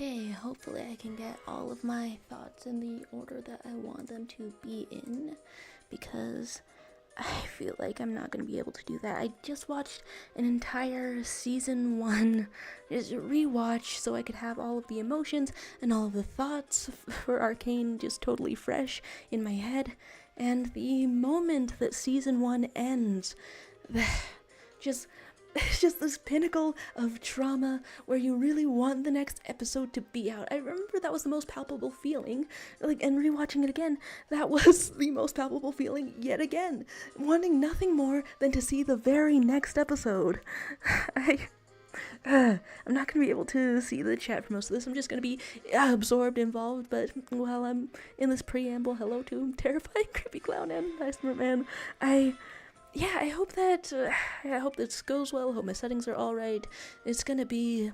Okay, hopefully I can get all of my thoughts in the order that I want them to be in, because I feel like I'm not going to be able to do that. I just watched an entire season 1 just rewatch so I could have all of the emotions and all of the thoughts for Arcane just totally fresh in my head. And the moment that season 1 ends, just it's just this pinnacle of trauma where you really want the next episode to be out. I remember that was the most palpable feeling, and rewatching it again, that was the most palpable feeling yet again, wanting nothing more than to see the very next episode. I'm not going to be able to see the chat for most of this. I'm just going to be absorbed, involved, but while I'm in this preamble, hello to terrifying creepy clown and nice man, I hope that I hope this goes well. I hope my settings are all right. It's gonna be.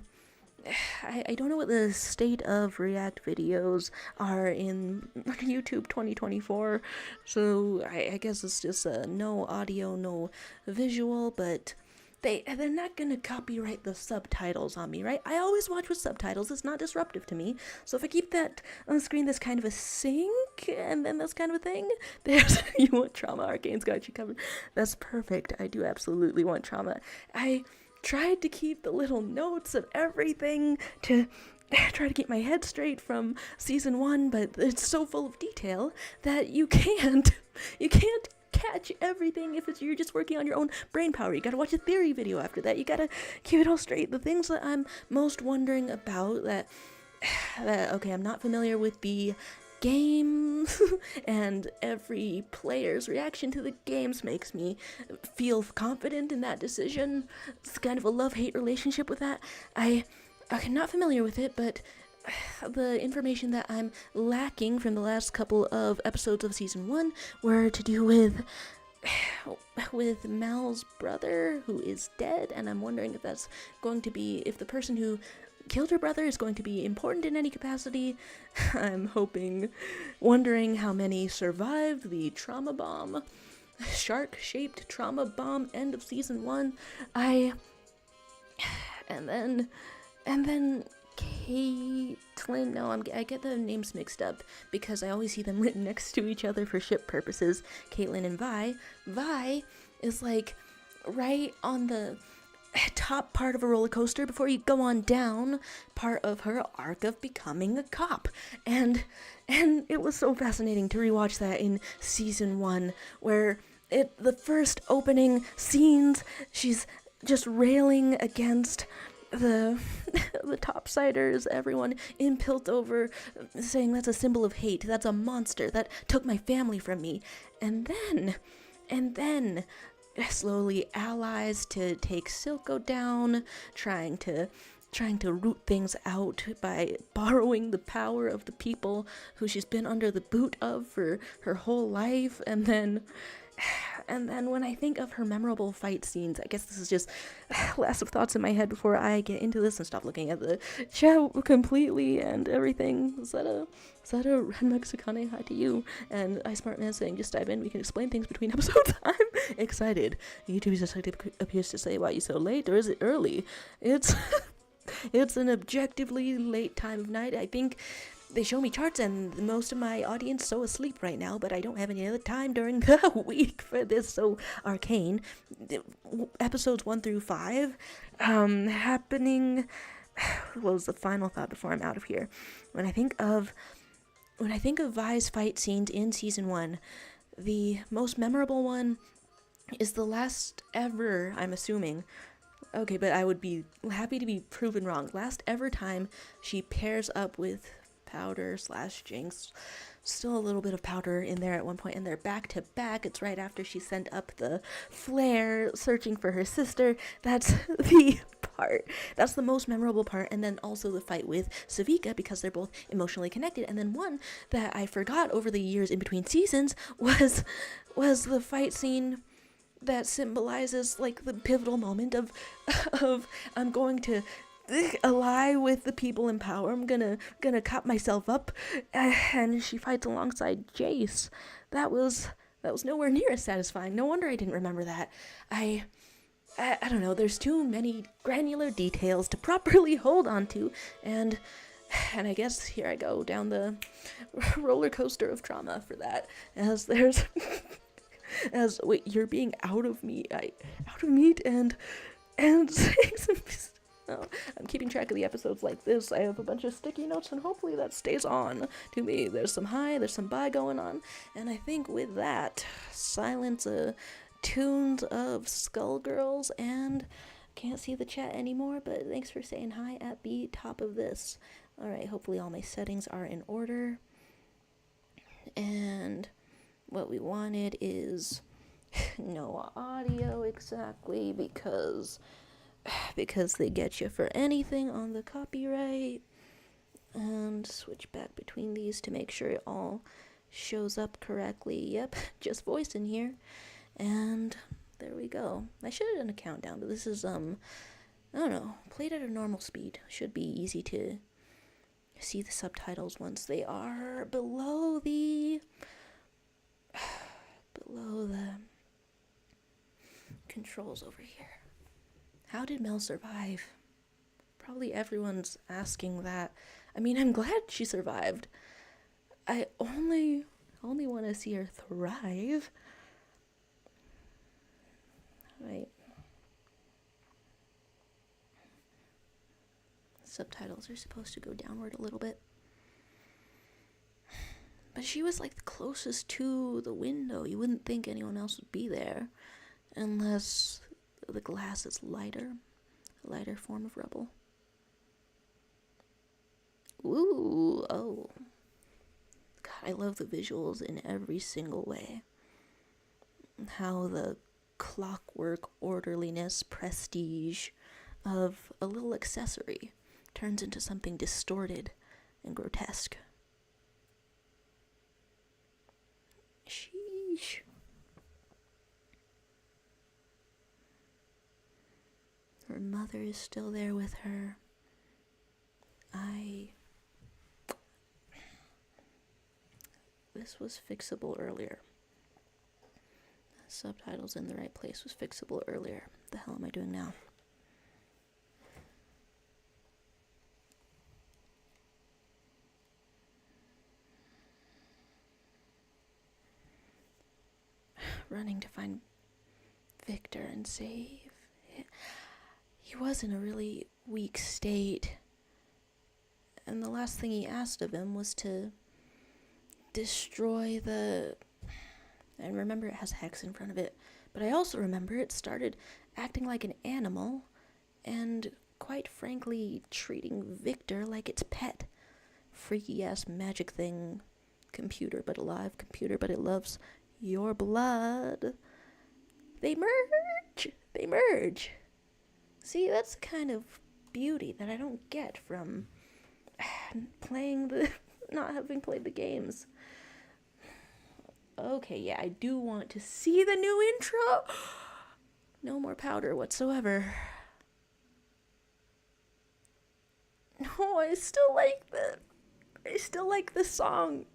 I don't know what the state of React videos are in YouTube 2024, so I guess it's just no audio, no visual, but they're not gonna copyright the subtitles on me, right? I always watch with subtitles. It's not disruptive to me. So if I keep that on the screen, that's kind of a sync, and then that's kind of a thing. There's you want trauma, Arcane's got you covered. That's perfect. I do absolutely want trauma. I tried to keep the little notes of everything to try to keep my head straight from season 1, but it's so full of detail that you can't catch everything if you're just working on your own brain power. You gotta watch a theory video after that. You gotta keep it all straight. The things that I'm most wondering about that okay, I'm not familiar with the games and every player's reaction to the games makes me feel confident in that decision. It's kind of a love-hate relationship with that. I'm not familiar with it, but the information that I'm lacking from the last couple of episodes of season 1 were to do with Mal's brother, who is dead, and I'm wondering if that's going to be, if the person who killed her brother is going to be important in any capacity. I'm wondering how many survived the trauma bomb, shark-shaped trauma bomb end of season 1. And then Caitlin, no, I get the names mixed up because I always see them written next to each other for ship purposes. Caitlin and Vi. Vi is like right on the top part of a roller coaster before you go on down, part of her arc of becoming a cop. And it was so fascinating to rewatch that in season 1, where the first opening scenes, she's just railing against the topsiders, everyone in Piltover, saying that's a symbol of hate, that's a monster that took my family from me. And then slowly allies to take Silco down, trying to root things out by borrowing the power of the people who she's been under the boot of for her whole life. And then when I think of her memorable fight scenes, I guess this is just last of thoughts in my head before I get into this and stop looking at the chat completely and everything. Is that a Red Mexicane? Hi to you. And I Smart Man saying, just dive in, we can explain things between episodes. I'm excited. YouTube just appears to say, why are you so late? Or is it early? It's an objectively late time of night. I think they show me charts and most of my audience so asleep right now, but I don't have any other time during the week for this. So Arcane, episodes 1 through 5, happening. What was the final thought before I'm out of here? When I think of Vi's fight scenes in season 1, the most memorable one is the last ever, I'm assuming. Okay, but I would be happy to be proven wrong. Last ever time she pairs up with Powder / Jinx. Still a little bit of Powder in there at one point, and they're back to back. It's right after she sent up the flare searching for her sister. That's the part. That's the most memorable part. And then also the fight with Savika, because they're both emotionally connected. And then one that I forgot over the years in between seasons was the fight scene that symbolizes like the pivotal moment of I'm going to ally with the people in power. I'm gonna cop myself up, and she fights alongside Jace. That was nowhere near as satisfying. No wonder I didn't remember that. I don't know. There's too many granular details to properly hold on to, and And I guess here I go down the roller coaster of trauma for that, as there's as wait, you're being out of meat, and oh, I'm keeping track of the episodes like this. I have a bunch of sticky notes, and hopefully that stays on to me. There's some high, there's some bye going on, and I think with that, silence tunes of Skullgirls, and can't see the chat anymore, but thanks for saying hi at the top of this. Alright, hopefully all my settings are in order, and what we wanted is no audio exactly, because they get you for anything on the copyright. And switch back between these to make sure it all shows up correctly. Yep, just voice in here. And there we go. I should have done a countdown, but this is, I don't know, played at a normal speed. Should be easy to see the subtitles once they are below the controls over here. How did Mel survive? Probably everyone's asking that. I mean, I'm glad she survived. I only want to see her thrive. Right. Subtitles are supposed to go downward a little bit. But she was like the closest to the window. You wouldn't think anyone else would be there unless the glass is lighter, a lighter form of rubble. Ooh, oh. God, I love the visuals in every single way. How the clockwork orderliness, prestige of a little accessory turns into something distorted and grotesque. Sheesh. Her mother is still there with her. This was fixable earlier. Subtitles in the right place was fixable earlier. What the hell am I doing now? Running to find Victor and save. He was in a really weak state, and the last thing he asked of him was to destroy and remember it has hex in front of it, but I also remember it started acting like an animal, and quite frankly treating Victor like its pet. Freaky ass magic thing. Computer but alive, computer but it loves your blood. They merge. See, that's the kind of beauty that I don't get from not having played the games. Okay, yeah, I do want to see the new intro. No more powder whatsoever. No, I still like this song.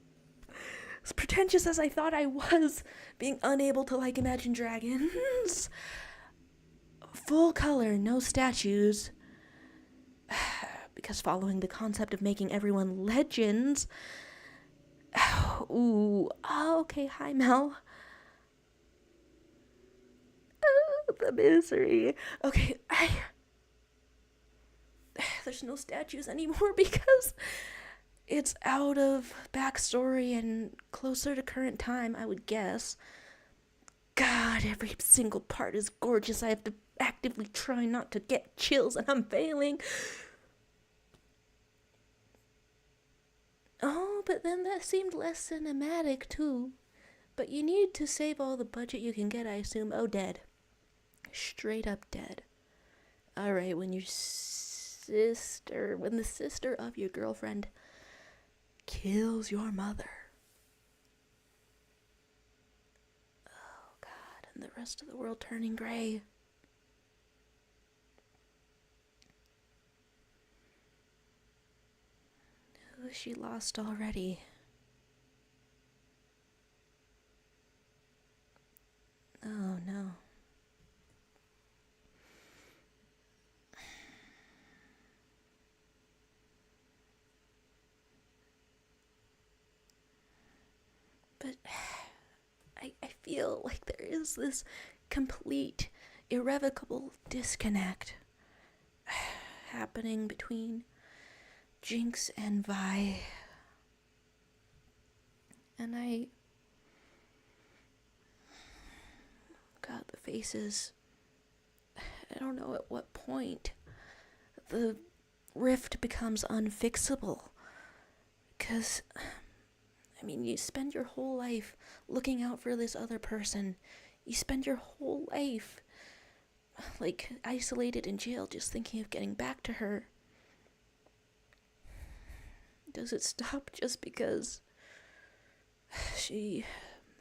As pretentious as I thought I was, being unable to like Imagine Dragons. Full color, no statues. Because following the concept of making everyone legends. Ooh, oh, okay, hi Mel. Oh, the misery. Okay, there's no statues anymore because it's out of backstory and closer to current time, I would guess. God, every single part is gorgeous. I have to actively try not to get chills, and I'm failing. Oh, but then that seemed less cinematic, too. But you need to save all the budget you can get, I assume. Oh, dead. Straight up dead. Alright, when the sister of your girlfriend kills your mother. Oh, God, and the rest of the world turning gray. Who is she lost already? Oh, no. But I feel like there is this complete, irrevocable disconnect happening between Jinx and Vi. And God, the faces. I don't know at what point the rift becomes unfixable. Because, I mean, you spend your whole life looking out for this other person. You spend your whole life, like, isolated in jail, just thinking of getting back to her. Does it stop just because she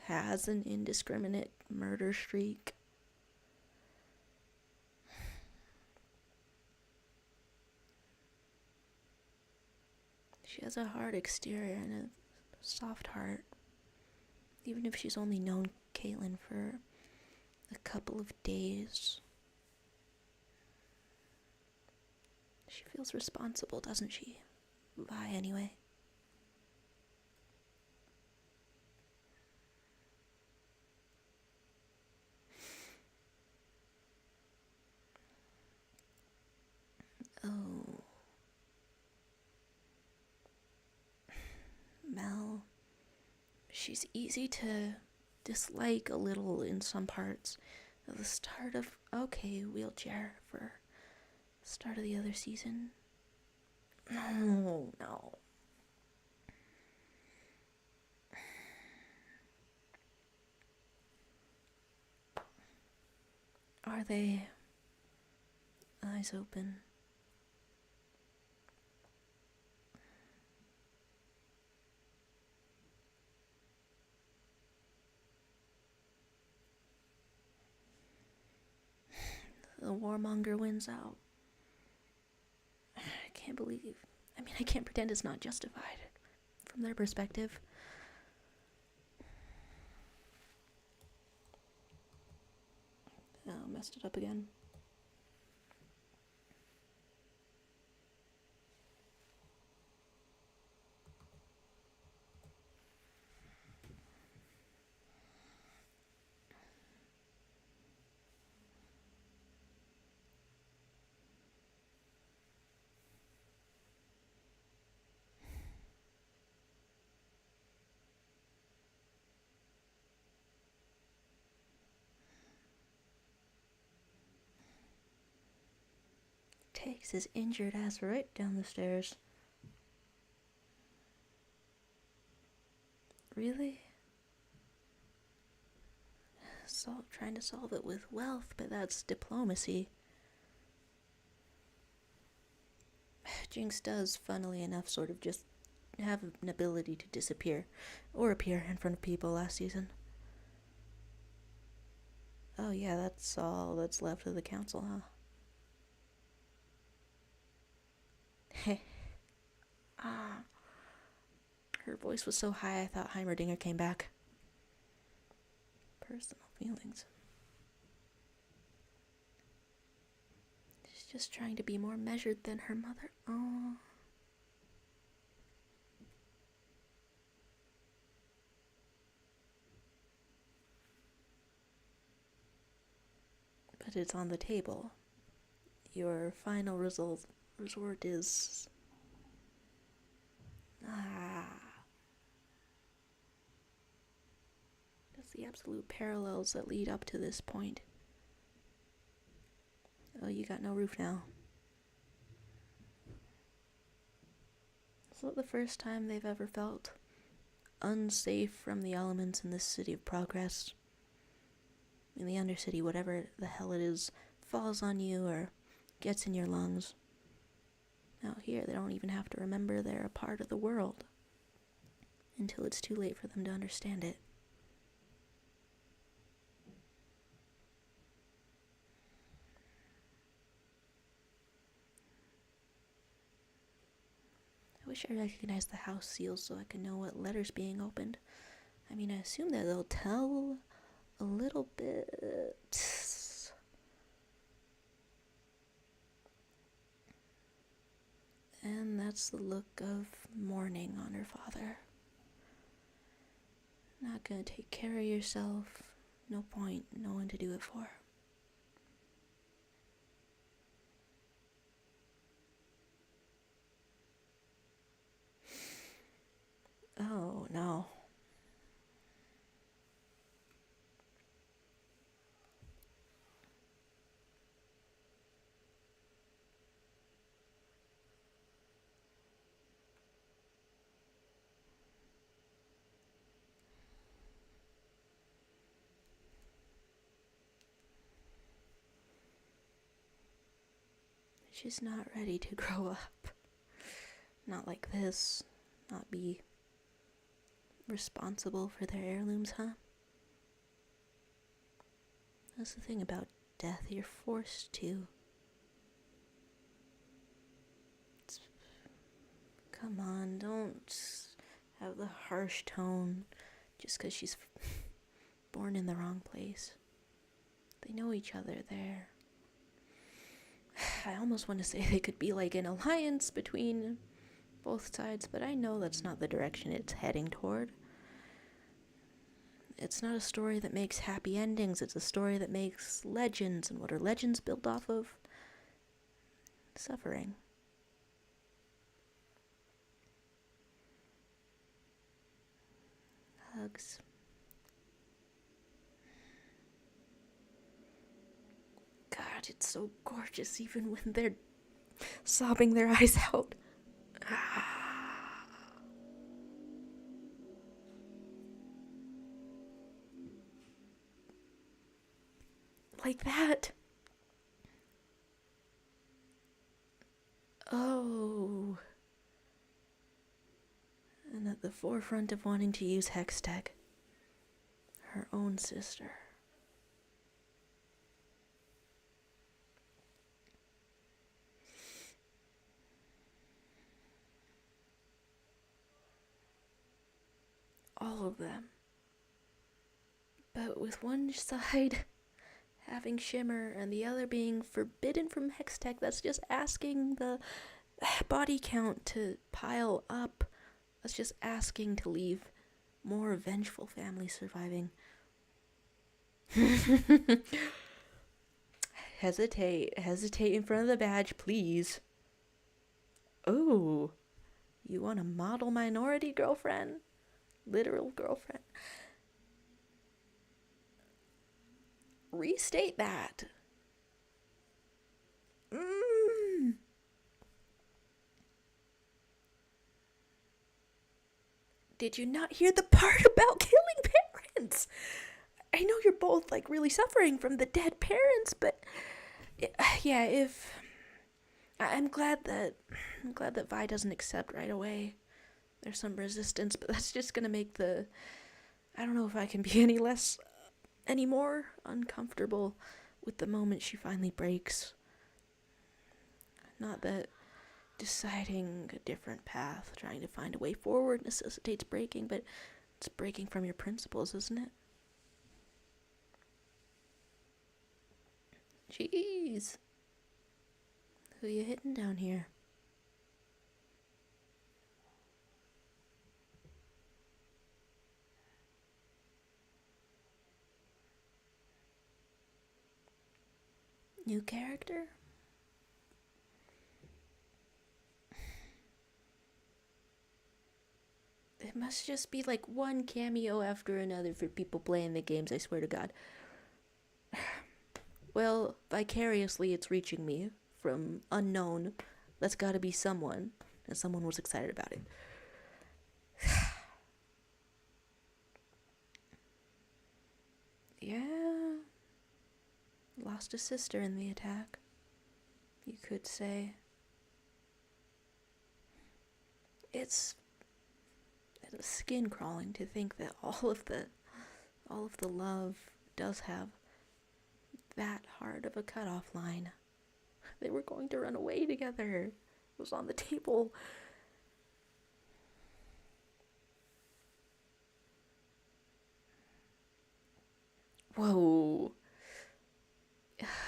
has an indiscriminate murder streak? She has a hard exterior and a soft heart. Even if she's only known Caitlin for a couple of days. She feels responsible, doesn't she? Vi, anyway. Oh. Mel. She's easy to dislike a little in some parts. At the start of, okay, wheelchair for start of the other season. No. Are they eyes open? The warmonger wins out. I can't believe. I can't pretend it's not justified from their perspective. Oh, messed it up again. Takes his injured ass right down the stairs. Really? Trying to solve it with wealth, but that's diplomacy. Jinx does, funnily enough, sort of just have an ability to disappear or appear in front of people last season. Oh yeah, that's all that's left of the council, huh? Heh. Her voice was so high I thought Heimerdinger came back. Personal feelings. She's just trying to be more measured than her mother. Oh. But it's on the table. Your final resort is... That's the absolute parallels that lead up to this point. Oh, you got no roof now. It's not the first time they've ever felt unsafe from the elements in this city of progress. In the Undercity, whatever the hell it is, falls on you or gets in your lungs. Now here, they don't even have to remember they're a part of the world until it's too late for them to understand it. I wish I recognized the house seals so I could know what letter's being opened. I assume that they'll tell a little bit. And that's the look of mourning on her father. Not gonna take care of yourself. No point, no one to do it for. Oh, no. She's not ready to grow up. Not like this. Not be responsible for their heirlooms, huh? That's the thing about death, you're forced to. Come on, don't have the harsh tone just because she's born in the wrong place. They know each other there. I almost want to say they could be like an alliance between both sides, but I know that's not the direction it's heading toward. It's not a story that makes happy endings, it's a story that makes legends, and what are legends built off of? Suffering. Hugs. God, it's so gorgeous even when they're sobbing their eyes out. Like that. Oh. And at the forefront of wanting to use Hextech, her own sister. All of them. But with one side having Shimmer and the other being forbidden from Hextech, that's just asking the body count to pile up. That's just asking to leave more vengeful families surviving. Hesitate in front of the badge, please. Oh, you want a model minority girlfriend? Literal girlfriend? Restate that. Did you not hear the part about killing parents? I know you're both like really suffering from the dead parents, but yeah, if I'm glad that Vi doesn't accept right away. There's some resistance, but that's just gonna make I don't know if I can be any more uncomfortable with the moment she finally breaks. Not that deciding a different path, trying to find a way forward necessitates breaking, but it's breaking from your principles, isn't it? Jeez. Who you hitting down here? New character? It must just be like one cameo after another for people playing the games, I swear to God. Well, vicariously it's reaching me from unknown. That's gotta be someone. And someone was excited about it. Yeah. Lost a sister in the attack, you could say. It's skin crawling to think that all of the love does have that hard of a cutoff line. They were going to run away together. It was on the table. Whoa.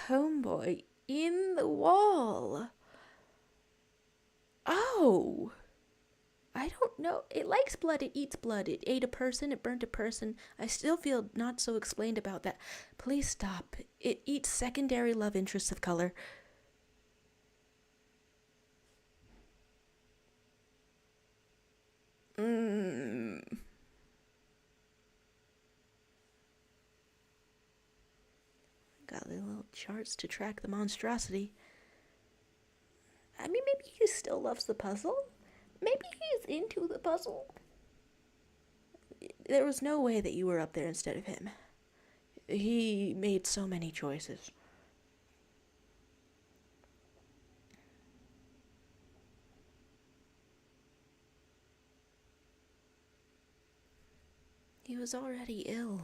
Homeboy in the wall. Oh. I don't know. It likes blood. It eats blood. It ate a person. It burnt a person. I still feel not so explained about that. Please stop. It eats secondary love interests of color. Got the little charts to track the monstrosity. I mean, maybe he still loves the puzzle. Maybe he's into the puzzle. There was no way that you were up there instead of him. He made so many choices. He was already ill.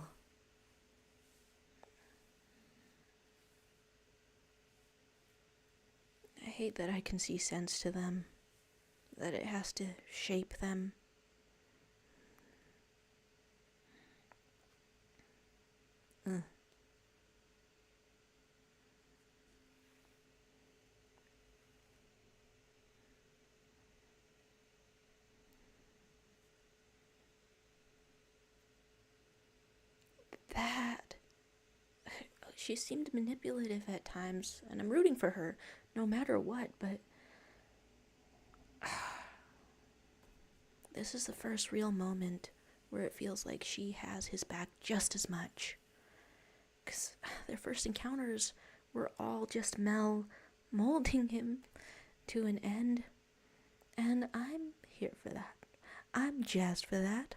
I hate that I can see sense to them, that it has to shape them. That. She seemed manipulative at times, and I'm rooting for her, no matter what, but this is the first real moment where it feels like she has his back just as much. Because their first encounters were all just Mel molding him to an end, and I'm here for that. I'm jazzed for that.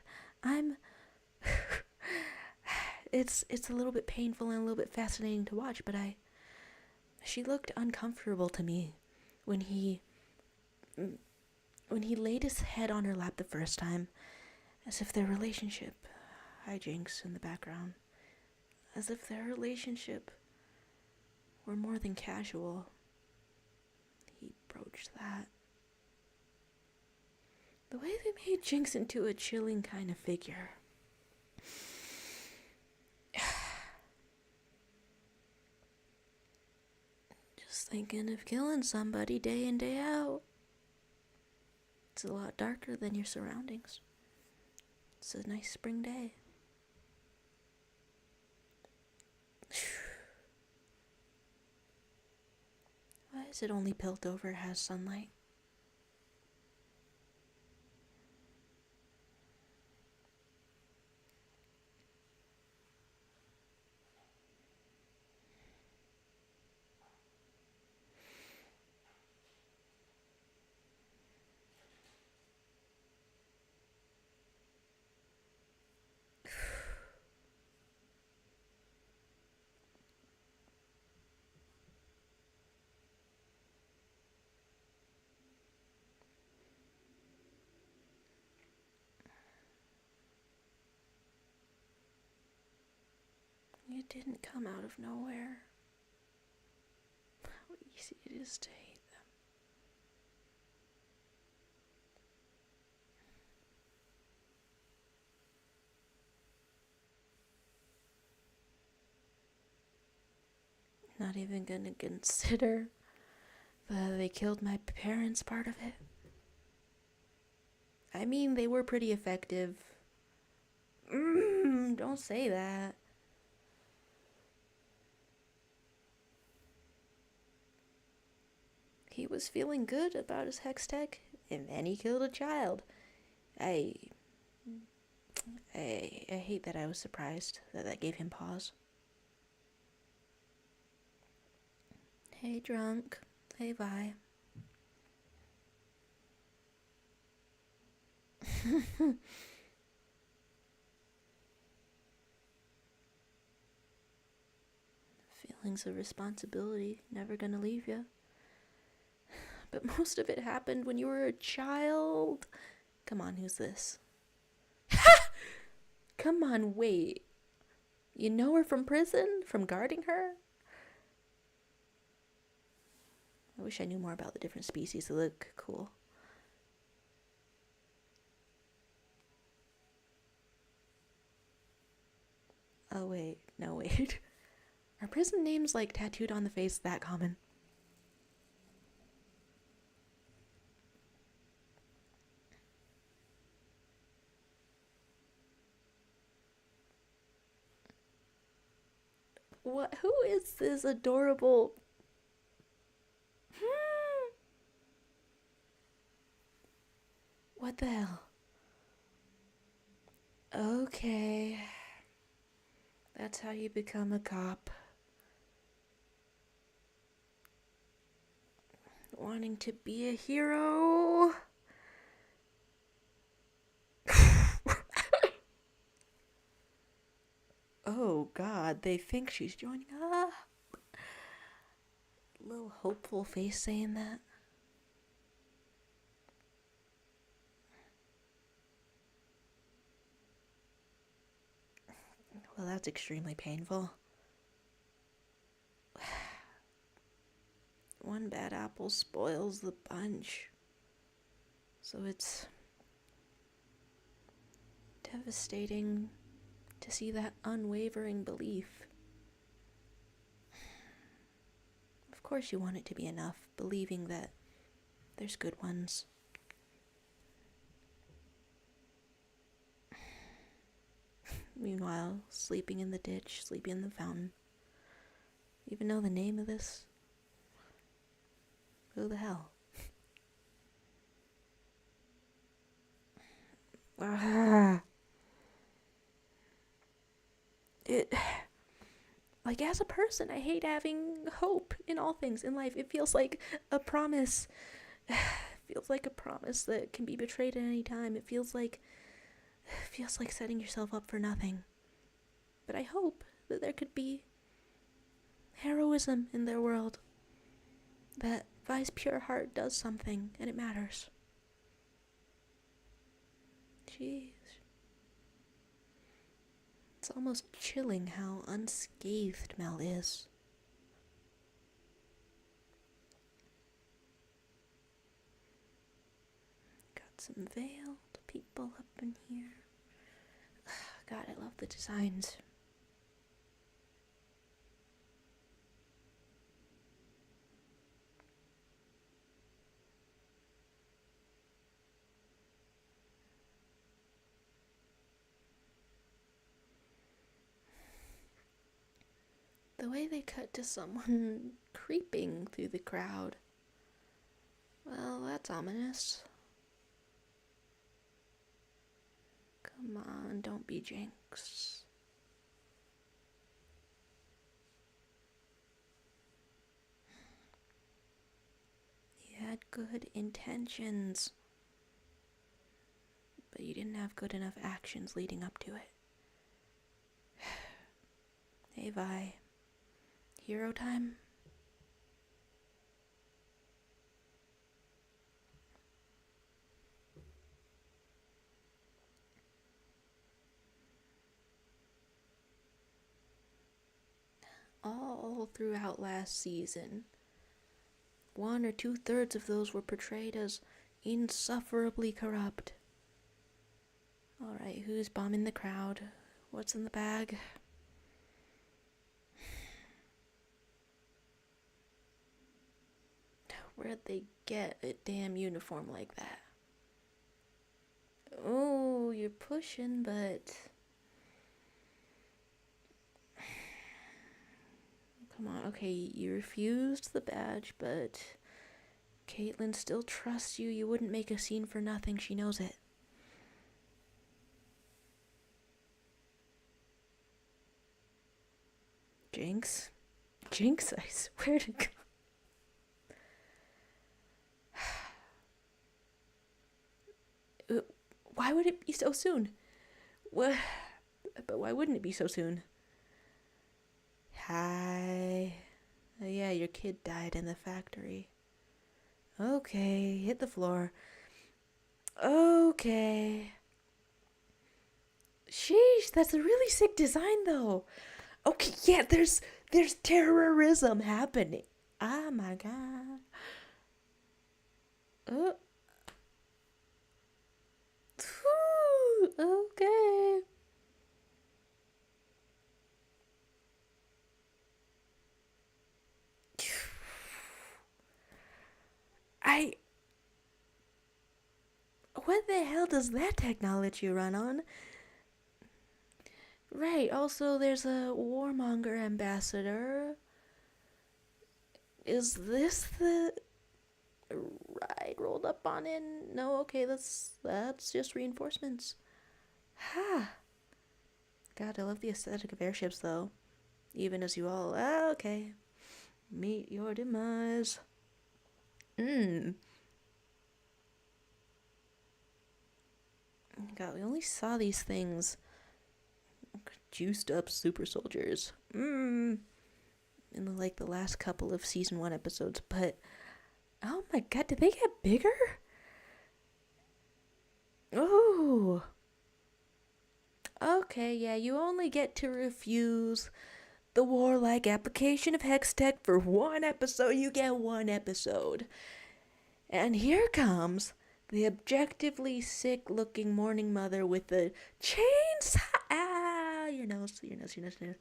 It's a little bit painful and a little bit fascinating to watch, but she looked uncomfortable to me when he laid his head on her lap the first time, as if their relationship, hijinks in the background, as if their relationship were more than casual. He broached that. The way they made Jinx into a chilling kind of figure. Just thinking of killing somebody day in, day out. It's a lot darker than your surroundings. It's a nice spring day. Why is it only Piltover has sunlight? It didn't come out of nowhere. How easy it is to hate them. Not even gonna consider that they killed my parents part of it. I mean, they were pretty effective. Don't say that. He was feeling good about his hex tech, and then he killed a child. I hate that I was surprised that gave him pause. Hey, drunk. Hey, Vi. Feelings of responsibility never gonna leave you. But most of it happened when you were a child. Come on, who's this? Come on, wait. You know her from prison? From guarding her? I wish I knew more about the different species that look cool. Oh, wait. No, wait. Are prison names, like, tattooed on the face that common? What? Who is this adorable? What the hell? Okay. That's how you become a cop. Wanting to be a hero. Oh god, they think she's joining up. Little hopeful face saying that. Well, that's extremely painful. One bad apple spoils the bunch. So it's devastating to see that unwavering belief. Of course you want it to be enough, believing that there's good ones. Meanwhile, sleeping in the ditch, sleeping in the fountain. You even know the name of this? Who the hell? Like, as a person, I hate having hope in all things in life. It feels like a promise. It feels like a promise that can be betrayed at any time. It feels like setting yourself up for nothing. But I hope that there could be heroism in their world. That Vi's pure heart does something, and it matters. Jeez. It's almost chilling how unscathed Mel is. Got some veiled people up in here. God, I love the designs. The way they cut to someone creeping through the crowd. Well, that's ominous. Come on, don't be Jinx. You had good intentions, but you didn't have good enough actions leading up to it. Hey, Vi. Hero time? All throughout last season, 1 or 2/3 of those were portrayed as insufferably corrupt. Alright, who's bombing the crowd? What's in the bag? Where'd they get a damn uniform like that? Oh, you're pushing, but... Come on, okay, you refused the badge, but... Caitlin still trusts you. You wouldn't make a scene for nothing. She knows it. Jinx? Jinx, I swear to God. Why would it be so soon? What? But why wouldn't it be so soon? Hi. Yeah, your kid died in the factory. Okay, hit the floor. Okay. Sheesh, that's a really sick design though. Okay, yeah, there's terrorism happening. Oh my god. Oh. Okay. What the hell does that technology run on? Right, also there's a warmonger ambassador. Is this the ride rolled up on in? No, okay, that's just reinforcements. Ha! God, I love the aesthetic of airships though. Even as you all, okay. Meet your demise. God, we only saw these things. Juiced up super soldiers. In like the last couple of season 1 episodes, but oh my god, did they get bigger? Oh. Okay, yeah, you only get to refuse the warlike application of hex tech for 1 episode. You get 1 episode. And here comes the objectively sick looking morning mother with the chainsaw. Your nose, your nose, your nose, your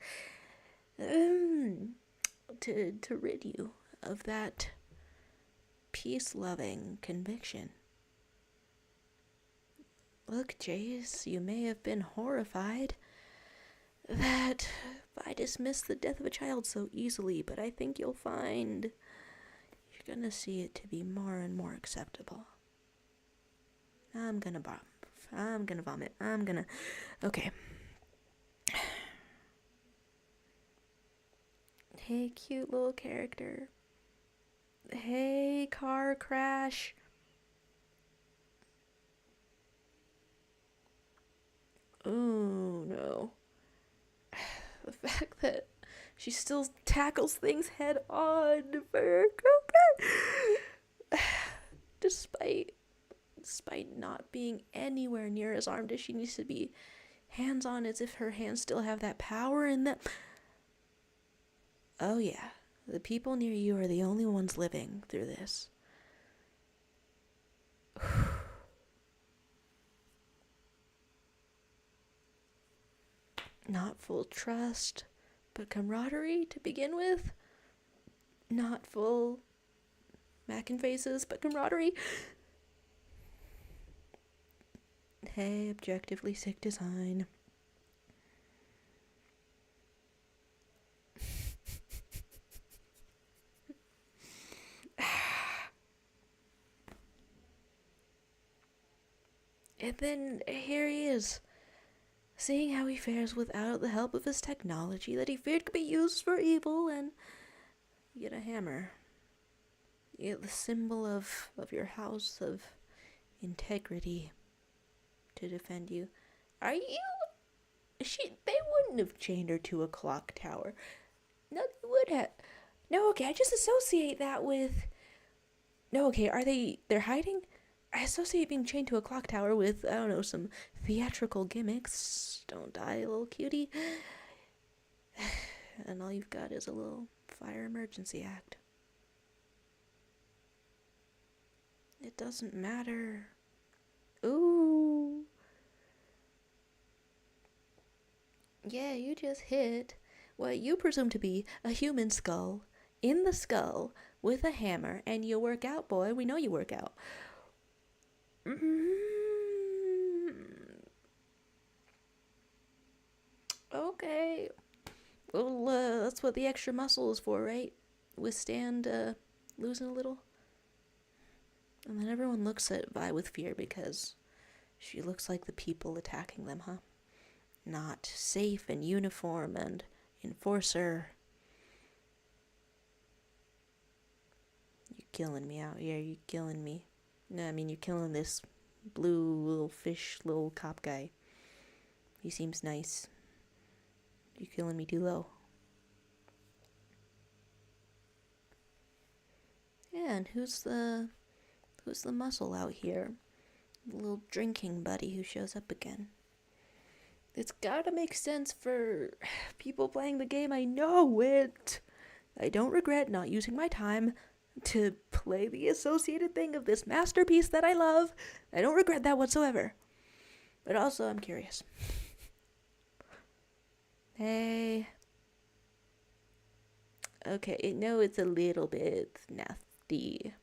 nose. To rid you of that peace loving conviction. Look, Jace, you may have been horrified that I dismissed the death of a child so easily, but I think you'll find you're gonna see it to be more and more acceptable. I'm gonna vomit. Okay. Hey, cute little character. Hey, car crash. Oh, no. The fact that she still tackles things head on for despite not being anywhere near as armed as she needs to be. Hands on as if her hands still have that power in them. Oh yeah, the people near you are the only ones living through this. Not full trust, but camaraderie to begin with. Not full mac and faces, but camaraderie. Hey, objectively sick design. And then here he is, seeing how he fares without the help of his technology that he feared could be used for evil, and you get a hammer. You get the symbol of your house of integrity to defend you. Are you? They wouldn't have chained her to a clock tower. No, they would have. No, okay, I just associate that with... No, okay, they're hiding? I associate being chained to a clock tower with, I don't know, some theatrical gimmicks. Don't die, little cutie. And all you've got is a little fire emergency act. It doesn't matter. Ooh. Yeah, you just hit what you presume to be a human skull in the skull with a hammer, and you work out, boy. We know you work out. Okay. Well, that's what the extra muscle is for, right? Withstand losing a little. And then everyone looks at Vi with fear because she looks like the people attacking them, huh? Not safe and uniform and enforcer. You're killing me out here. You're killing me. No, I mean, you're killing this blue little fish little cop guy. He seems nice. You're killing me too low. Yeah, and who's the muscle out here? The little drinking buddy who shows up again. It's gotta make sense for people playing the game. I know it. I don't regret not using my time to play the associated thing of this masterpiece that I love. I don't regret that whatsoever. But also, I'm curious. Hey. Okay, no, it's a little bit nasty.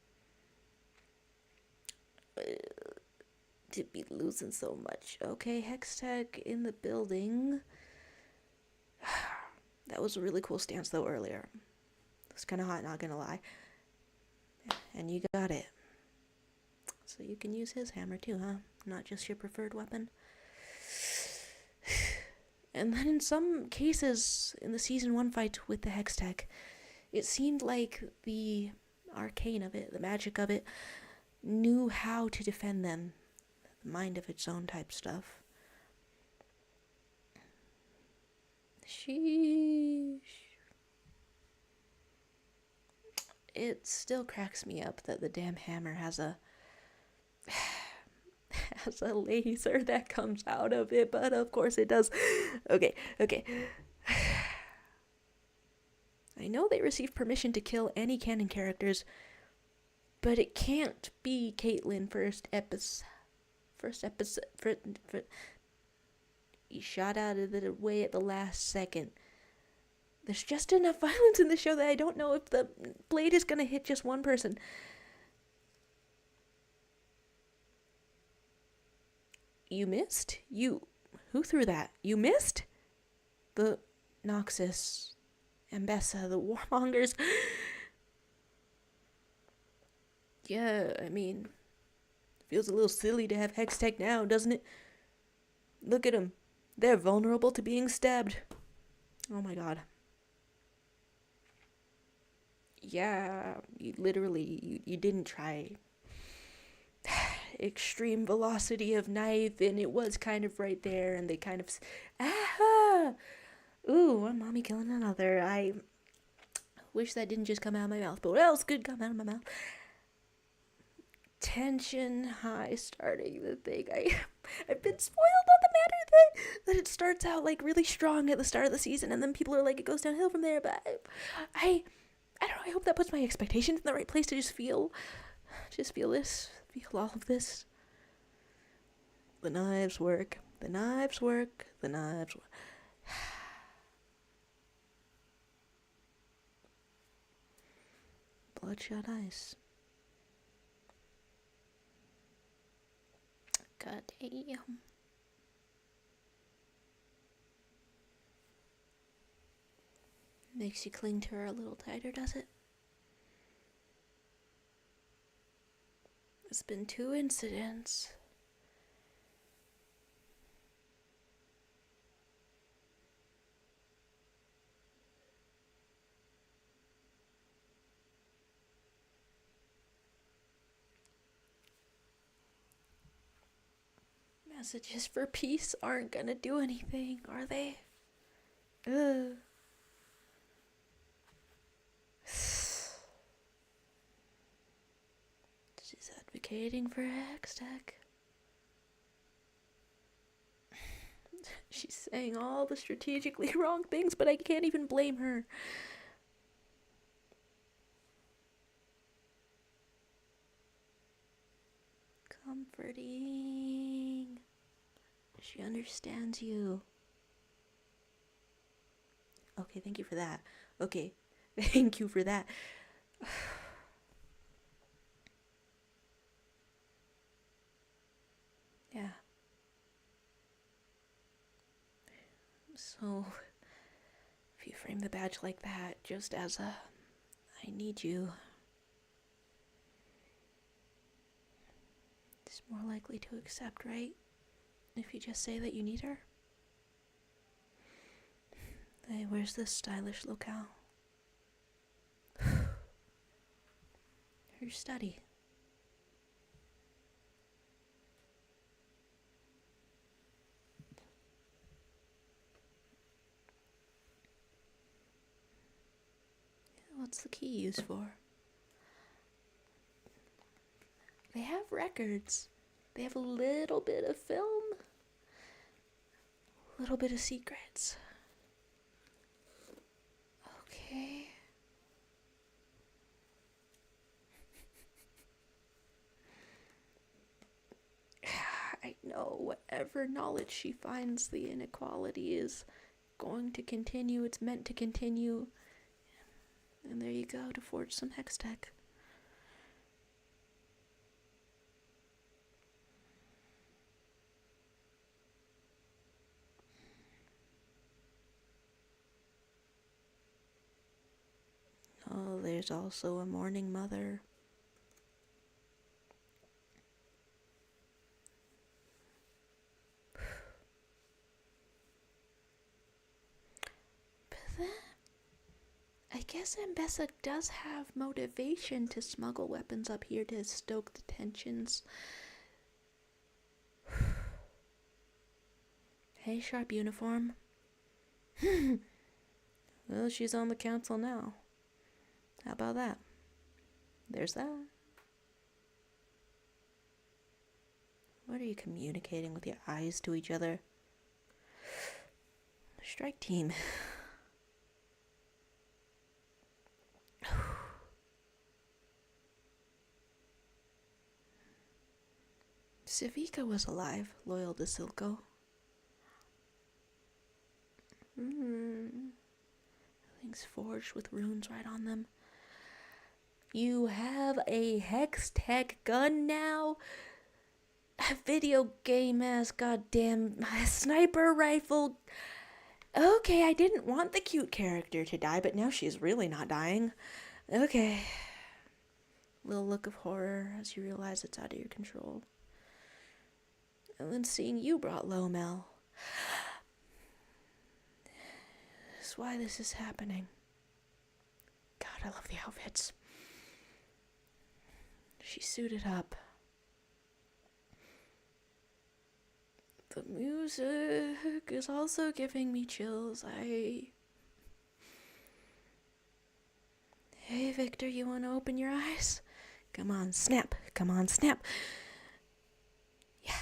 To be losing so much. Okay, Hextech in the building. That was a really cool stance, though, earlier. It's kind of hot, not gonna lie. And you got it. So you can use his hammer too, huh? Not just your preferred weapon. And then in some cases, in the Season 1 fight with the Hextech, it seemed like the arcane of it, the magic of it, knew how to defend them. Mind of its own type stuff. Sheesh. It still cracks me up that the damn hammer has a laser that comes out of it, but of course it does. Okay. I know they received permission to kill any canon characters, but it can't be Caitlyn first episode. He shot out of the way at the last second. There's just enough violence in the show that I don't know if the blade is gonna hit just one person. You missed? Who threw that? You missed? The Noxus, Ambessa, the Warmongers. Yeah, I mean, feels a little silly to have Hextech now, doesn't it? Look at them. They're vulnerable to being stabbed. Oh my god. Yeah, you didn't try extreme velocity of knife, and it was kind of right there, and they kind of ooh, one mommy killing another. I wish that didn't just come out of my mouth, but what else could come out of my mouth? Tension high starting the thing. I've been spoiled on the matter that it starts out like really strong at the start of the season, and then people are like it goes downhill from there, but I don't know, I hope that puts my expectations in the right place to just feel this, feel all of this. The knives work. The knives work. The knives work. Bloodshot ice. God damn. Makes you cling to her a little tighter, does it? It's been 2 incidents. Messages for peace aren't gonna do anything, are they? Ugh. She's advocating for Hextech. She's saying all the strategically wrong things, but I can't even blame her. Comforting. She understands you. Okay, thank you for that. Okay, thank you for that. Yeah. So, if you frame the badge like that, just as a, I need you, it's more likely to accept, right? If you just say that you need her. Hey, where's this stylish locale? Her study. What's the key used for? They have records. They have a little bit of film. A little bit of secrets. Okay. I know whatever knowledge she finds, the inequality is going to continue. It's meant to continue. And there you go, to forge some Hextech. there's also a mourning mother. But then, I guess Ambessa does have motivation to smuggle weapons up here to stoke the tensions. Hey, sharp uniform. Well, she's on the council now. How about that? There's that. What are you communicating with your eyes to each other? Strike team. Civica was alive, loyal to Silco. Things forged with runes right on them. You have a Hex Tech gun now? A video game ass goddamn sniper rifle. Okay, I didn't want the cute character to die, but now she's really not dying. Okay. Little look of horror as you realize it's out of your control. And then seeing you brought low, Mel. That's why this is happening. God, I love the outfits. She's suited up. The music is also giving me chills. Hey, Victor, you want to open your eyes? Come on, snap. Come on, snap. Yeah.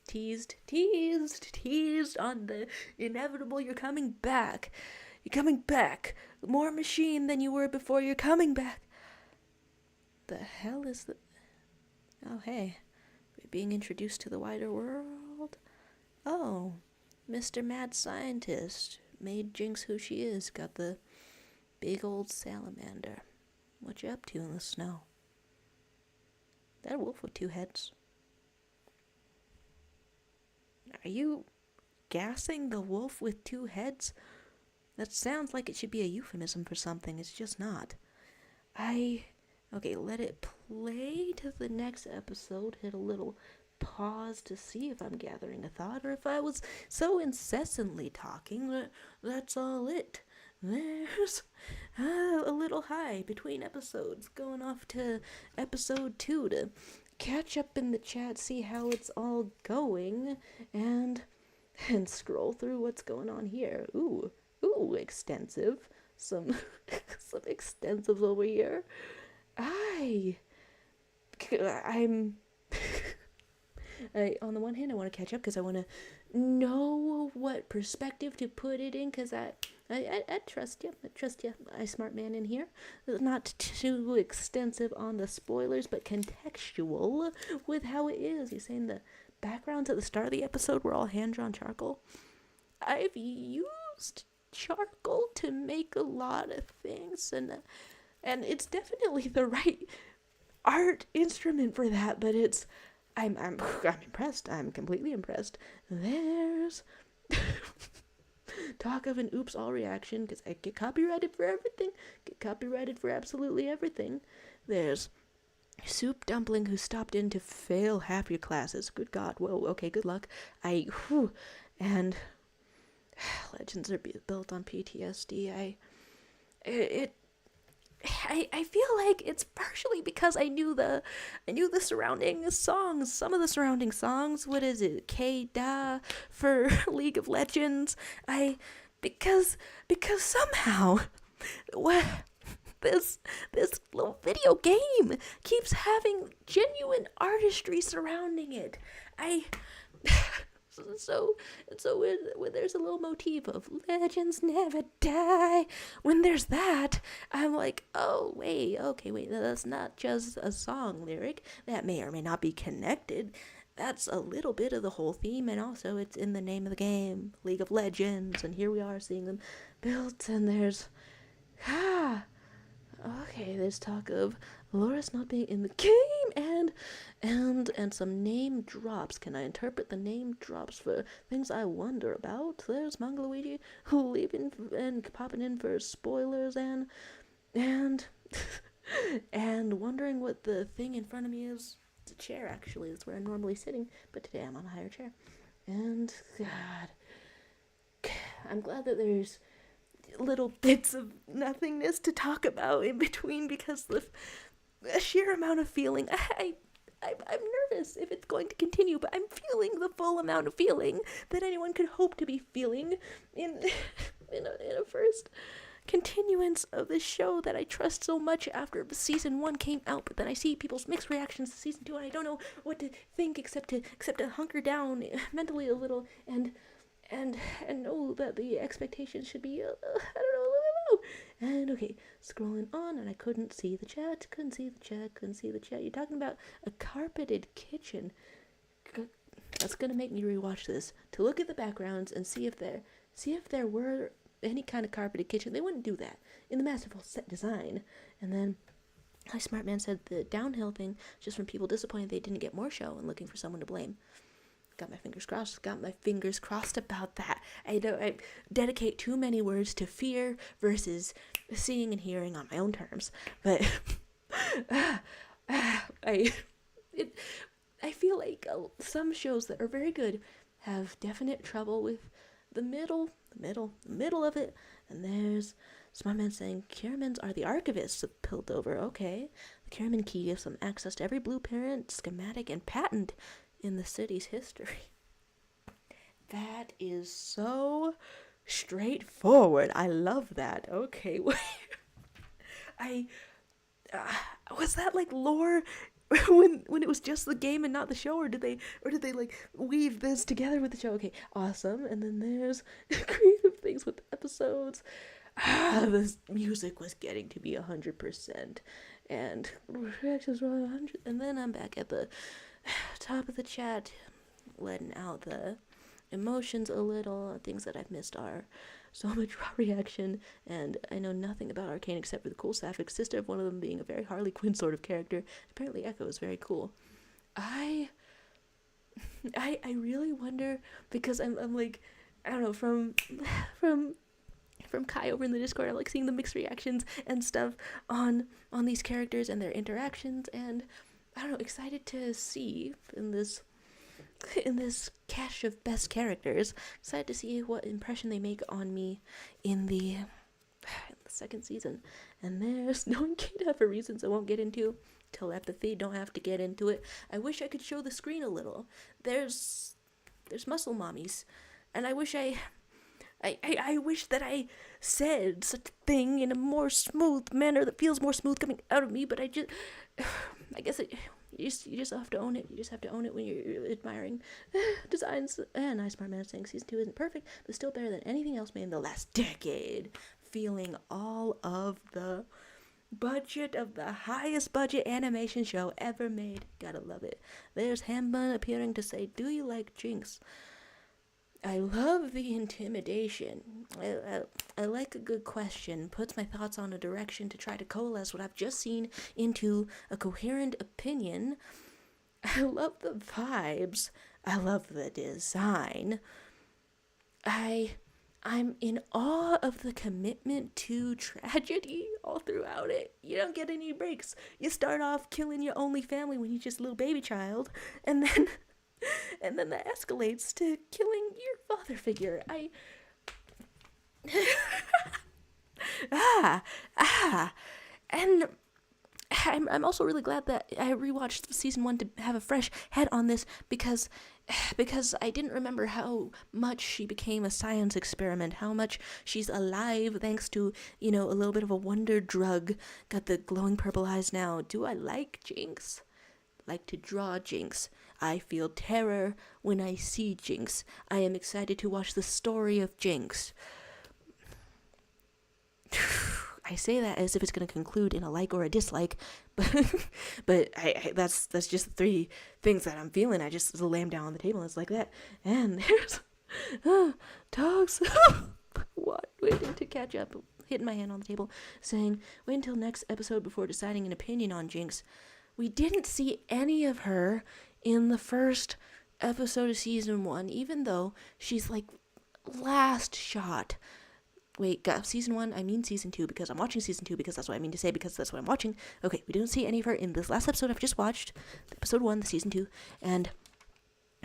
Teased on the inevitable. You're coming back. You're coming back. More machine than you were before. You're coming back. The hell is the... Oh, hey. We're being introduced to the wider world. Oh, Mr. Mad Scientist made Jinx who she is. Got the big old salamander. What you up to in the snow? That wolf with two heads. Are you gassing the wolf with two heads? That sounds like it should be a euphemism for something. It's just not. Okay, let it play to the next episode. Hit a little pause to see if I'm gathering a thought or if I was so incessantly talking that that's all it. There's a little high between episodes, going off to episode 2 to catch up in the chat, see how it's all going, and scroll through what's going on here. Ooh, extensive. Some extensives over here. On the one hand, I want to catch up because I want to know what perspective to put it in, because I trust you. I trust you, I smart man in here. Not too extensive on the spoilers, but contextual with how it is. You're saying the backgrounds at the start of the episode were all hand-drawn charcoal. I've used charcoal to make a lot of things, and it's definitely the right art instrument for that, but I'm impressed. I'm completely impressed. There's talk of an oops all reaction, because I get copyrighted for everything. Get copyrighted for absolutely everything. There's Soup Dumpling who stopped in to fail half your classes. Good God. Whoa, okay, good luck. And legends are built on PTSD. I feel like it's partially because I knew the surrounding songs. Some of the surrounding songs. What is it? K-Da for League of Legends. Because somehow this little video game keeps having genuine artistry surrounding it. So when there's a little motif of legends never die, when there's that, I'm like, oh, wait, that's not just a song lyric. That may or may not be connected. That's a little bit of the whole theme, and also it's in the name of the game, League of Legends, and here we are seeing them built, and there's, there's talk of Loris not being in the game. and some name drops. Can I interpret the name drops for things I wonder about? There's Mangaluigi leaving and popping in for spoilers and and wondering what the thing in front of me is. It's a chair, actually. That's where I'm normally sitting, but today I'm on a higher chair. And God, I'm glad that there's little bits of nothingness to talk about in between, because the sheer amount of feeling, I'm nervous if it's going to continue, but I'm feeling the full amount of feeling that anyone could hope to be feeling in a first continuance of this show that I trust so much after season 1 came out. But then I see people's mixed reactions to season 2, and I don't know what to think except to hunker down mentally a little and know that the expectations should be I don't know, a little low. And okay, scrolling on, and I couldn't see the chat. You're talking about a carpeted kitchen. That's gonna make me rewatch this to look at the backgrounds and see if there were any kind of carpeted kitchen. They wouldn't do that in the masterful set design. And then my smart man said the downhill thing just from people disappointed they didn't get more show and looking for someone to blame. Got my fingers crossed about that. I dedicate too many words to fear versus seeing and hearing on my own terms. But I feel like some shows that are very good have definite trouble with the middle of it. And there's Smart Man saying Kiermans are the archivists of Piltover. Okay, the Kierman key gives them access to every blueprint, schematic, and patent in the city's history. That is so straightforward. I love that. Okay, was that like lore when it was just the game and not the show, or did they like weave this together with the show? Okay, awesome. And then there's creative things with episodes. The music was getting to be 100%, and reactions were 100. And then I'm back at the top of the chat, letting out the emotions a little. Things that I've missed are so much raw reaction, and I know nothing about Arcane except for the cool sapphic sister of one of them being a very Harley Quinn sort of character. Apparently Echo is very cool. I really wonder, because I'm like, I don't know, from Kai over in the Discord, I like seeing the mixed reactions and stuff on these characters and their interactions, and I don't know, excited to see in this cache of best characters, excited to see what impression they make on me in the second season. And there's knowing Kita for reasons I won't get into. Telepathy, don't have to get into it. I wish I could show the screen a little. There's muscle mommies, and I wish I wish that I said such a thing in a more smooth manner that feels more smooth coming out of me, but I guess you just have to own it. You just have to own it when you're admiring designs. And Nice Smart Man saying season 2 isn't perfect, but still better than anything else made in the last decade. Feeling all of the budget of the highest budget animation show ever made. Gotta love it. There's Hambun appearing to say, do you like Jinx? I love the intimidation. I like a good question. Puts my thoughts on a direction to try to coalesce what I've just seen into a coherent opinion. I love the vibes. I love the design. I'm in awe of the commitment to tragedy all throughout it. You don't get any breaks. You start off killing your only family when you're just a little baby child, and then that escalates to killing your father figure. And I'm also really glad that I rewatched season 1 to have a fresh head on this, because I didn't remember how much she became a science experiment, how much she's alive thanks to, a little bit of a wonder drug. Got the glowing purple eyes now. Do I like Jinx? Like to draw Jinx. I feel terror when I see Jinx. I am excited to watch the story of Jinx. I say that as if it's going to conclude in a like or a dislike, but that's just the 3 things that I'm feeling. I just lay them down on the table and it's like that. And there's dogs waiting to catch up, hitting my hand on the table, saying, wait until next episode before deciding an opinion on Jinx. We didn't see any of her in the first episode of season 1, even though she's like last shot. Wait, season 1, I mean season 2, because I'm watching season 2, because that's what I mean to say, because that's what I'm watching. Okay, we didn't see any of her in this last episode I've just watched, episode 1, the season 2, and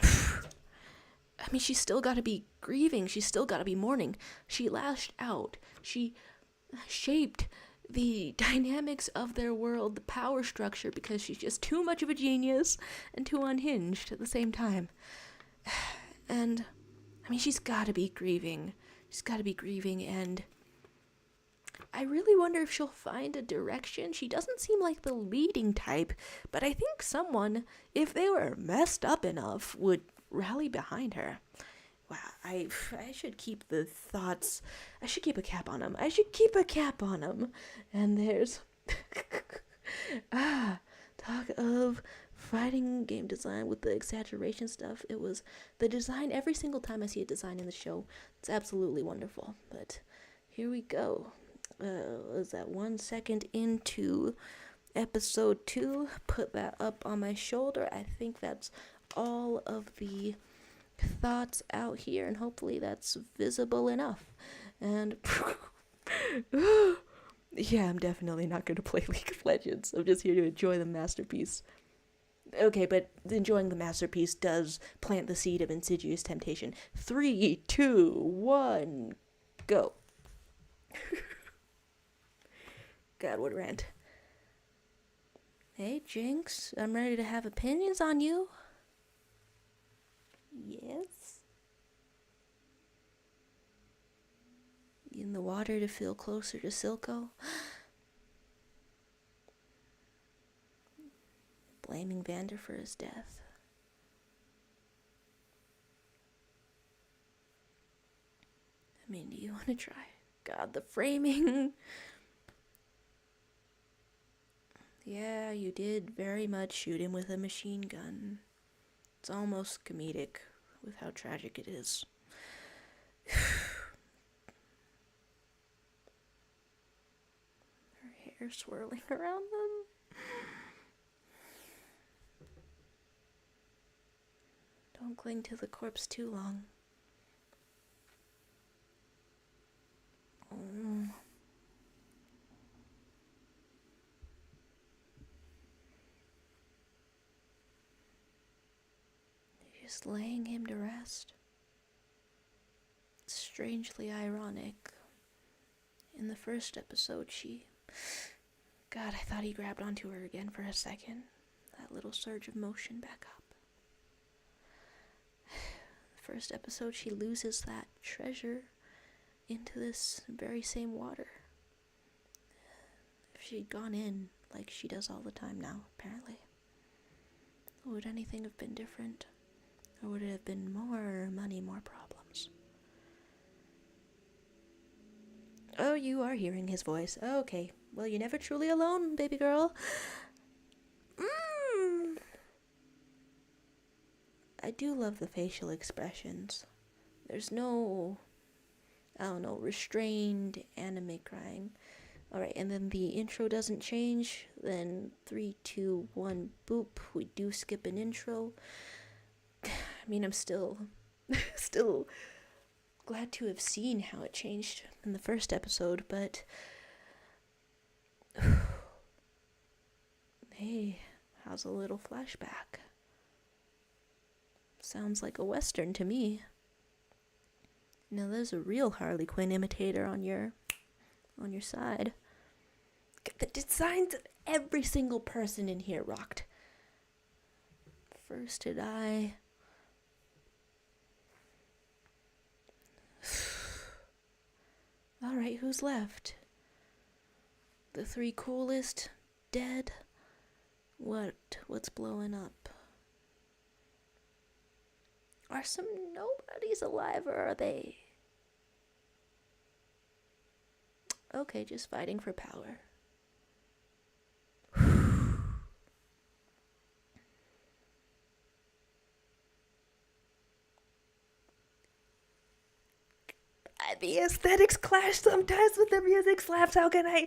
I mean, she's still got to be grieving, she's still got to be mourning. She lashed out, she shaped the dynamics of their world, the power structure, because she's just too much of a genius and too unhinged at the same time. And I mean, she's got to be grieving. She's got to be grieving, and I really wonder if she'll find a direction. She doesn't seem like the leading type, but I think someone, if they were messed up enough, would rally behind her. Wow, I should keep the thoughts. I should keep a cap on them. And there's talk of fighting game design with the exaggeration stuff. It was the design. Every single time I see a design in the show, it's absolutely wonderful. But here we go. Was that 1 second into episode 2? Put that up on my shoulder. I think that's all of the thoughts out here, and hopefully that's visible enough. And yeah, I'm definitely not going to play League of Legends. I'm just here to enjoy the masterpiece. Okay, but enjoying the masterpiece does plant the seed of insidious temptation. 3, 2, 1, go. God, what a rant. Hey, Jinx, I'm ready to have opinions on you. Yes? In the water to feel closer to Silco? Blaming Vander for his death. I mean, do you want to try? God, the framing. Yeah, you did very much shoot him with a machine gun. It's almost comedic with how tragic it is. Her hair swirling around them. Don't cling to the corpse too long. Oh. Just laying him to rest. It's strangely ironic. In the first episode, God, I thought he grabbed onto her again for a second. That little surge of motion back up. The first episode, she loses that treasure into this very same water. If she'd gone in, like she does all the time now, apparently, would anything have been different? Or would it have been more money, more problems? Oh, you are hearing his voice. Oh, okay. Well, you're never truly alone, baby girl. I do love the facial expressions. There's no, I don't know, restrained anime crying. Alright, and then the intro doesn't change. Then 3, 2, 1, boop. We do skip an intro. I mean, I'm still glad to have seen how it changed in the first episode, but hey, how's a little flashback? Sounds like a Western to me. Now there's a real Harley Quinn imitator on your side. The designs of every single person in here rocked. First did I. Alright, who's left? The 3 coolest dead? What's blowing up? Are some nobodies alive, or are they? Okay, just fighting for power. the aesthetics clash sometimes with the music slaps. How can I?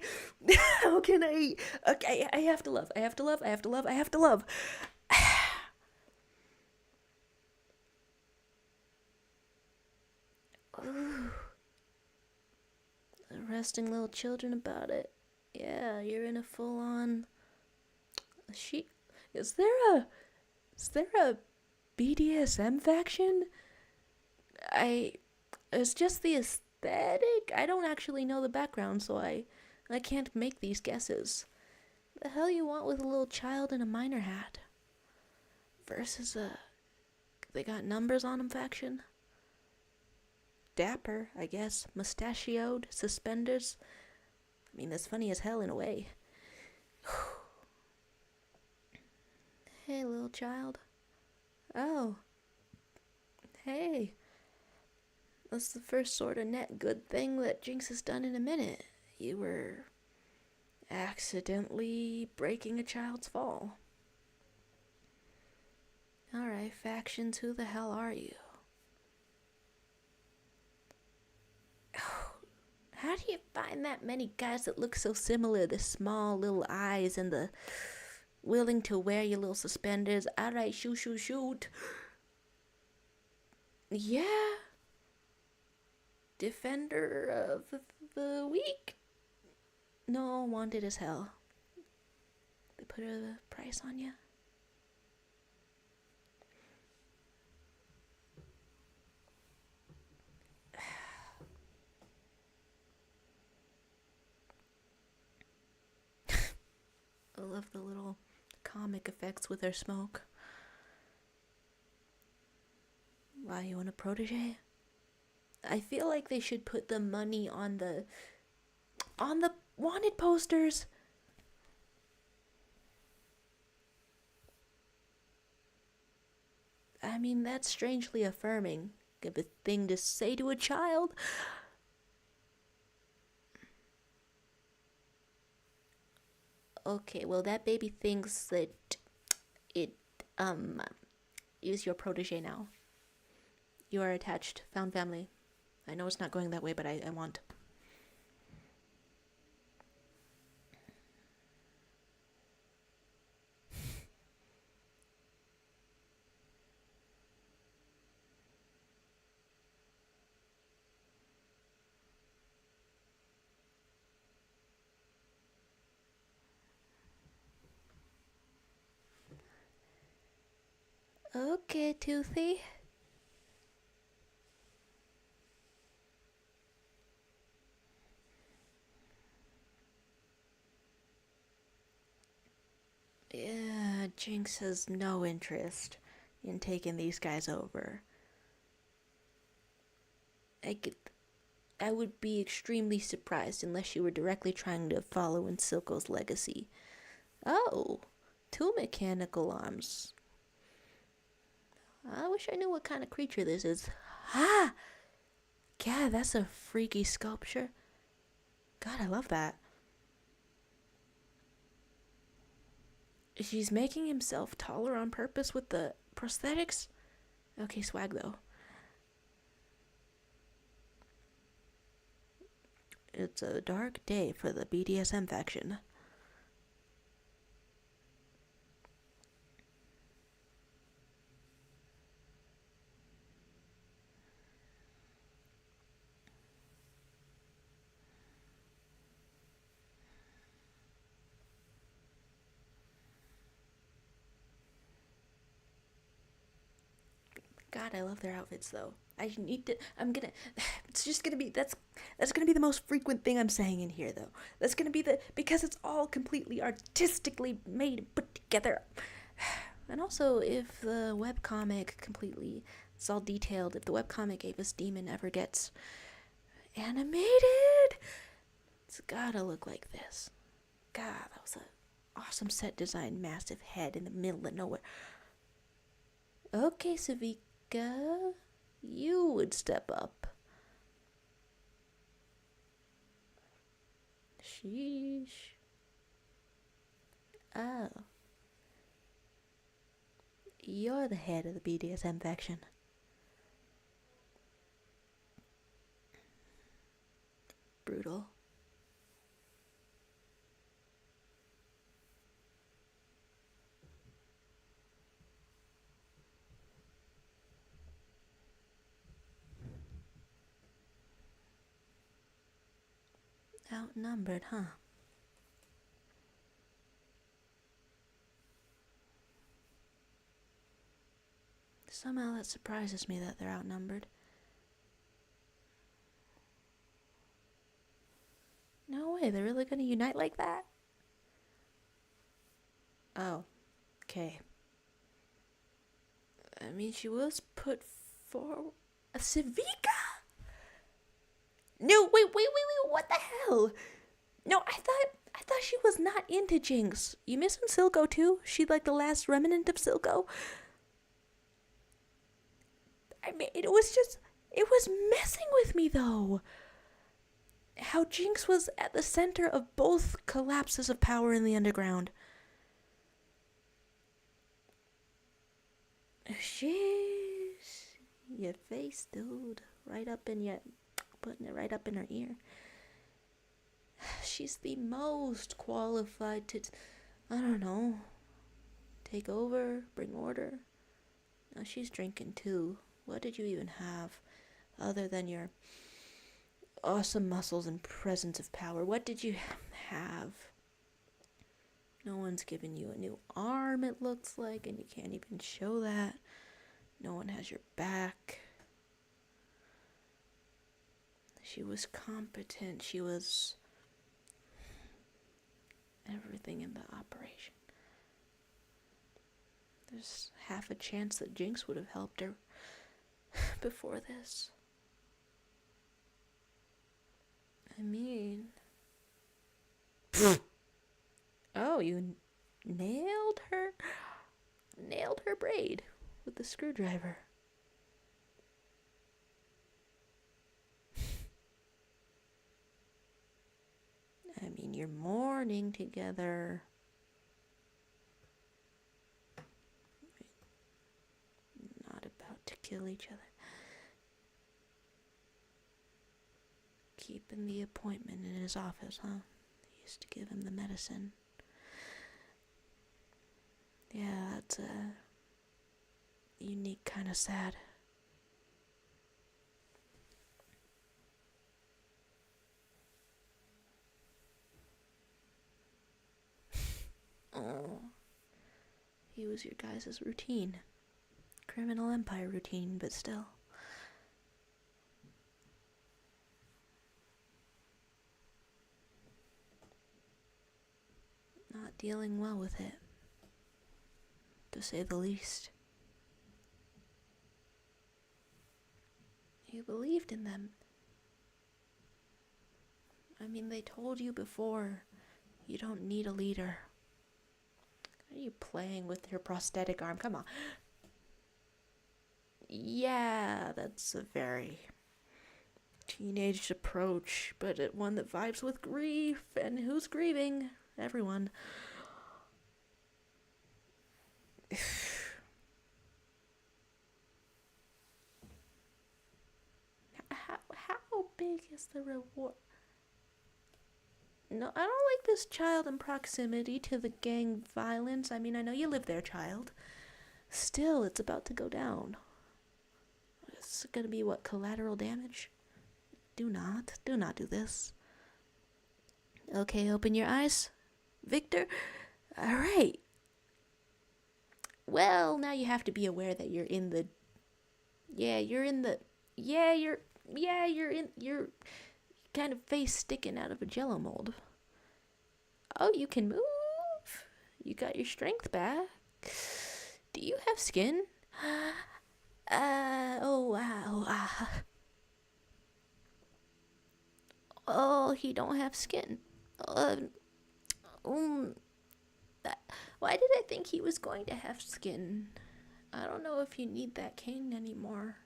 How can I? Okay, I have to love. I have to love. I have to love. I have to love. Ooh. Arresting little children about it. Yeah, you're in a full-on. She. Is there a? Is there a BDSM faction? It's just the aesthetic. I don't actually know the background, so I can't make these guesses. The hell you want with a little child in a miner hat? Versus they got numbers on them faction? Dapper, I guess. Mustachioed, suspenders. I mean, that's funny as hell in a way. Hey, little child. Oh. Hey. That's the first sort of net good thing that Jinx has done in a minute. You were accidentally breaking a child's fall. Alright, factions, who the hell are you? How do you find that many guys that look so similar? The small little eyes and the willing to wear your little suspenders. Alright, shoot. Yeah. Defender of the week? No, wanted as hell. They put a price on you? I love the little comic effects with their smoke. Wow, you want a protege? I feel like they should put the money on the wanted posters. I mean, that's strangely affirming. Give a thing to say to a child. Okay, well, that baby thinks that it is your protege now. You are attached, found family. I know it's not going that way, but I want. Okay, Toothy. Yeah, Jinx has no interest in taking these guys over. I would be extremely surprised unless you were directly trying to follow in Silco's legacy. Oh, 2 mechanical arms. I wish I knew what kind of creature this is. Ah! God, that's a freaky sculpture. God, I love that. She's making himself taller on purpose with the prosthetics? Okay, swag though. It's a dark day for the BDSM faction. God, I love their outfits though. It's just gonna be, that's gonna be the most frequent thing I'm saying in here though. That's gonna be because it's all completely artistically made and put together. And also, if the webcomic it's all detailed, if the webcomic Avis Demon ever gets animated, it's gotta look like this. God, that was an awesome set design, massive head in the middle of nowhere. Okay, Savika, you would step up. Sheesh. Oh. You're the head of the BDSM faction. brutal. Outnumbered, huh? Somehow that surprises me that they're outnumbered. No way, they're really gonna unite like that? Oh, okay. I mean, she was put for a Civica? No, wait, what the hell? No, I thought she was not into Jinx. You missing Silco too? She like the last remnant of Silco? I mean, it was messing with me though. How Jinx was at the center of both collapses of power in the underground. Sheesh. Your face, dude. Putting it right up in her ear. She's the most qualified to, I don't know, take over, bring order. Now she's drinking too. What did you even have other than your awesome muscles and presence of power? What did you have? No one's given you a new arm, it looks like, and you can't even show that. No one has your back. She was competent. She was everything in the operation. There's half a chance that Jinx would have helped her before this. I mean... Oh, you nailed her? Nailed her braid with the screwdriver. I mean, you're mourning together. Not about to kill each other. Keeping the appointment in his office, huh? They used to give him the medicine. Yeah, that's a unique kind of sad. Oh, he was your guys' routine. Criminal Empire routine, but still. Not dealing well with it, to say the least. You believed in them. I mean, they told you before, you don't need a leader. Are you playing with your prosthetic arm? Come on. Yeah, that's a very teenage approach, but one that vibes with grief. And who's grieving? Everyone. How big is the reward? No, I don't like this child in proximity to the gang violence. I mean, I know you live there, child. Still, it's about to go down. It's gonna be, what, collateral damage? Do not do this. Okay, open your eyes, Victor. Alright. Well, now you have to be aware that you're kind of face sticking out of a jello mold. Oh, you can move. You got your strength back. Do you have skin? Oh, wow. Oh, he don't have skin. Why did I think he was going to have skin? I don't know if you need that cane anymore.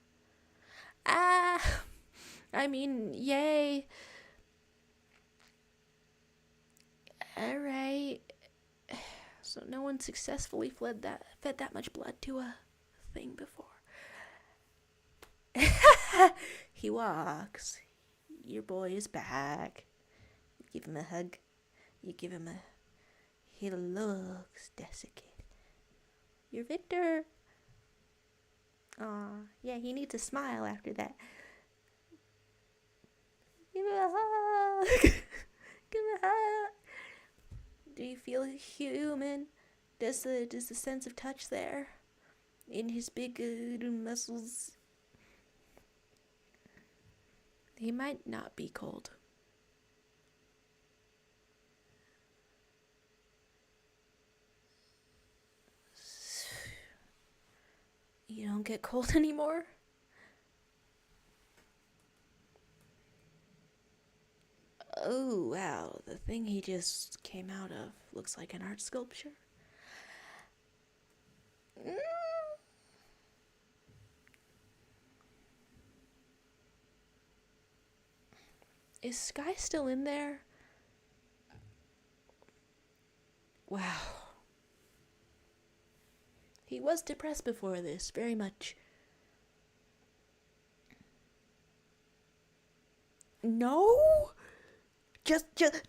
I mean, yay. Alright. So no one successfully fed that much blood to a thing before. He walks. Your boy is back. You give him a hug. You give him a... He looks desiccated. You're Victor. Aw, yeah, he needs a smile after that. Give him a hug. Give him a hug. Do you feel human? Does the sense of touch there? In his big muscles? He might not be cold. You don't get cold anymore? Oh, wow. The thing he just came out of looks like an art sculpture. Is Sky still in there? Wow. He was depressed before this, very much. No?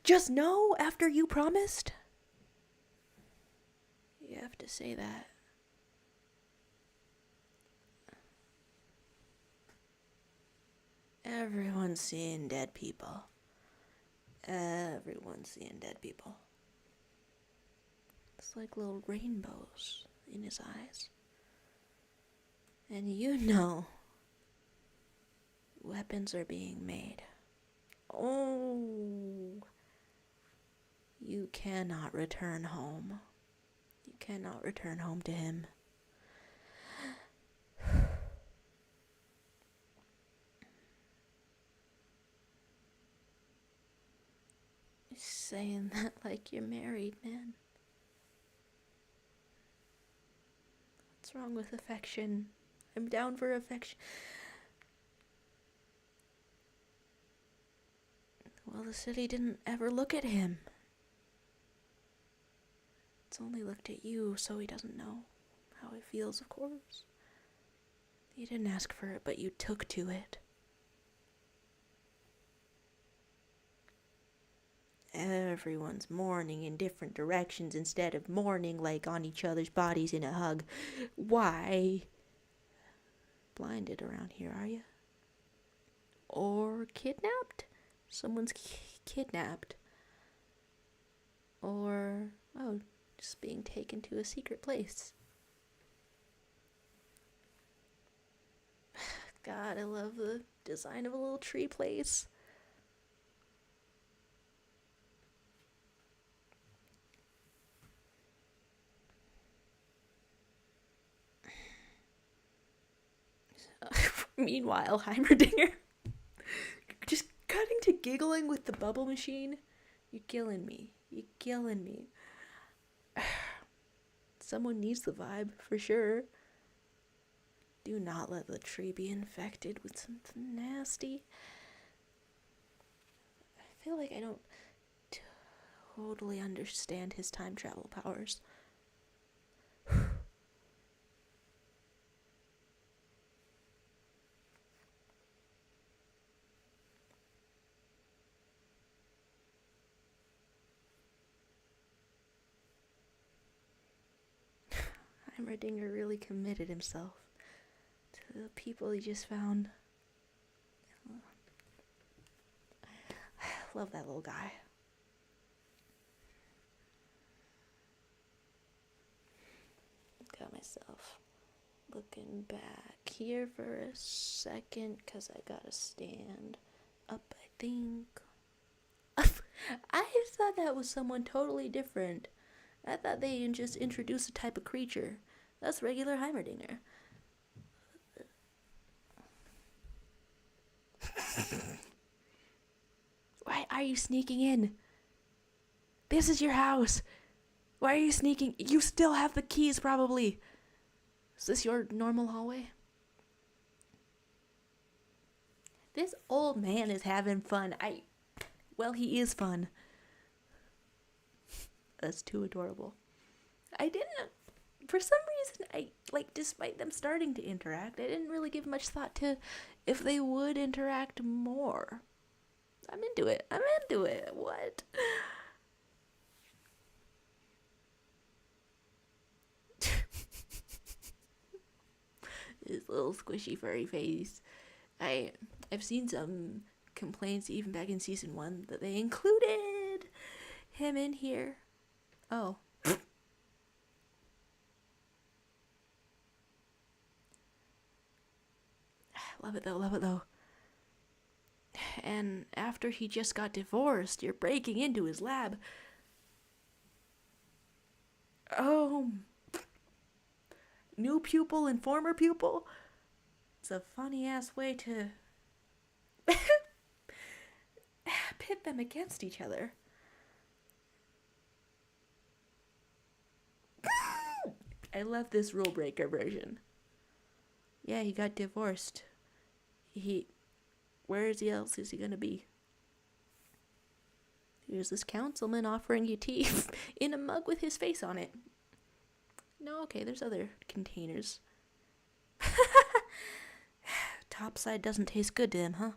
Just no after you promised? You have to say that. Everyone's seeing dead people. Everyone's seeing dead people. It's like little rainbows in his eyes. And you know, weapons are being made. Oh, you cannot return home. You cannot return home to him. You're saying that like you're married, man. What's wrong with affection? I'm down for affection. Well, the city didn't ever look at him. It's only looked at you, so he doesn't know how it feels, of course. You didn't ask for it, but you took to it. Everyone's mourning in different directions instead of mourning like on each other's bodies in a hug. Why? Blinded around here, are you? Or kidnapped? Someone's kidnapped. Or, oh, just being taken to a secret place. God, I love the design of a little tree place. Meanwhile, Heimerdinger just cutting to giggling with the bubble machine. You're killing me. You're killing me. Someone needs the vibe, for sure. Do not let the tree be infected with something nasty. I feel like I don't totally understand his time travel powers. Heimerdinger really committed himself to the people he just found. I love that little guy. Got myself looking back here for a second because I gotta stand up, I think. I thought that was someone totally different. I thought they just introduced a type of creature. That's regular Heimerdinger. Why are you sneaking in? This is your house. Why are you sneaking? You still have the keys, probably. Is this your normal hallway? This old man is having fun. Well, he is fun. That's too adorable. For some reason, despite them starting to interact, I didn't really give much thought to if they would interact more. I'm into it. I'm into it. What? His little squishy furry face. I've seen some complaints even back in season 1 that they included him in here. Oh. Love it though. And after he just got divorced, you're breaking into his lab. Oh. New pupil and former pupil? It's a funny ass way to pit them against each other. I love this rule breaker version. Yeah, he got divorced. Where else is he gonna be? Here's this councilman offering you tea in a mug with his face on it. No, okay, there's other containers. Topside doesn't taste good to him, huh?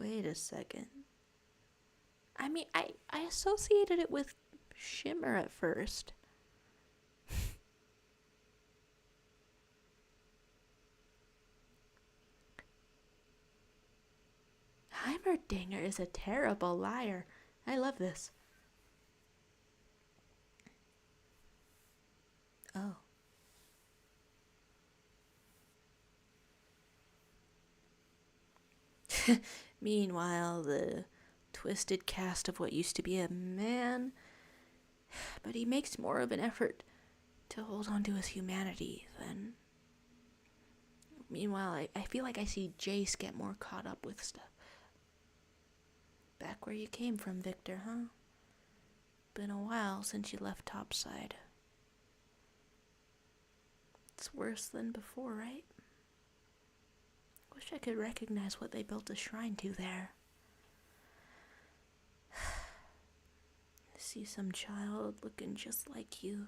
Wait a second. I mean, I associated it with Shimmer at first. Heimerdinger is a terrible liar. I love this. Oh. Meanwhile, the twisted cast of what used to be a man, but he makes more of an effort to hold on to his humanity than... Meanwhile, I feel like I see Jace get more caught up with stuff. Back where you came from, Victor, huh? Been a while since you left Topside. It's worse than before, right? Wish I could recognize what they built a shrine to there. See some child looking just like you.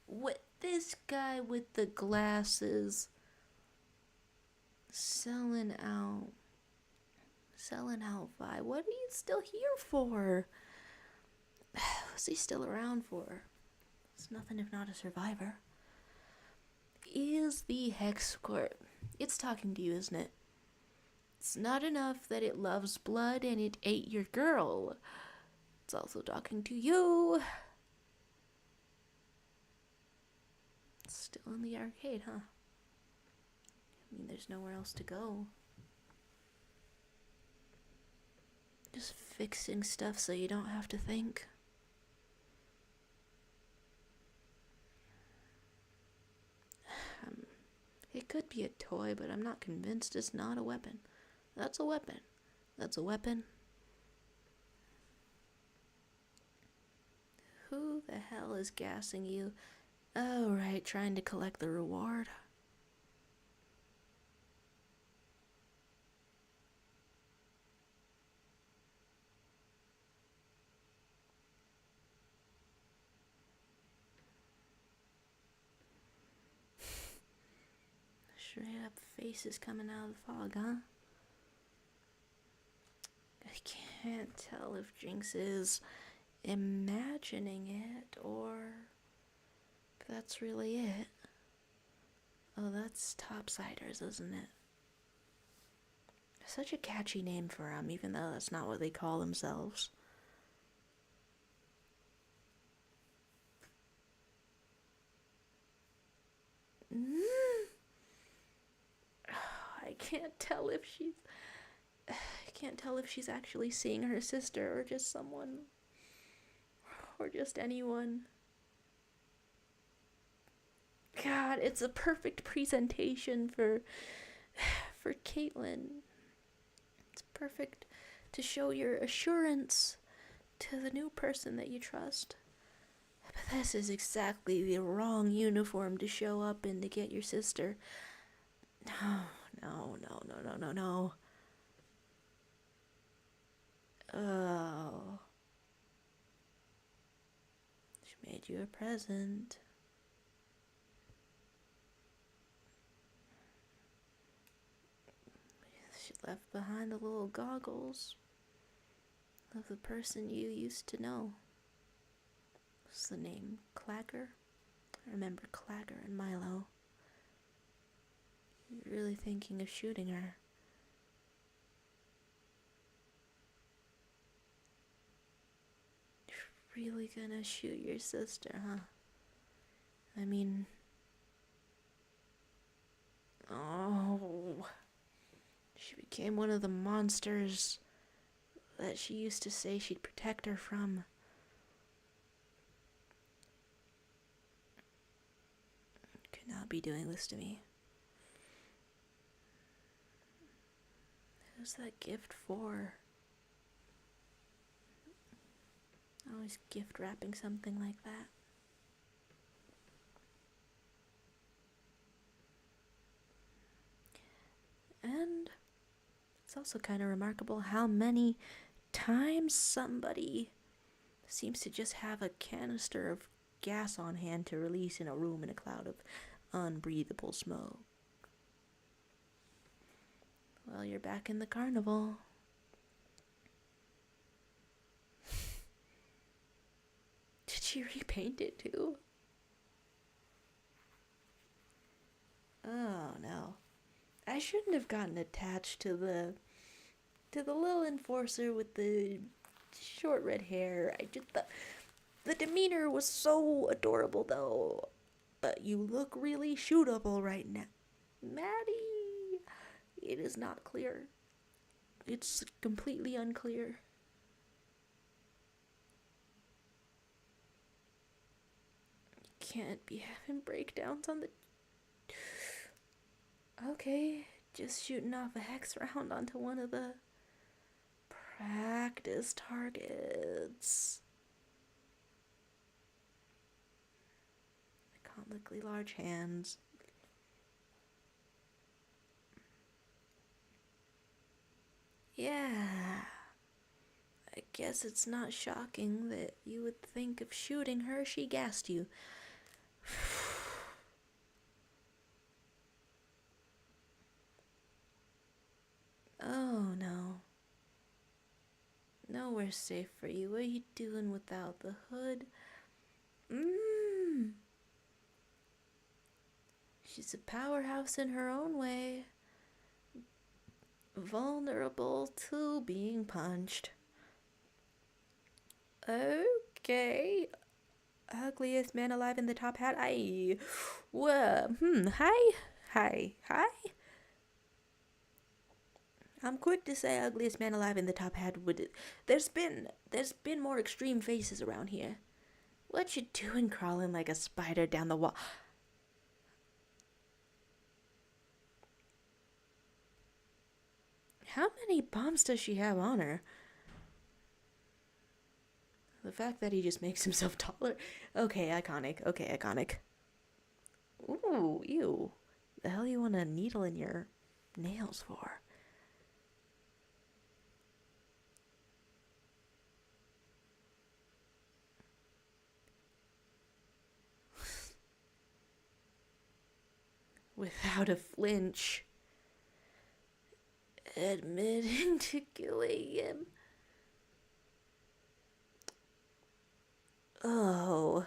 What, this guy with the glasses selling out Vi. What are you still here for? What's he still around for? It's nothing if not a survivor. Is the Hex Court? It's talking to you, isn't it? It's not enough that it loves blood and it ate your girl. It's also talking to you. It's still in the arcade, huh? I mean, there's nowhere else to go. Just fixing stuff so you don't have to think. It could be a toy, but I'm not convinced it's not a weapon. That's a weapon. That's a weapon. Who the hell is gassing you? Oh, right, trying to collect the reward. Straight up faces coming out of the fog, huh? I can't tell if Jinx is imagining it or if that's really it. Oh, that's Topsiders, isn't it? Such a catchy name for them, even though that's not what they call themselves. I can't tell if she's actually seeing her sister or just someone or just anyone. God, it's a perfect presentation for Caitlyn. It's perfect to show your assurance to the new person that you trust. But this is exactly the wrong uniform to show up in to get your sister. No. Oh. She made you a present. left behind the little goggles of the person you used to know. What's the name? Clagger? I remember Clagger and Milo. You're really thinking of shooting her. You're really gonna shoot your sister, huh? I mean... Oh... She became one of the monsters that she used to say she'd protect her from. You could not be doing this to me. Who's that gift for? Always gift wrapping something like that. And it's also kind of remarkable how many times somebody seems to just have a canister of gas on hand to release in a room in a cloud of unbreathable smoke. Well, you're back in the carnival. Did she repaint it too? Oh no. I shouldn't have gotten attached to the little enforcer with the short red hair. The demeanor was so adorable though. But you look really shootable right now. Maddie! It is not clear. It's completely unclear. You can't be having breakdowns on the... Okay, just shooting off a hex round onto one of the practice targets. Comically large hands. Yeah. I guess it's not shocking that you would think of shooting her. She gassed you. Oh no. Nowhere safe for you. What are you doing without the hood? She's a powerhouse in her own way. Vulnerable to being punched. Okay. Ugliest man alive in the top hat. Hi. I'm quick to say ugliest man alive in the top hat. There's been more extreme faces around here. What you doing crawling like a spider down the wall? How many bombs does she have on her? The fact that he just makes himself taller. Okay, iconic. Ooh, ew. The hell you want a needle in your nails for? Without a flinch. Admitting to killing him. Oh.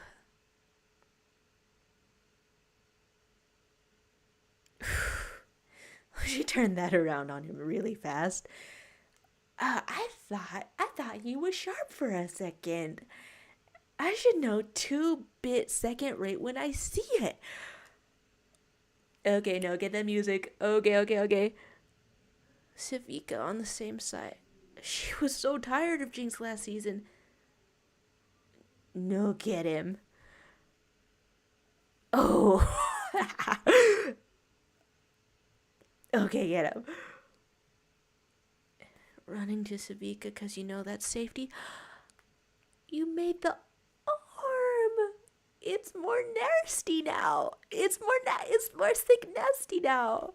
She turned that around on him really fast. I thought he was sharp for a second. I should know 2-bit second rate when I see it. Okay, no, get that music. Okay. Savika on the same side. She was so tired of Jinx last season. No, get him. Oh. Okay, get him. Running to Savika because you know that's safety. You made the arm. It's more nasty now. It's more sick nasty now.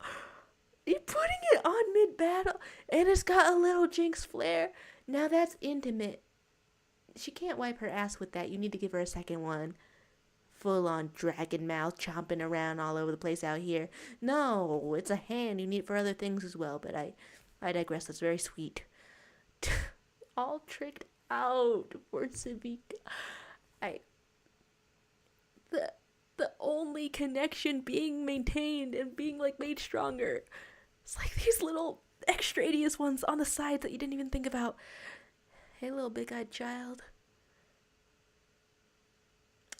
You're putting it on mid-battle, and it's got a little Jinx flare. Now that's intimate. She can't wipe her ass with that. You need to give her a second one. Full-on dragon mouth chomping around all over the place out here. No, it's a hand you need for other things as well, but I I digress. That's very sweet. All tricked out for Savika. The only connection being maintained and being like made stronger. It's like these little extraneous ones on the side that you didn't even think about. Hey, little big-eyed child.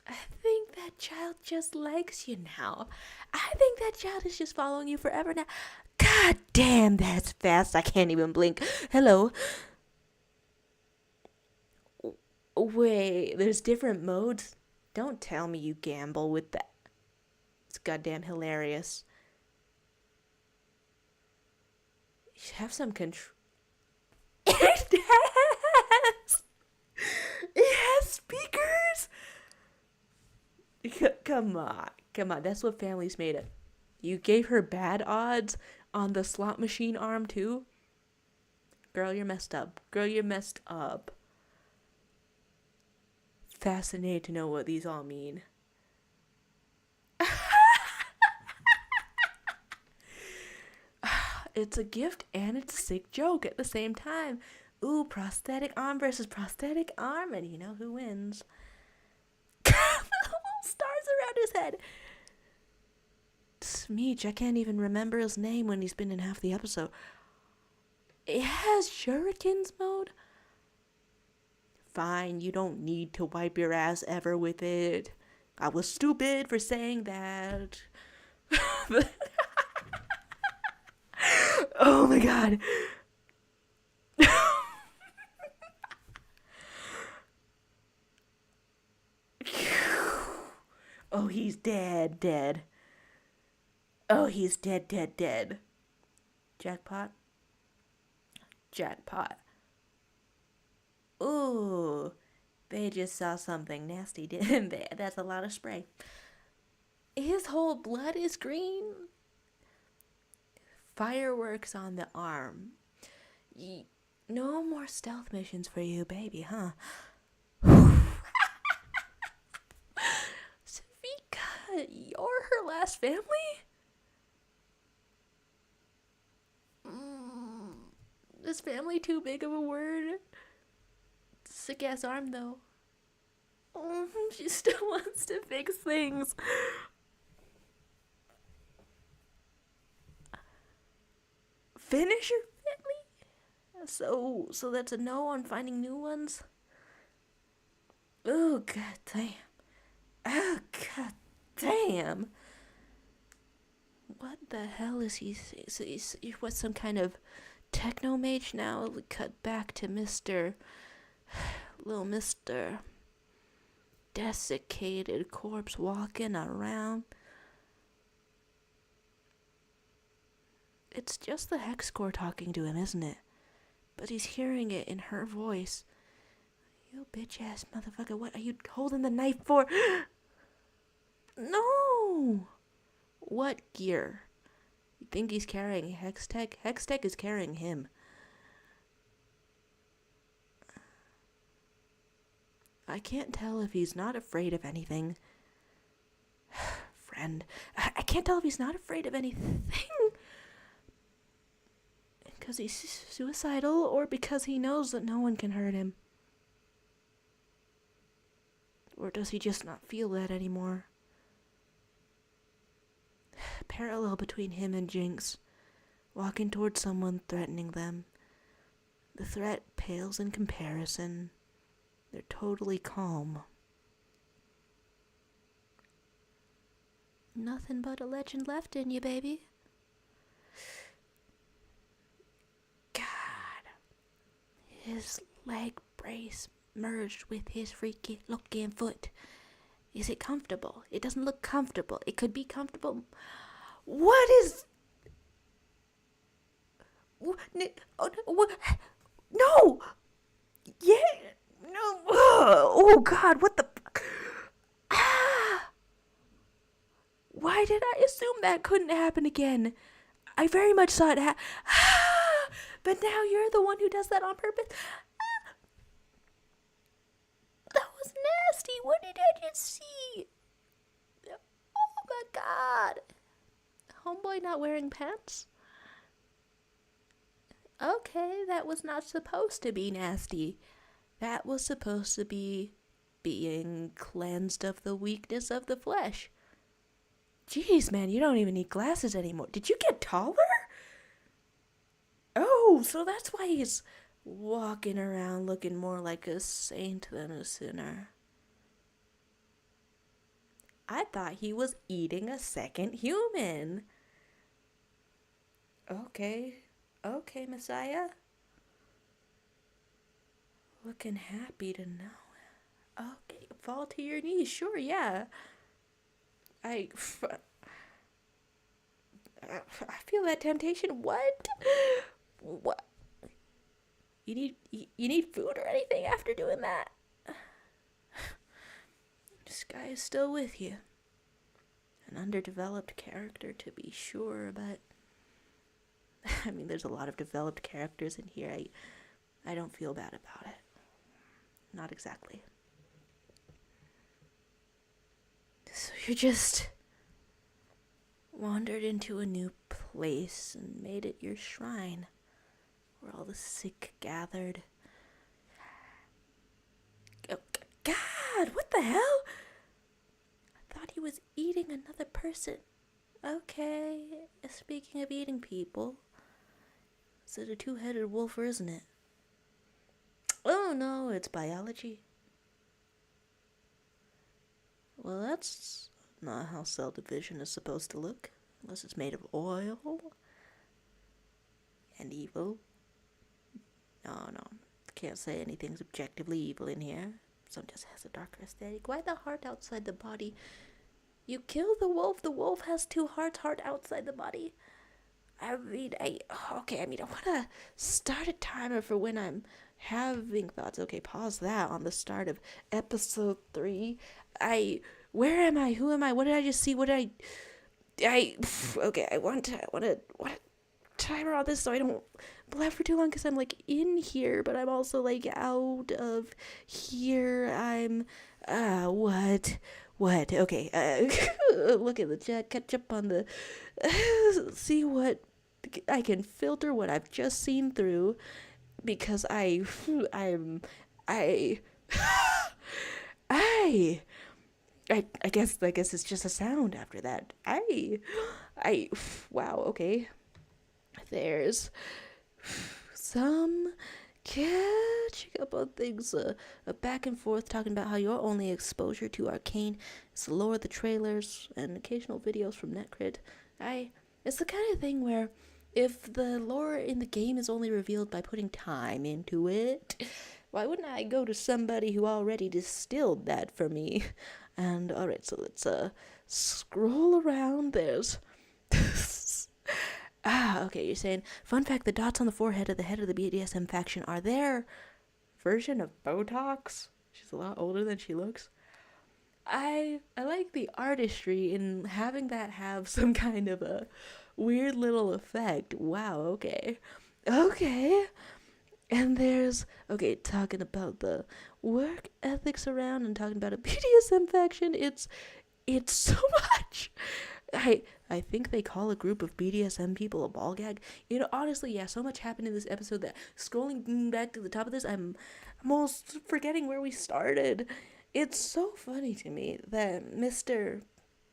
I think that child just likes you now. I think that child is just following you forever now. God damn, that's fast. I can't even blink. Hello. Wait, there's different modes? Don't tell me you gamble with that. It's goddamn hilarious. You should have some control. It has speakers. Come on. That's what family's made of. You gave her bad odds on the slot machine arm too? Girl, you're messed up. Fascinated to know what these all mean. It's a gift and it's a sick joke at the same time. Ooh, prosthetic arm versus prosthetic arm, and you know who wins. Little stars around his head. Smeech, I can't even remember his name when he's been in half the episode. It has shurikens mode? Fine, you don't need to wipe your ass ever with it. I was stupid for saying that. Oh my god. Oh, he's dead. Oh, he's dead. Jackpot. Ooh, they just saw something nasty, didn't they? That's a lot of spray. His whole blood is green. Fireworks on the arm. No more stealth missions for you, baby, huh? Savika, you're her last family? Is family too big of a word? Sick ass arm though. She still wants to fix things. Finish your family? So that's a no on finding new ones? Oh, god damn. What the hell is he? So he's what, some kind of techno mage now? We cut back to little Mr. Desiccated corpse walking around. It's just the hex core talking to him, isn't it? But he's hearing it in her voice. You bitch ass motherfucker, what are you holding the knife for? No! What gear? You think he's carrying Hextech? Hextech is carrying him. I can't tell if he's not afraid of anything. Friend, I can't tell if he's not afraid of anything. Because he's suicidal or because he knows that no one can hurt him. Or does he just not feel that anymore? Parallel between him and Jinx, walking towards someone threatening them. The threat pales in comparison. They're totally calm. Nothing but a legend left in you, baby. God. His leg brace merged with his freaky looking foot. Is it comfortable? It doesn't look comfortable. It could be comfortable. What is... No! Yeah! No! Oh god, what the... Why did I assume that couldn't happen again? I very much saw it but now you're the one who does that on purpose. That was nasty. What did I just see? Oh my god. Homeboy not wearing pants? Okay, that was not supposed to be nasty. That was supposed to be being cleansed of the weakness of the flesh. Jeez, man, you don't even need glasses anymore. Did you get taller? Oh, so that's why he's walking around looking more like a saint than a sinner. I thought he was eating a second human. Okay, okay, Messiah. Looking happy to know. Okay, fall to your knees. Sure, yeah. I, I feel that temptation. What? What? You need food or anything after doing that? This guy is still with you. An underdeveloped character, to be sure, but I mean, there's a lot of developed characters in here. I don't feel bad about it. Not exactly. So you're just wandered into a new place and made it your shrine, where all the sick gathered. Oh, God, what the hell? I thought he was eating another person. Okay, speaking of eating people, is it a two-headed wolf or isn't it? Oh no, it's biology. Well, that's not how cell division is supposed to look, unless it's made of oil and evil. No, can't say anything's objectively evil in here. Some just has a darker aesthetic. Why the heart outside the body? You kill the wolf has two hearts, heart outside the body. I want to start a timer for when I'm having thoughts. Okay, pause that on the start of episode 3. Where am I? Who am I? What did I just see? Okay, I want to timer on this so I don't blab for too long because I'm like in here, but I'm also like out of here. I'm, what? Okay, look at the chat, catch up on the, see what I can filter what I've just seen through because I guess it's just a sound after that. Wow, okay. There's some catching up on things, back and forth, talking about how your only exposure to Arcane is the lore, the trailers, and occasional videos from Netcrit. It's the kind of thing where if the lore in the game is only revealed by putting time into it, why wouldn't I go to somebody who already distilled that for me? And alright, so let's scroll around. There's okay, you're saying, fun fact, the dots on the forehead of the head of the BDSM faction are their version of Botox. She's a lot older than she looks. I like the artistry in having that have some kind of a weird little effect. Wow, okay. And there's, talking about the work ethics around and talking about a BDSM faction. It's so much. I think they call a group of BDSM people a ball gag. Honestly, yeah, so much happened in this episode that scrolling back to the top of this, I'm almost forgetting where we started. It's so funny to me that Mr.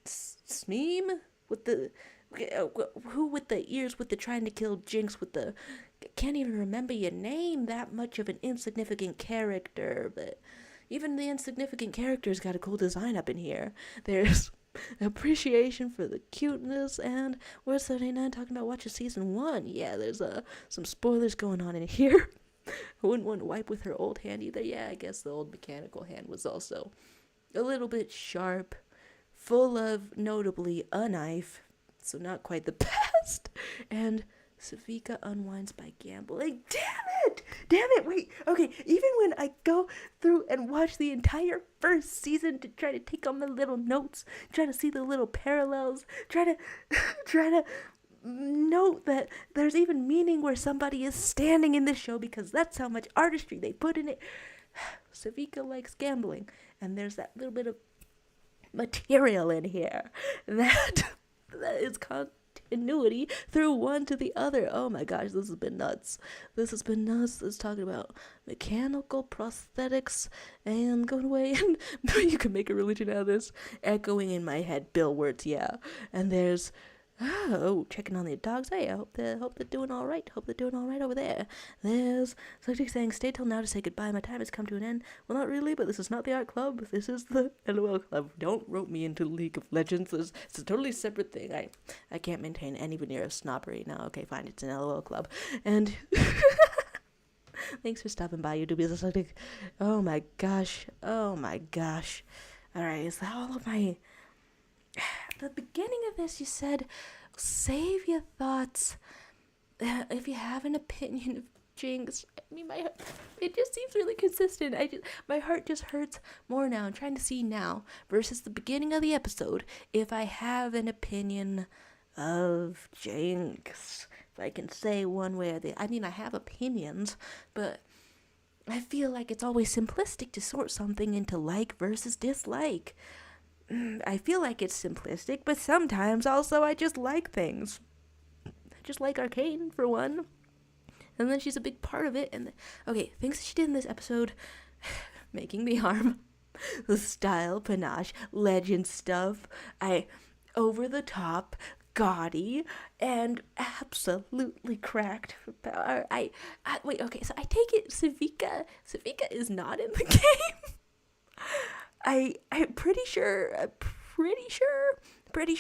Smeem with the who with the ears with the trying to kill Jinx with the can't even remember your name, that much of an insignificant character, but even the insignificant characters got a cool design up in here. There's appreciation for the cuteness, and we're 79 talking about watching season 1. Yeah, there's some spoilers going on in here. I wouldn't want to wipe with her old hand either. Yeah, I guess the old mechanical hand was also a little bit sharp, full of notably a knife, so not quite the best. And Savika unwinds by gambling. Damn it, wait, okay, even when I go through and watch the entire first season to try to take on my little notes, try to see the little parallels, try to note that there's even meaning where somebody is standing in this show because that's how much artistry they put in it. Savika likes gambling, and there's that little bit of material in here that is continuity through one to the other. Oh my gosh, this has been nuts. This has been nuts. It's talking about mechanical prosthetics and going away. And you can make a religion out of this. Echoing in my head, Bill words, yeah. And there's checking on the dogs. Hey, I hope they're doing all right. Hope they're doing all right over there. There's somebody saying, "Stay till now to say goodbye. My time has come to an end." Well, not really, but this is not the art club. This is the LOL club. Don't rope me into League of Legends. It's a totally separate thing. I can't maintain any veneer of snobbery now. Okay, fine. It's an LOL club, and thanks for stopping by, YouTube. Oh my gosh. Oh my gosh. All right, is that all of my? At the beginning of this, you said, save your thoughts if you have an opinion of Jinx. I mean, it just seems really consistent. My heart just hurts more now. I'm trying to see now versus the beginning of the episode if I have an opinion of Jinx. If I can say one way or the other. I mean, I have opinions, but I feel like it's always simplistic to sort something into like versus dislike. I feel like it's simplistic, but sometimes also I just like things. I just like Arcane, for one. And then she's a big part of it. And okay, things that she did in this episode. Making the arm. The style, panache, legend stuff. Over the top, gaudy, and absolutely cracked for power. Wait, okay, so I take it Savika is not in the game? I'm pretty sure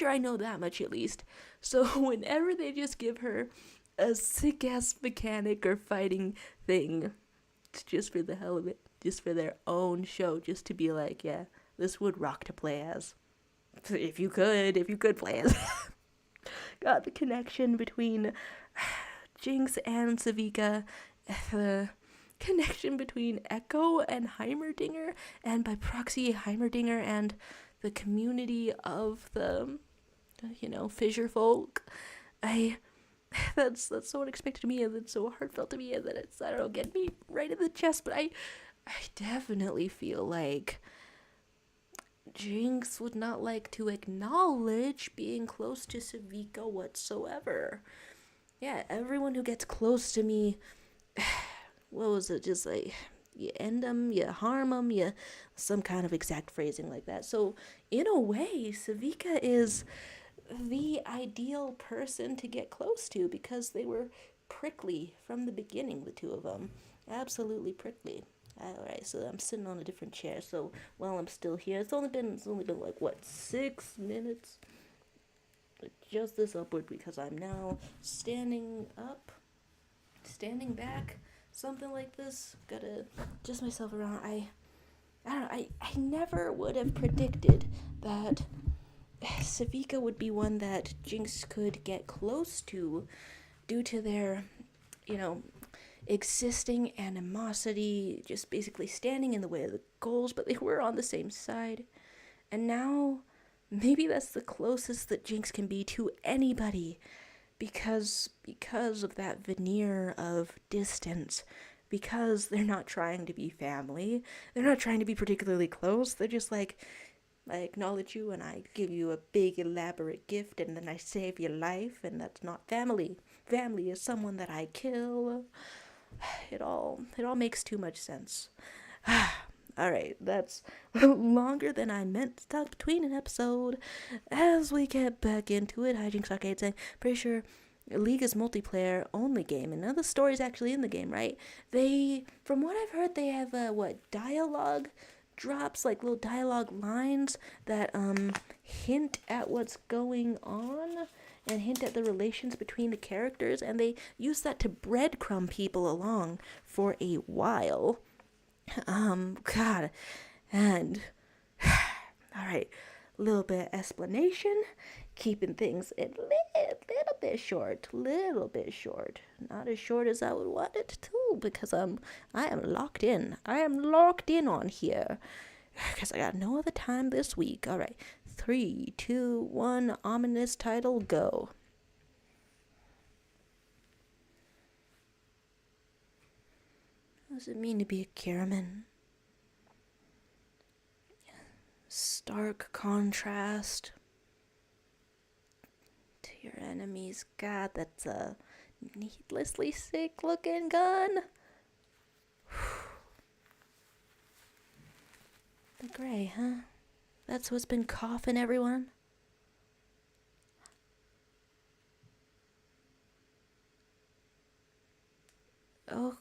I know that much at least. So whenever they just give her a sick ass mechanic or fighting thing, it's just for the hell of it, just for their own show, just to be like, yeah, this would rock to play as. If you could play as. Got the connection between Jinx and Savika, the connection between Echo and Heimerdinger, and by proxy Heimerdinger and the community of the fissure folk. That's so unexpected to me, and it's so heartfelt to me, and that it's, I don't know, getting me right in the chest. But I definitely feel like Jinx would not like to acknowledge being close to Savika whatsoever. Yeah, everyone who gets close to me, what was it, just like, you end them, you harm them, you, some kind of exact phrasing like that. So, in a way, Savika is the ideal person to get close to, because they were prickly from the beginning, the two of them. Absolutely prickly. Alright, so I'm sitting on a different chair, so while I'm still here, it's only been like, what, 6 minutes? Adjust this upward because I'm now standing up, standing back, something like this. Gotta adjust myself around. I don't know, I never would have predicted that Savika would be one that Jinx could get close to due to their, existing animosity, just basically standing in the way of the goals, but they were on the same side. And now, maybe that's the closest that Jinx can be to anybody, because of that veneer of distance, because they're not trying to be family, they're not trying to be particularly close, they're just like, I acknowledge you and I give you a big elaborate gift and then I save your life, and that's not family. Family is someone that I kill. It all makes too much sense. Alright, that's longer than I meant to talk between an episode. As we get back into it, Hijinks Arcade saying, pretty sure League is multiplayer only game, and now the story's actually in the game, right? They, from what I've heard, they have dialogue drops, like little dialogue lines that hint at what's going on and hint at the relations between the characters, and they use that to breadcrumb people along for a while. God, and alright, little bit of explanation, keeping things a little bit short, not as short as I would want it to, because I am locked in on here, because I got no other time this week. Alright, 3, 2, 1, ominous title, go. What does it mean to be a Karaman? Stark contrast to Your enemies. God, that's a needlessly sick looking gun. The gray, huh? That's what's been coughing everyone? Oh,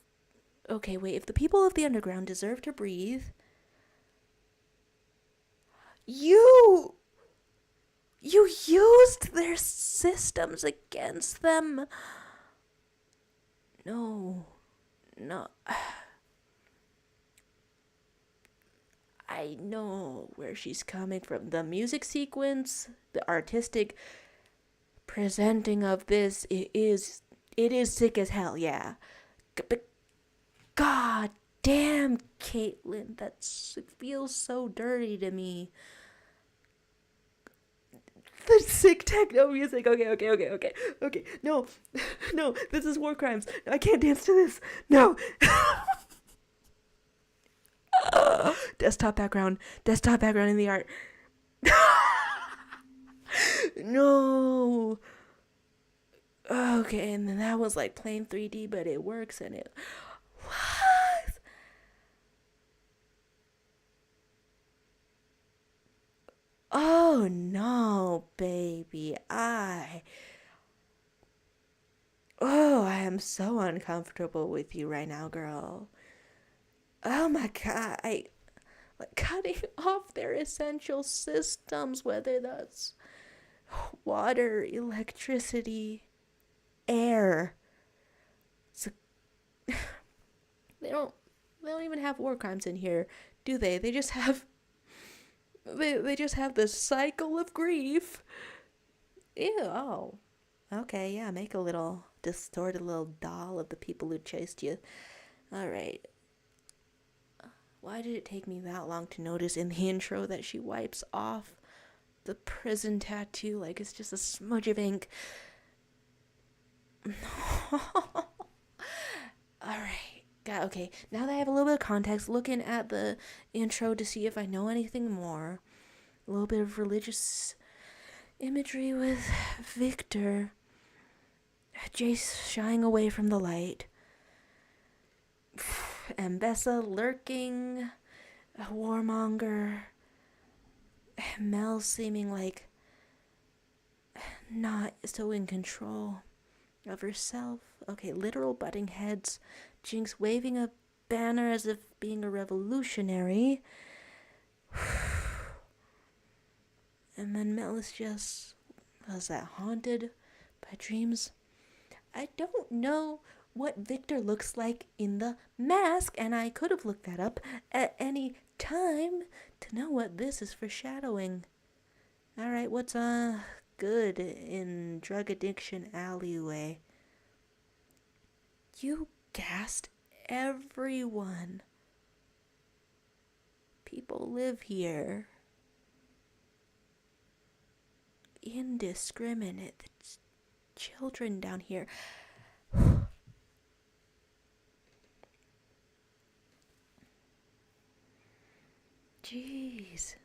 okay, wait. If the people of the underground deserve to breathe... You used their systems against them. No. I know where she's coming from. The music sequence, the artistic presenting of this, it is sick as hell, yeah. But god damn, Caitlin, it feels so dirty to me. The sick techno music. Okay. No, this is war crimes. I can't dance to this. No. Desktop background in the art. No. Okay, and then that was like plain 3D, but it works and it... What? Oh no, baby. I am so uncomfortable with you right now, girl. Oh my god, like cutting off their essential systems, whether that's water, electricity, air. So, they don't even have war crimes in here, do they? They just have they just have this cycle of grief. Ew. Oh. Okay, yeah, make a little distorted little doll of the people who chased you. All right. Why did it take me that long to notice in the intro that she wipes off the prison tattoo like it's just a smudge of ink? Alright. Okay, now that I have a little bit of context, looking at the intro to see if I know anything more. A little bit of religious imagery with Victor. Jace shying away from the light. Ambessa lurking, a warmonger, Mel seeming like not so in control of herself. Okay, literal butting heads, Jinx waving a banner as if being a revolutionary. And then Mel is just, was that haunted by dreams? I don't know what Victor looks like in the mask, and I could have looked that up at any time to know what this is foreshadowing. Alright, what's good in drug addiction alleyway? You gassed everyone. People live here. Indiscriminate. Children down here. Jeez.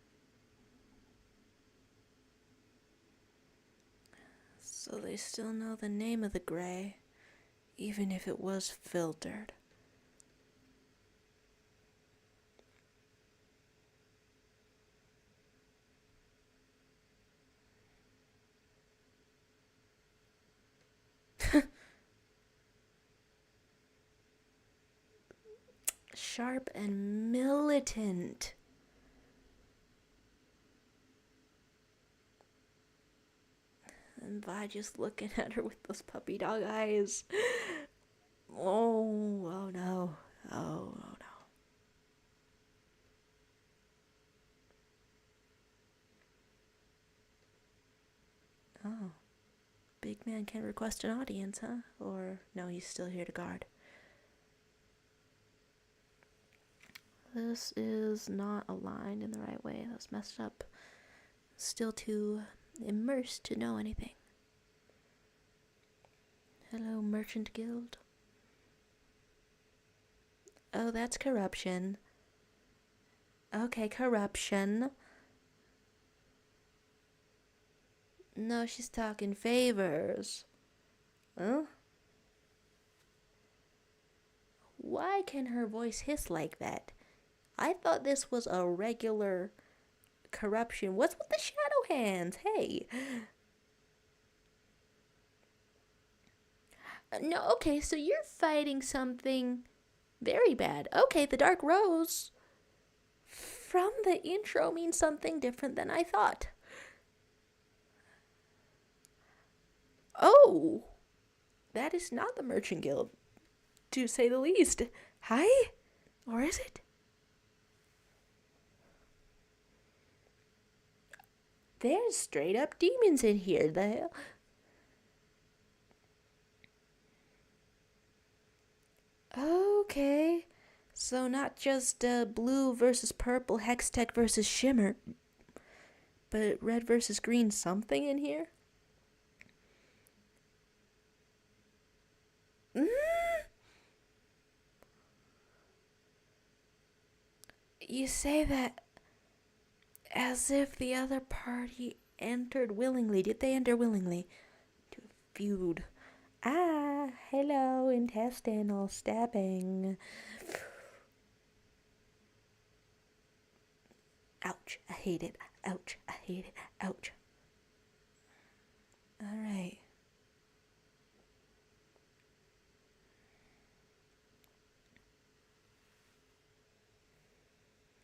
So they still know the name of the gray, even if it was filtered. Sharp and militant. And Vi just looking at her with those puppy dog eyes. Oh no. Oh no. Oh. Big man can request an audience, huh? Or no, he's still here to guard. This is not aligned in the right way. That's messed up. Still too immersed to know anything. Hello, Merchant Guild. Oh, that's corruption. Okay, corruption. No, she's talking favors. Huh? Why can her voice hiss like that? I thought this was a regular corruption. What's with the shadow hands? Hey. No, okay, so you're fighting something very bad. Okay, the Dark Rose from the intro means something different than I thought. Oh, that is not the Merchant Guild, to say the least. Hi? Or is it? There's straight up demons in here. The hell? Okay. So not just blue versus purple, Hextech versus Shimmer, but red versus green something in here? Mm? You say that as if the other party entered willingly. Did they enter willingly? To feud. Ah, hello, intestinal stabbing. Ouch, I hate it. Ouch, I hate it. Ouch. Alright.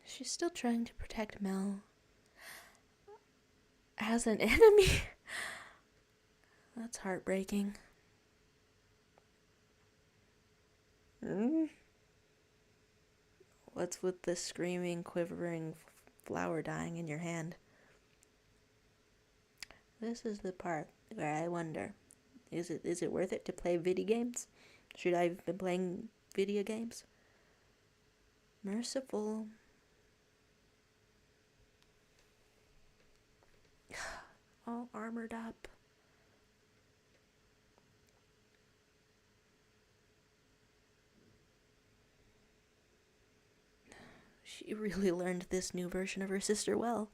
She's still trying to protect Mel. As an enemy? That's heartbreaking. What's with the screaming, quivering flower dying in your hand? This is the part where I wonder, is it worth it to play video games? Should I have been playing video games? Merciful. All armored up. She really learned this new version of her sister well.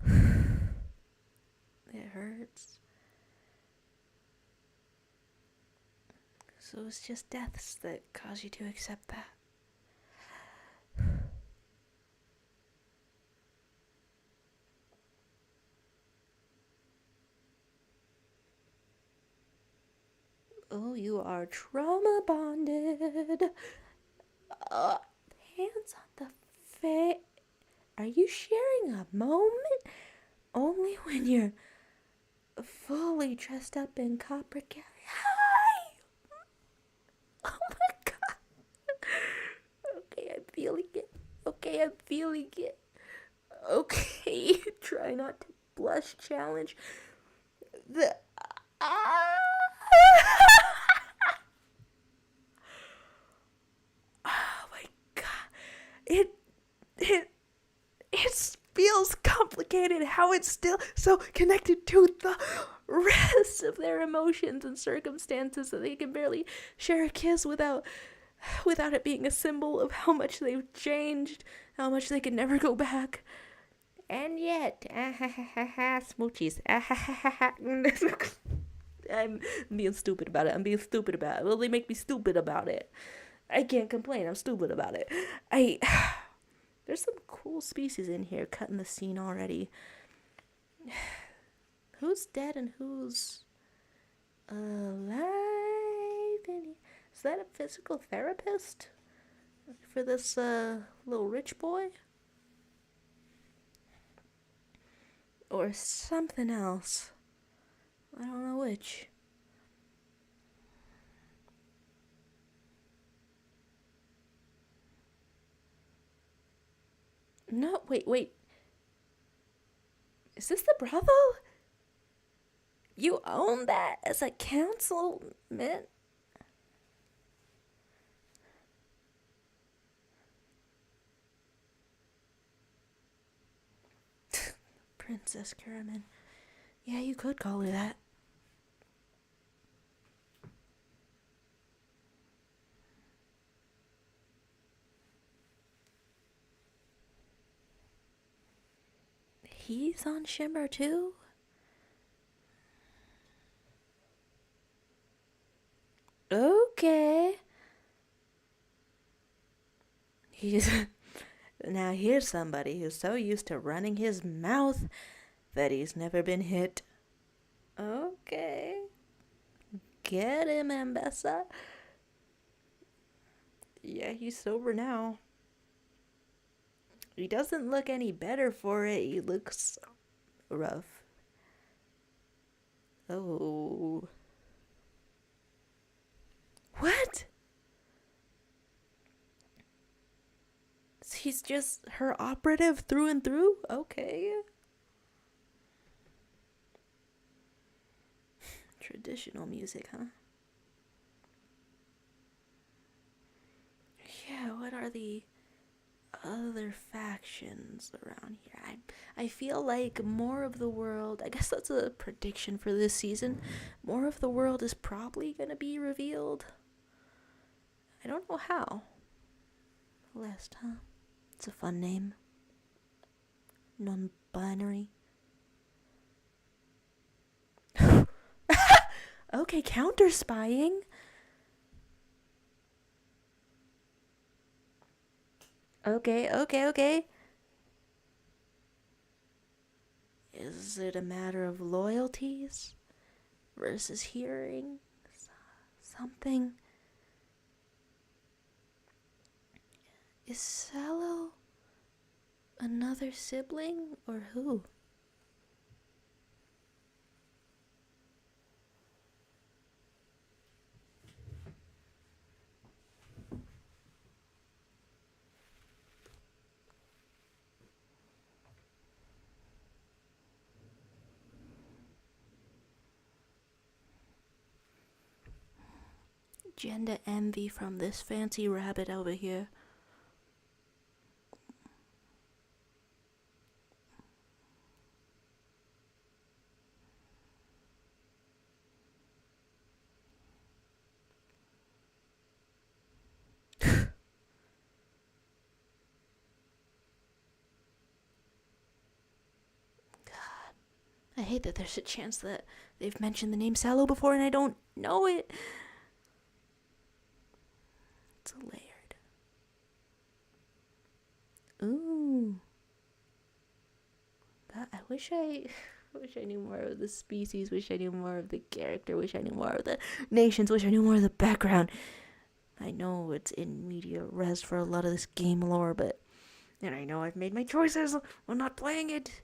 It hurts. So it's just deaths that cause you to accept that. Oh, you are trauma bonded. Hands on the face. Are you sharing a moment? Only when you're fully dressed up in copper Kelly. Hi! Oh my god. Okay, I'm feeling it. Okay, I'm feeling it. Okay, try not to blush challenge. The oh my god. It feels complicated how it's still so connected to the rest of their emotions and circumstances that they can barely share a kiss without it being a symbol of how much they've changed, how much they can never go back. And yet, smoochies. I'm being stupid about it. Well, they make me stupid about it. I can't complain. I'm stupid about it. There's some cool species in here cutting the scene already. Who's dead and who's alive? Is that a physical therapist for this little rich boy? Or something else? I don't know which. No, wait. Is this the brothel? You own that as a councilman? Princess Karaman. Yeah, you could call her that. He's on Shimmer too? He's now here's somebody who's so used to running his mouth that he's never been hit. Okay. Get him, Ambessa. Yeah, he's sober now. He doesn't look any better for it. He looks rough. Oh. What? He's just her operative through and through? Okay. Traditional music, huh? Yeah, what are the other factions around here? I feel like more of the world, I guess that's a prediction for this season, more of the world is probably gonna be revealed. I don't know how. List, huh? It's a fun name. Non-binary. Okay, counter-spying. Okay. Is it a matter of loyalties versus hearing something? Is Sallow another sibling or who? Gender envy from this fancy rabbit over here. I hate that there's a chance that they've mentioned the name Sallow before and I don't know it. It's a layered. Ooh. God, I wish I knew more of the species, wish I knew more of the character, wish I knew more of the nations, wish I knew more of the background. I know it's in media res for a lot of this game lore, but and I know I've made my choices when not playing it.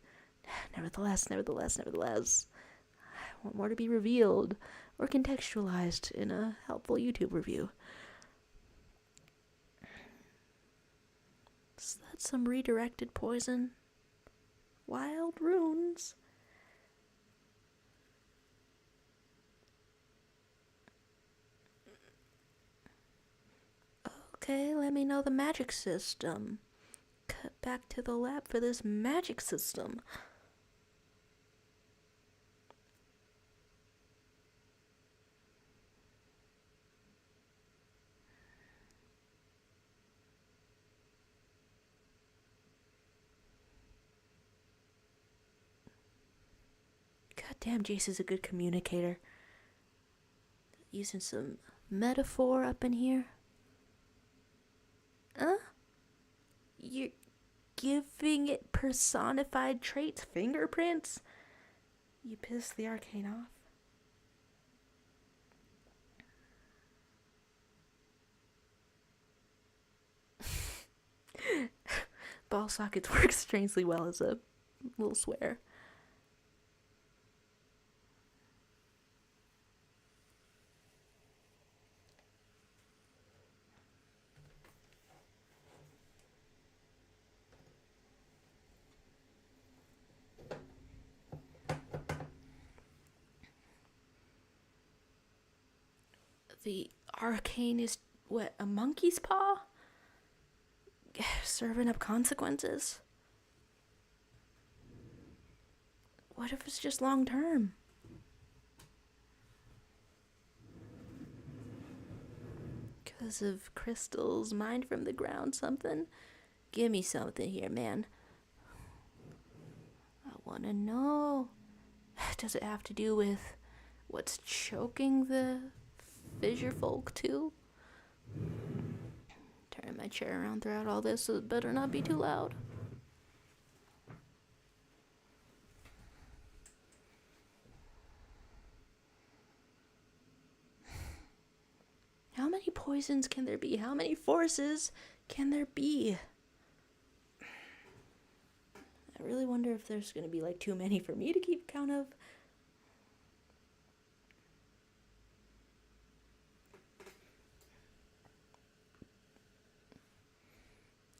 Nevertheless, I want more to be revealed or contextualized in a helpful YouTube review. Is that some redirected poison? Wild runes? Okay, let me know the magic system. Cut back to the lab for this magic system. God damn, Jace is a good communicator. Using some metaphor up in here. Huh? You're giving it personified traits, fingerprints? You pissed the Arcane off? Ball sockets work strangely well as a little swear. The Arcane is, what, a monkey's paw? Serving up consequences? What if it's just long term? Because of crystals mined from the ground, something? Give me something here, man. I want to know. Does it have to do with what's choking the fissure folk too? Turning my chair around throughout all this, so it better not be too loud. How many poisons can there be? How many forces can there be? I really wonder if there's going to be like too many for me to keep count of.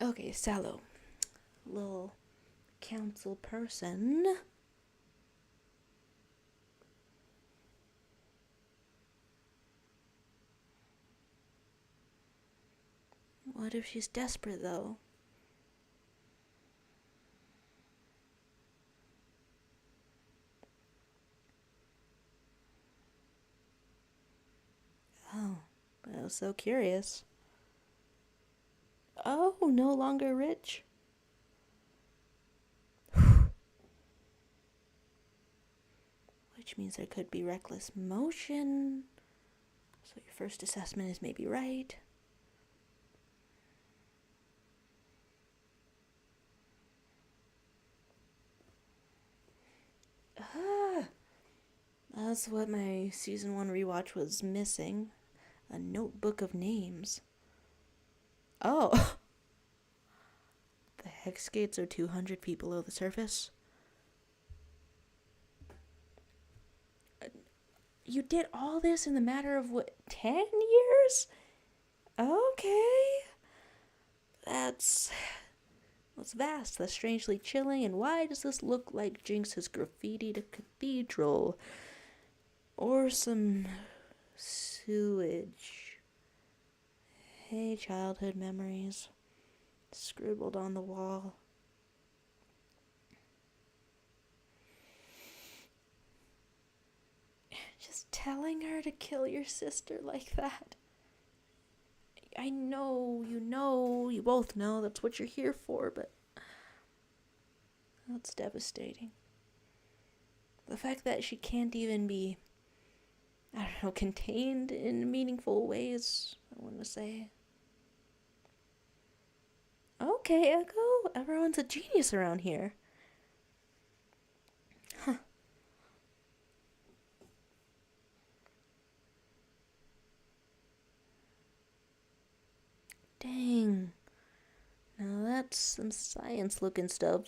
Okay, Sallow. Little council person. What if she's desperate, though? Oh, I was so curious. Oh, no longer rich? Which means there could be reckless motion. So your first assessment is maybe right. That's what my season 1 rewatch was missing. A notebook of names. Oh. The hex gates are 200 feet below the surface. You did all this in the matter of what, 10 years? Okay. That's vast. That's strangely chilling. And why does this look like Jinx has graffitied a cathedral? Or some sewage. Hey, childhood memories. Scribbled on the wall. Just telling her to kill your sister like that. I know, you both know that's what you're here for, but that's devastating. The fact that she can't even be, I don't know, contained in meaningful ways, I want to say. Okay, Echo, everyone's a genius around here. Huh. Dang. Now that's some science-looking stuff.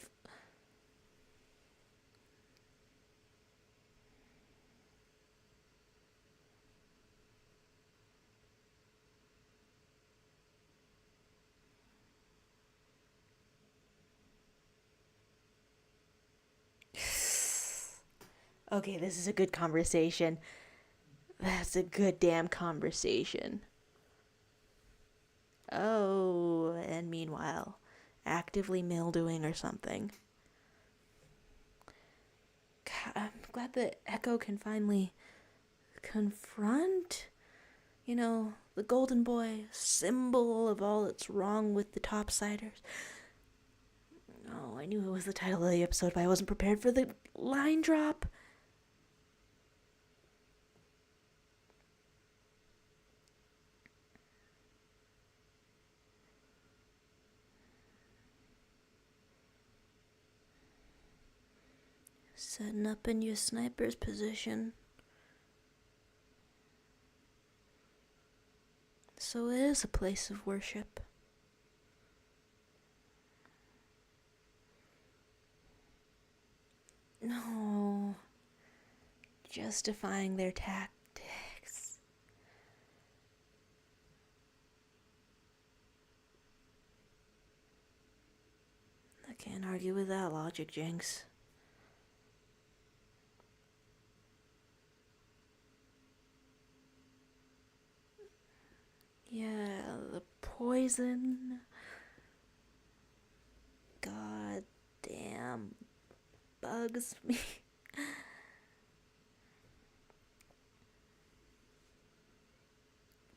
Okay, this is a good conversation. That's a good damn conversation. Oh, and meanwhile, actively mildewing or something. God, I'm glad that Echo can finally confront, the Golden Boy, symbol of all that's wrong with the Topsiders. Oh, I knew it was the title of the episode, but I wasn't prepared for the line drop. Setting up in your sniper's position. So it is a place of worship. No. Justifying their tactics. I can't argue with that logic, Jinx. Yeah, the poison. God damn. Bugs me.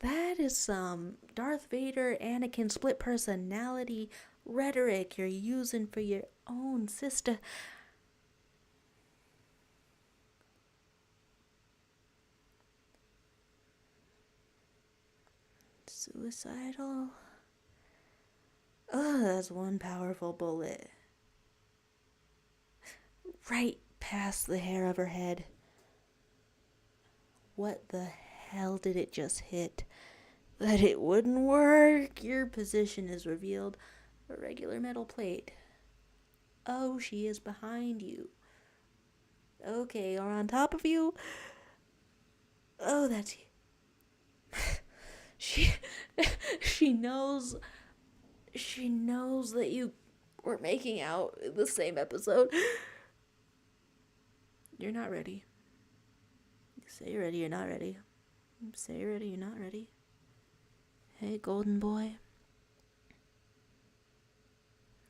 That is some Darth Vader, Anakin split personality rhetoric you're using for your own sister. Suicidal? Oh, that's one powerful bullet. Right past the hair of her head. What the hell did it just hit? That it wouldn't work. Your position is revealed. A regular metal plate. Oh, she is behind you. Okay, or on top of you. Oh, that's she she knows that you were making out in the same episode. You're not ready. Say you're ready, you're not ready. Say you're ready, you're not ready. Hey, golden boy.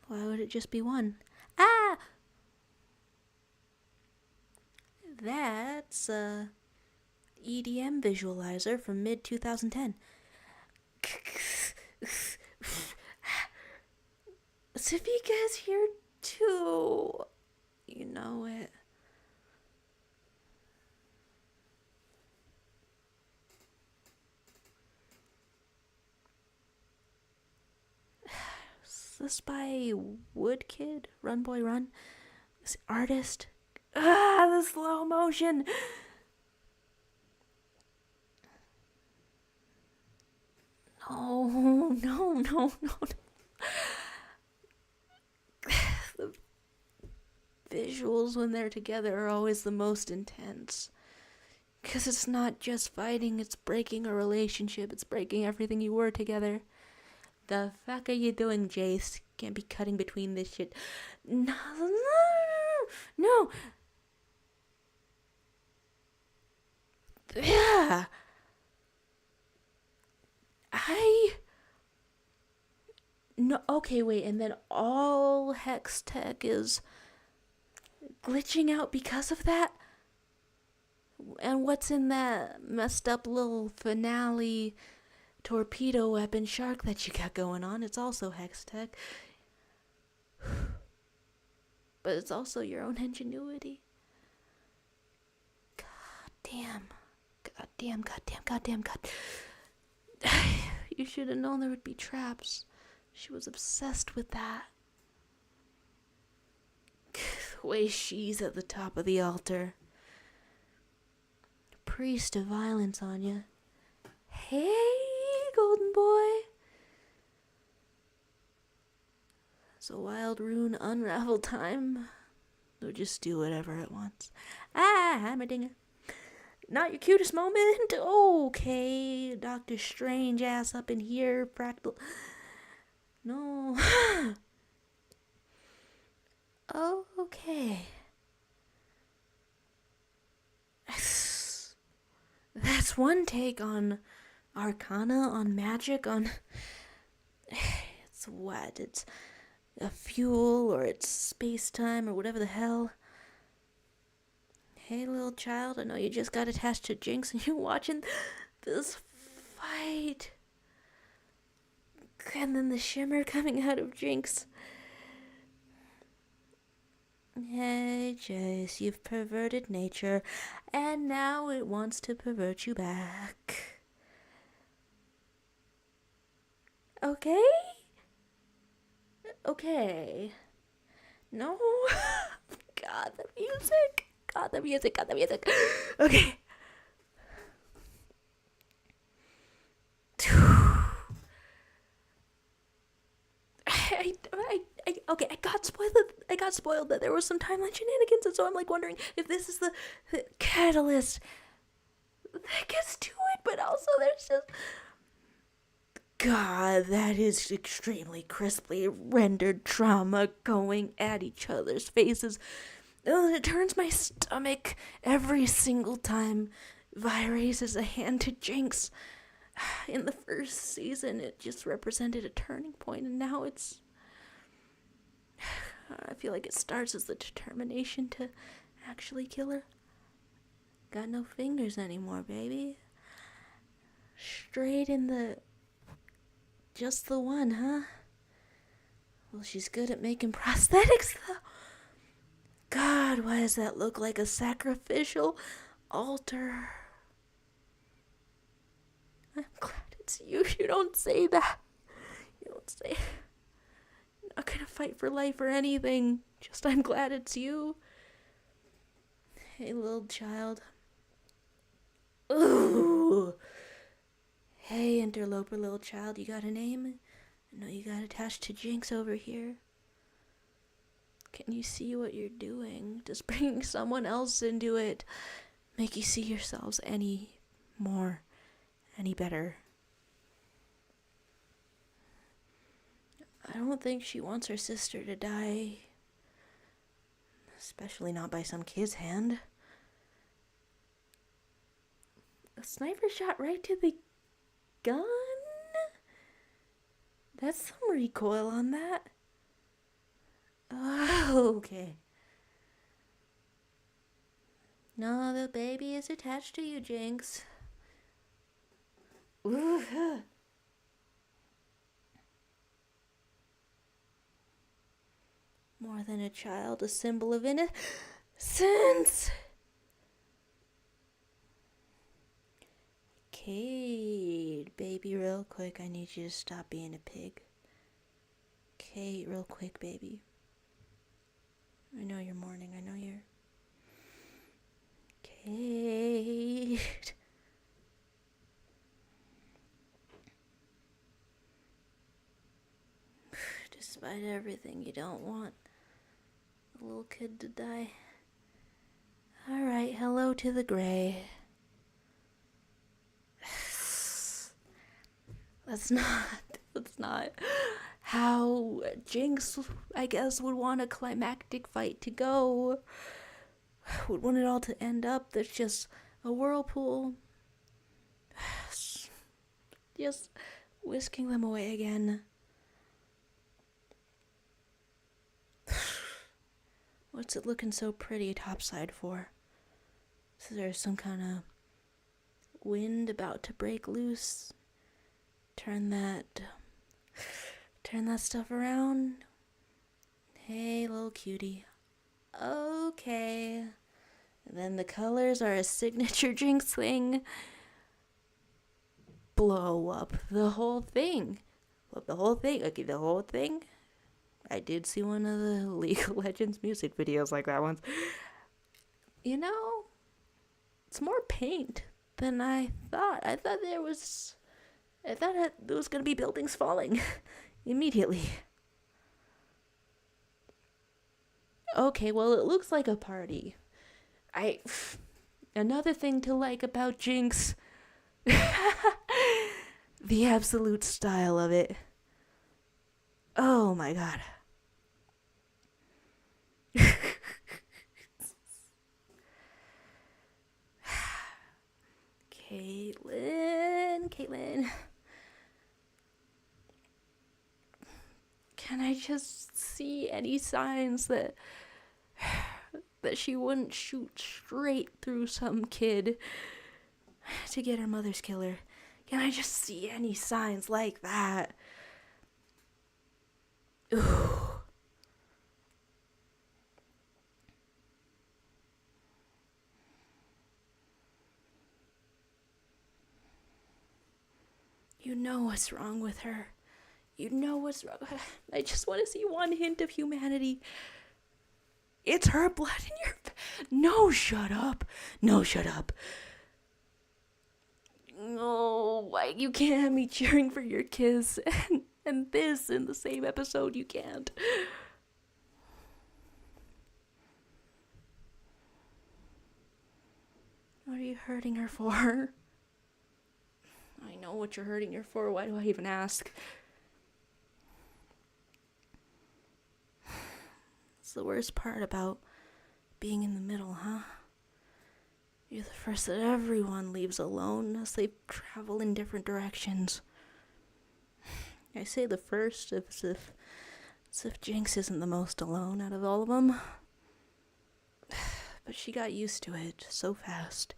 Why would it just be one? Ah! That's a EDM visualizer from mid-2010. Safika's here too. You know it. Is this by Wood Kid? Run Boy Run? This artist? Ah, the slow motion! No. The visuals when they're together are always the most intense. Because it's not just fighting, it's breaking a relationship, it's breaking everything you were together. The fuck are you doing, Jace? Can't be cutting between this shit. No. Yeah. No, okay, wait, and then all Hex Tech is glitching out because of that? And what's in that messed up little finale torpedo weapon shark that you got going on? It's also Hex Tech. But it's also your own ingenuity. God damn. You should have known there would be traps. She was obsessed with that. The way she's at the top of the altar. Priest of violence on you. Hey, golden boy. It's a wild rune unravel time. Or just do whatever it wants. Ah, hammerdinger. Not your cutest moment? Okay, Doctor Strange ass up in here. Practical. No. Okay. That's one take on Arcana, on magic, on... It's what? It's a fuel, or it's space-time, or whatever the hell. Hey, little child, I know you just got attached to Jinx and you're watching this fight. And then the shimmer coming out of Jinx. Hey, Jace, you've perverted nature, and now it wants to pervert you back. Okay? Okay. No? God, the music. Okay. Okay, I got spoiled that there was some timeline shenanigans, and so I'm like wondering if this is the catalyst that gets to it, but also there's just... God, that is extremely crisply rendered trauma going at each other's faces. It turns my stomach every single time Vi raises a hand to Jinx. In the first season, it just represented a turning point, and now it's... I feel like it starts as the determination to actually kill her. Got no fingers anymore, baby. Straight in the... Just the one, huh? Well, she's good at making prosthetics, though. God, why does that look like a sacrificial altar? I'm glad it's you. You don't say that. You don't say... not gonna fight for life or anything. Just I'm glad it's you. Hey, little child. Ooh. Hey, interloper little child, you got a name? I know you got attached to Jinx over here. Can you see what you're doing? Does bringing someone else into it make you see yourselves any better? I don't think she wants her sister to die. Especially not by some kid's hand. A sniper shot right to the gun? That's some recoil on that. Oh, okay. No, the baby is attached to you, Jinx. Ooh. More than a child, a symbol of innocence. Kate, baby, real quick, I need you to stop being a pig. Kate, real quick, baby. I know you're mourning, I know you're... Kate. Despite everything, you don't want a little kid to die. Alright, hello to the gray. That's not how Jinx, I guess, would want a climactic fight to go. Would want it all to end up. There's just a whirlpool. Just whisking them away again. What's it looking so pretty topside for? Is there some kind of wind about to break loose? Turn that stuff around. Hey, little cutie. Okay. And then the colors are a signature Jinx thing. Blow up the whole thing. Okay, the whole thing. I did see one of the League of Legends music videos like that once. You know, it's more paint than I thought. I thought there was going to be buildings falling immediately. Okay, well, it looks like a party. Another thing to like about Jinx. The absolute style of it. Oh my god. Caitlin. Can I just see any signs that she wouldn't shoot straight through some kid to get her mother's killer? Can I just see any signs like that? Ooh. You know what's wrong with her. You know what's wrong. I just want to see one hint of humanity. It's her blood in your... No, shut up. No, why you can't have me cheering for your kiss and this in the same episode. You can't. What are you hurting her for? I know what you're hurting her for. Why do I even ask? It's the worst part about being in the middle, huh? You're the first that everyone leaves alone as they travel in different directions. I say the first as if Jinx isn't the most alone out of all of them. But she got used to it so fast.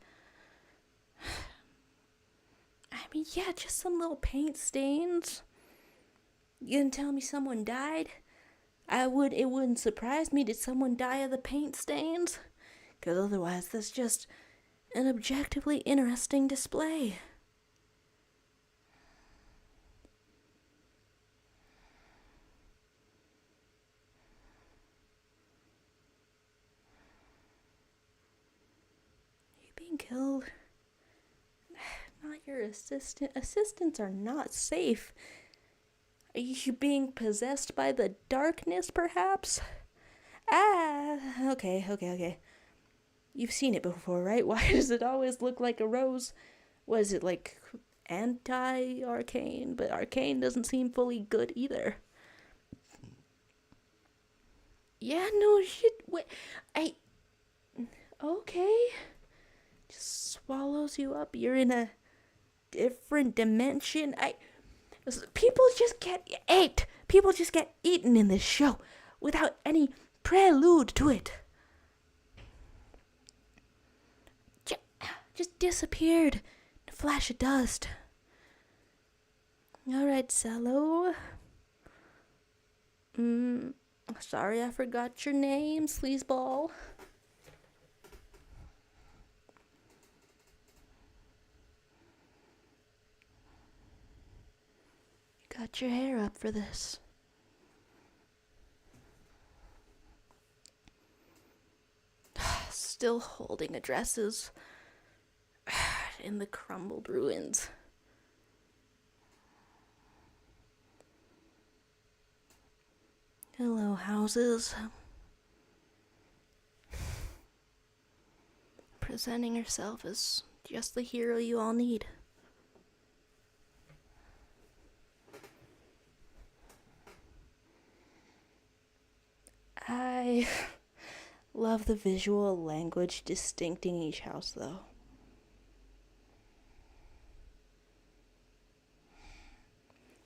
I mean, yeah, just some little paint stains. You gonna tell me someone died? It wouldn't surprise me. Did someone die of the paint stains? Because otherwise, that's just an objectively interesting display. killed. Not your assistant. Assistants are not safe. Are you being possessed by the darkness, perhaps? Okay. You've seen it before, right? Why does it always look like a rose? Was it like anti-Arcane? But Arcane doesn't seem fully good either. Yeah, no shit. Wait, okay. Just swallows you up. You're in a different dimension. People just get ate. People just get eaten in this show without any prelude to it. Just disappeared in a flash of dust. Alright, Cello. Sorry I forgot your name, sleazeball. You got your hair up for this. Still holding addresses in the crumbled ruins. Hello, houses. Presenting herself as just the hero you all need. I love the visual language distincting each house, though.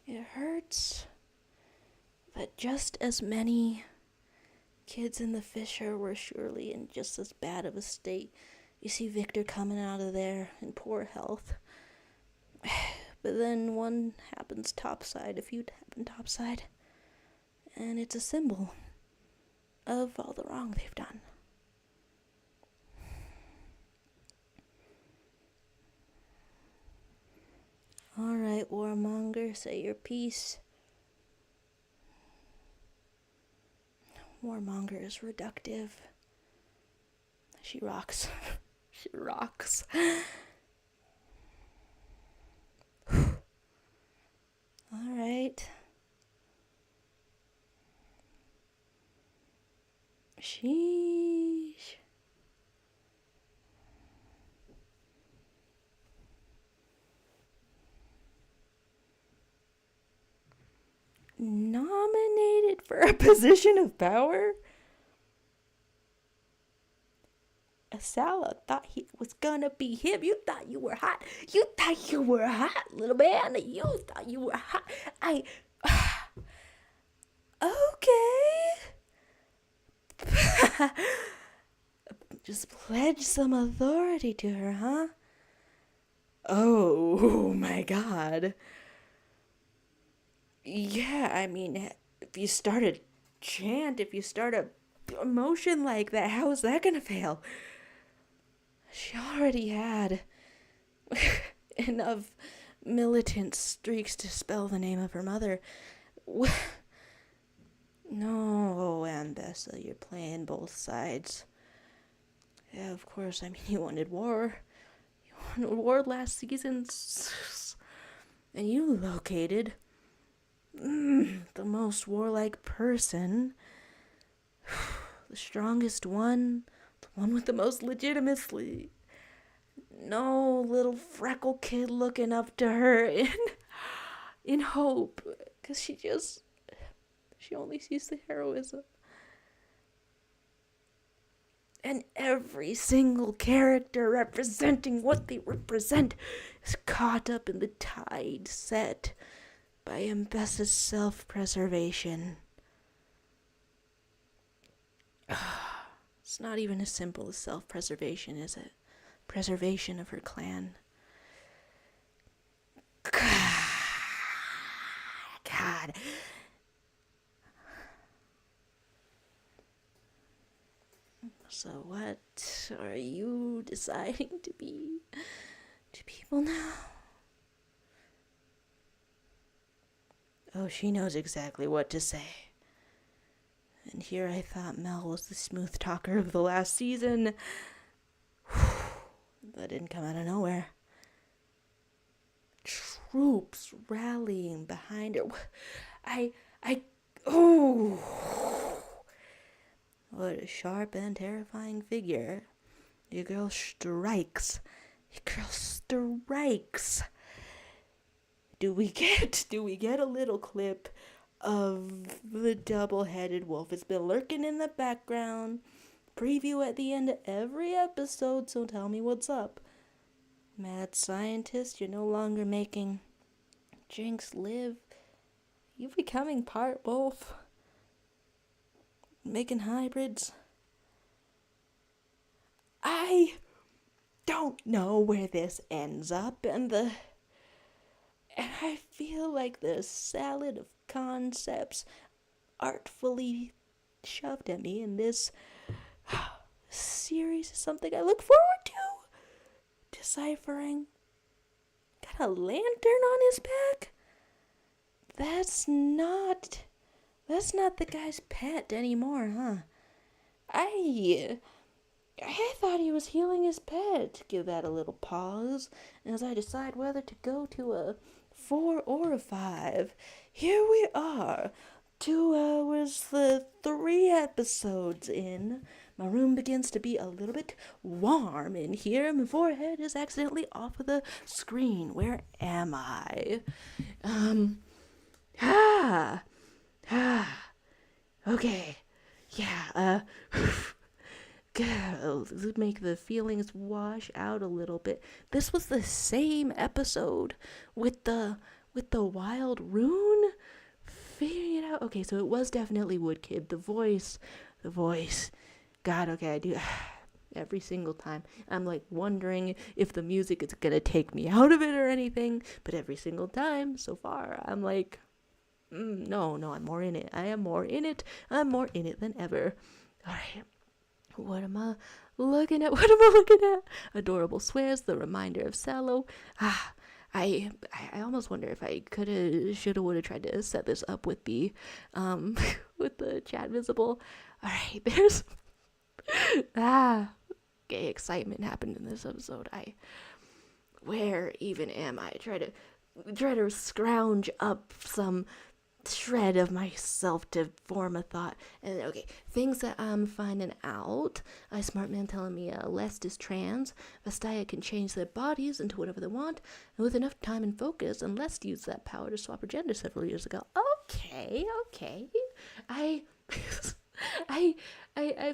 It hurts that just as many kids in the Fisher were surely in just as bad of a state. You see Victor coming out of there in poor health. But then one happens topside, a few happen topside. And it's a symbol of all the wrong they've done. Alright, Warmonger, say your piece. Warmonger is reductive. She rocks. She rocks. Alright. Sheesh. Nominated for a position of power? Asala thought he was gonna be him. You thought you were hot. You thought you were hot, little man. You thought you were hot. Okay. Just pledge some authority to her, huh? Oh my god. Yeah, I mean, if you start a chant, if you start a emotion like that, how is that gonna fail? She already had enough militant streaks to spell the name of her mother. No, Ambessa, you're playing both sides. Yeah, of course, I mean, you wanted war. You wanted war last season. And you located the most warlike person. The strongest one. The one with the most legitimacy. No little freckle kid looking up to her in hope. Because she only sees the heroism. And every single character representing what they represent is caught up in the tide set by Ambessa's self-preservation. It's not even as simple as self-preservation, is it? Preservation of her clan. God. So what are you deciding to be to people now? Oh, she knows exactly what to say. And here I thought Mel was the smooth talker of the last season. That didn't come out of nowhere. Troops rallying behind her. Oh! What a sharp and terrifying figure. Your girl strikes. Do we get a little clip of the double-headed wolf? It's been lurking in the background. Preview at the end of every episode, so tell me what's up. Mad scientist, you're no longer making Jinx live. You becoming part wolf? Making hybrids? I don't know where this ends up, and I feel like the salad of concepts artfully shoved at me in this series is something I look forward to. Deciphering. Got a lantern on his back? That's not the guy's pet anymore, huh? I thought he was healing his pet. Give that a little pause as I decide whether to go to a 4 or a 5. Here we are, 2 hours, 3 episodes in. My room begins to be a little bit warm in here. My forehead is accidentally off of the screen. Where am I? Okay. Yeah, make the feelings wash out a little bit. This was the same episode with the wild rune. Figuring it out. Okay, so it was definitely Woodkid. The voice. God, okay, I do every single time. I'm like wondering if the music is gonna take me out of it or anything. But every single time so far, I'm like, no, I'm more in it. I am more in it. I'm more in it than ever. All right. What am I looking at? Adorable swears, the reminder of Sallow. I almost wonder if I coulda, shoulda, woulda tried to set this up with the with the chat visible. All right, there's gay excitement happened in this episode. Where even am I? Try to scrounge up some shred of myself to form a thought. And okay, things that I'm finding out. A smart man telling me Lest is trans. Vestia can change their bodies into whatever they want, and with enough time and focus, and Lest used that power to swap her gender several years ago. Okay. I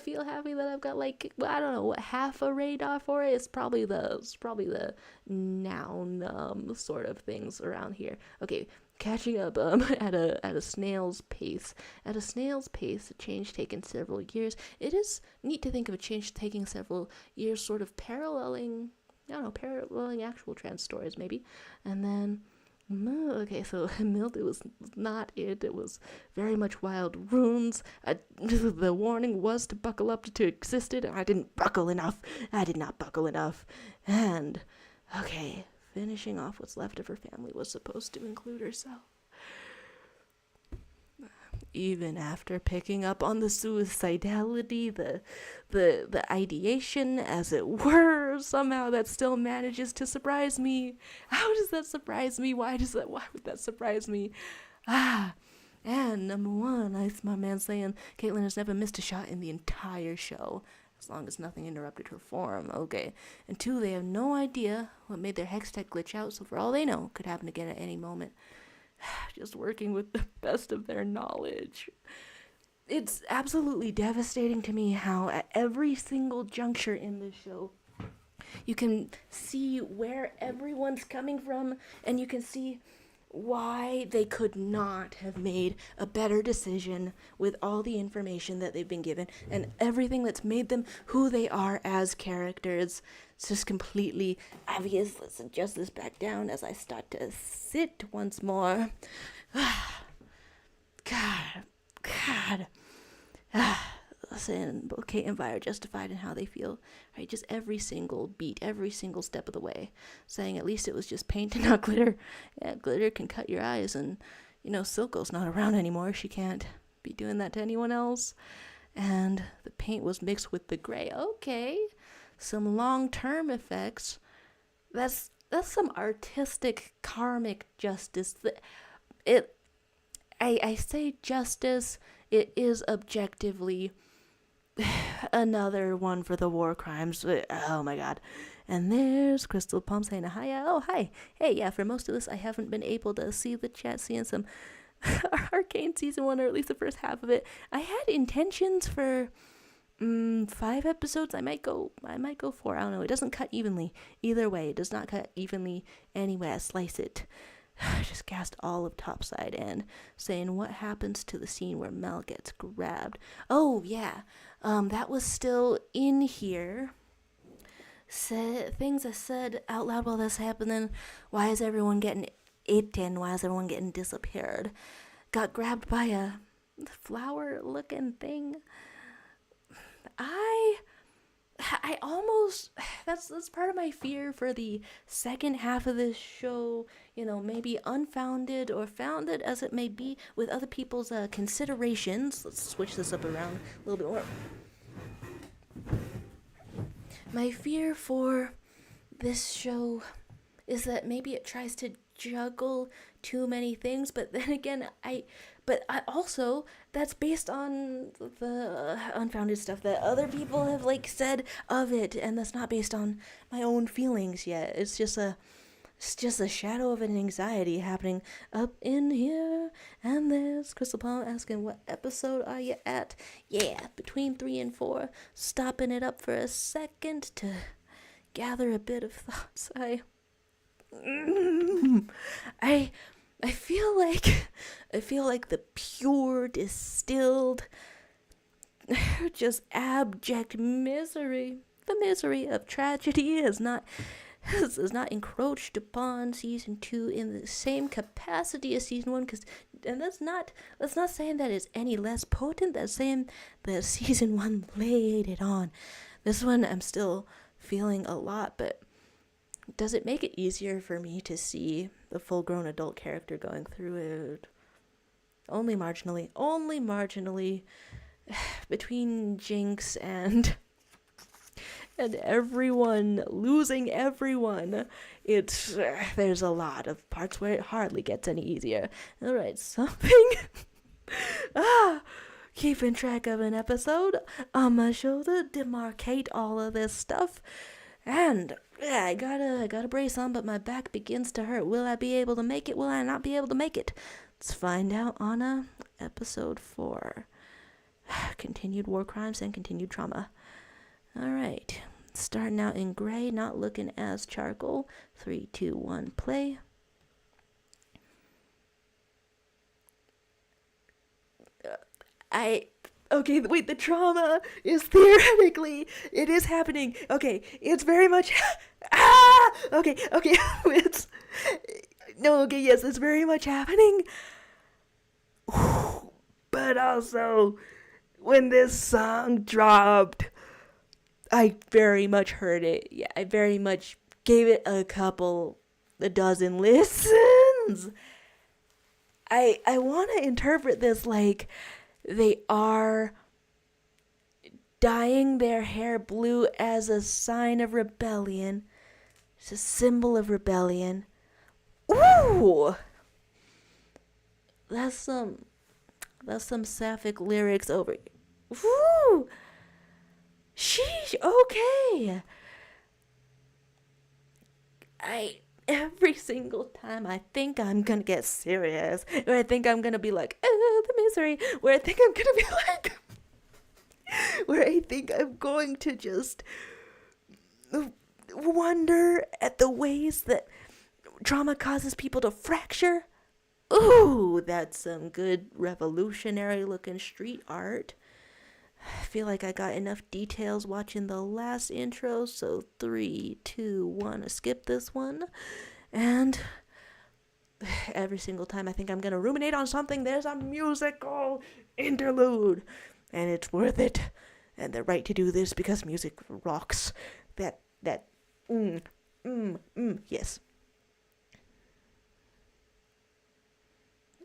feel happy that I've got like, I don't know what, half a radar for it. It's probably the noun sort of things around here. Okay, catching up at a snail's pace. At a snail's pace, a change taken several years. It is neat to think of a change taking several years, sort of paralleling actual trans stories maybe. And then okay, so mildew was not it. It was very much wild runes. The warning was to buckle up to existed, and I didn't buckle enough. I did not buckle enough. And, okay, finishing off what's left of her family was supposed to include herself. Even after picking up on the suicidality, the ideation, as it were, somehow that still manages to surprise me. How does that surprise me? Why would that surprise me? And number 1, I see my man saying Caitlyn has never missed a shot in the entire show, as long as nothing interrupted her form. Okay. And 2, they have no idea what made their hex tech glitch out, so for all they know, could happen again at any moment. Just working with the best of their knowledge. It's absolutely devastating to me how at every single juncture in this show, you can see where everyone's coming from, and you can see why they could not have made a better decision with all the information that they've been given and everything that's made them who they are as characters. It's just completely obvious. Let's adjust this back down as I start to sit once more. God. Listen, both Kate and Vi are justified in how they feel. Right, just every single beat, every single step of the way, saying at least it was just paint and not glitter. Yeah, glitter can cut your eyes, and Silco's not around anymore. She can't be doing that to anyone else. And the paint was mixed with the gray. Okay, some long-term effects. That's some artistic karmic justice. I say justice, it is objectively another one for the war crimes. Oh my god. And there's Crystal Palm saying hi. Oh, hi. Hey, yeah, for most of this, I haven't been able to see the chat, seeing some Arcane season 1, or at least the first half of it. I had intentions for 5 episodes. I might go 4. I don't know. It doesn't cut evenly. Either way, it does not cut evenly anyway. I slice it. Just cast all of topside and saying what happens to the scene where Mel gets grabbed. Oh yeah, that was still in here. Things I said out loud while this happening. Why is everyone getting eaten? Why is everyone getting disappeared? Got grabbed by a flower-looking thing. I almost, that's part of my fear for the second half of this show, maybe unfounded or founded as it may be with other people's considerations. Let's switch this up around a little bit more. My fear for this show is that maybe it tries to juggle too many things, but then again, I also, that's based on the unfounded stuff that other people have said of it, and that's not based on my own feelings yet. It's just a shadow of an anxiety happening up in here. And there's Crystal Palm asking, what episode are you at? Yeah, between 3 and 4. Stopping it up for a second to gather a bit of thoughts. I feel like the pure distilled just abject misery, the misery of tragedy is not encroached upon season 2 in the same capacity as season 1, and that's not saying that it's any less potent. That's saying that season 1 laid it on. This one I'm still feeling a lot, but does it make it easier for me to see the full-grown adult character going through it? Only marginally. Between Jinx and everyone losing everyone, there's a lot of parts where it hardly gets any easier. All right, something. Keeping track of an episode on my shoulder, demarcate all of this stuff. And yeah, I got a brace on, but my back begins to hurt. Will I be able to make it? Will I not be able to make it? Let's find out on episode 4. Continued war crimes and continued trauma. All right, starting out in gray, not looking as charcoal. 3, 2, 1, play. Okay, wait, the trauma is theoretically, it is happening. Okay, it's very much, okay, yes, it's very much happening. But also, when this song dropped, I very much heard it. Yeah, I very much gave it a dozen listens. I want to interpret this like they are dyeing their hair blue as a sign of rebellion. It's a symbol of rebellion. Ooh! That's some sapphic lyrics over here. Woo! Sheesh, okay. Every single time I think I'm gonna get serious, or I think I'm gonna be like, the misery, where I think I'm gonna be like, where I think I'm going to just wonder at the ways that trauma causes people to fracture. Ooh, that's some good revolutionary looking street art. I feel like I got enough details watching the last intro, so 3, 2, 1, I skip this one. And every single time I think I'm gonna ruminate on something, there's a musical interlude. And it's worth it. And they're right to do this because music rocks. Yes.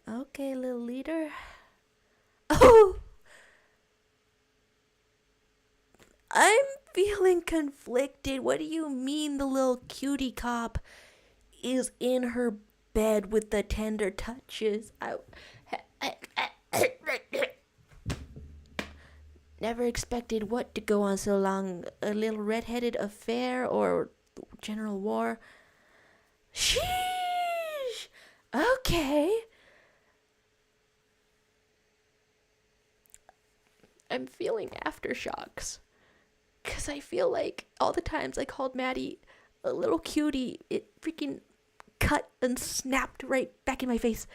Okay, little leader. Oh! I'm feeling conflicted. What do you mean the little cutie cop is in her bed with the tender touches? Never expected what to go on so long. A little red-headed affair or general war? Sheesh! Okay. I'm feeling aftershocks. Because I feel like all the times I called Maddie a little cutie, it freaking cut and snapped right back in my face.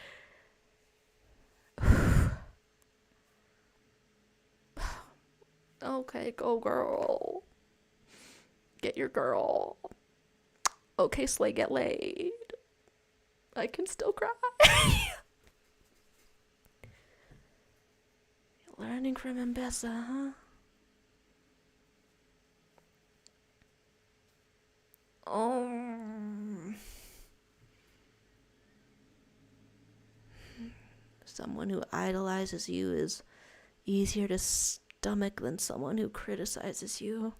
Okay, go girl. Get your girl. Okay, Slay, get laid. I can still cry. Learning from Mbessa, huh? Someone who idolizes you is easier to stomach than someone who criticizes you.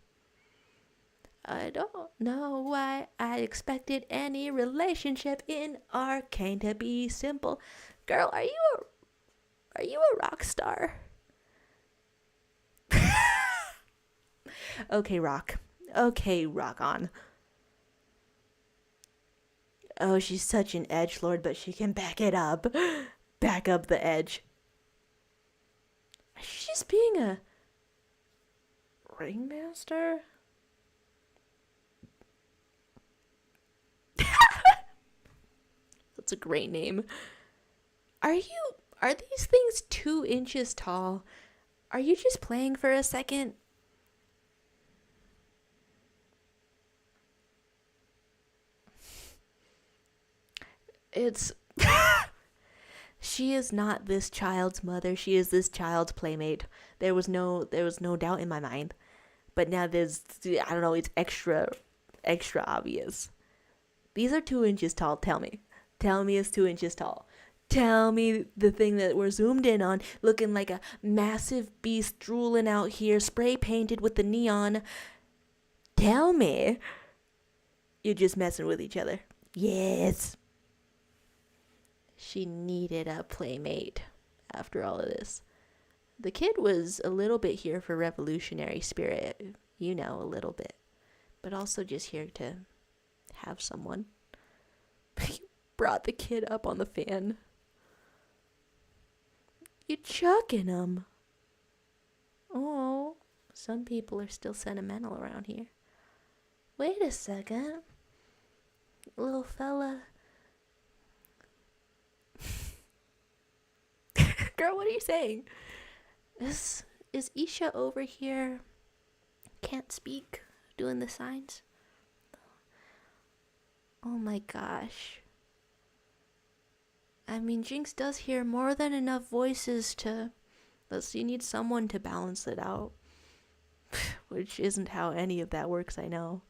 I don't know why I expected any relationship in Arcane to be simple. Girl, are you a rock star? Okay, rock. Okay, rock on. Oh, she's such an edgelord, but she can back it up. Back up the edge. Is she just being a ringmaster? That's a great name. Are these things 2 inches tall? Are you just playing for a second? It's she is not this child's mother. She is this child's playmate. There was no doubt in my mind. But now there's, I don't know, it's extra obvious. These are 2 inches tall. Tell me it's 2 inches tall. Tell me the thing that we're zoomed in on, looking like a massive beast drooling out here, spray painted with the neon. Tell me you're just messing with each other. Yes. She needed a playmate after all of this. The kid was a little bit here for revolutionary spirit, a little bit. But also just here to have someone. He brought the kid up on the fan. You're chucking him. Oh, some people are still sentimental around here. Wait a second. Little fella. Girl, what are you saying? Is Isha over here? Can't speak, doing the signs? Oh my gosh. I mean, Jinx does hear more than enough voices to... You need someone to balance it out. Which isn't how any of that works, I know.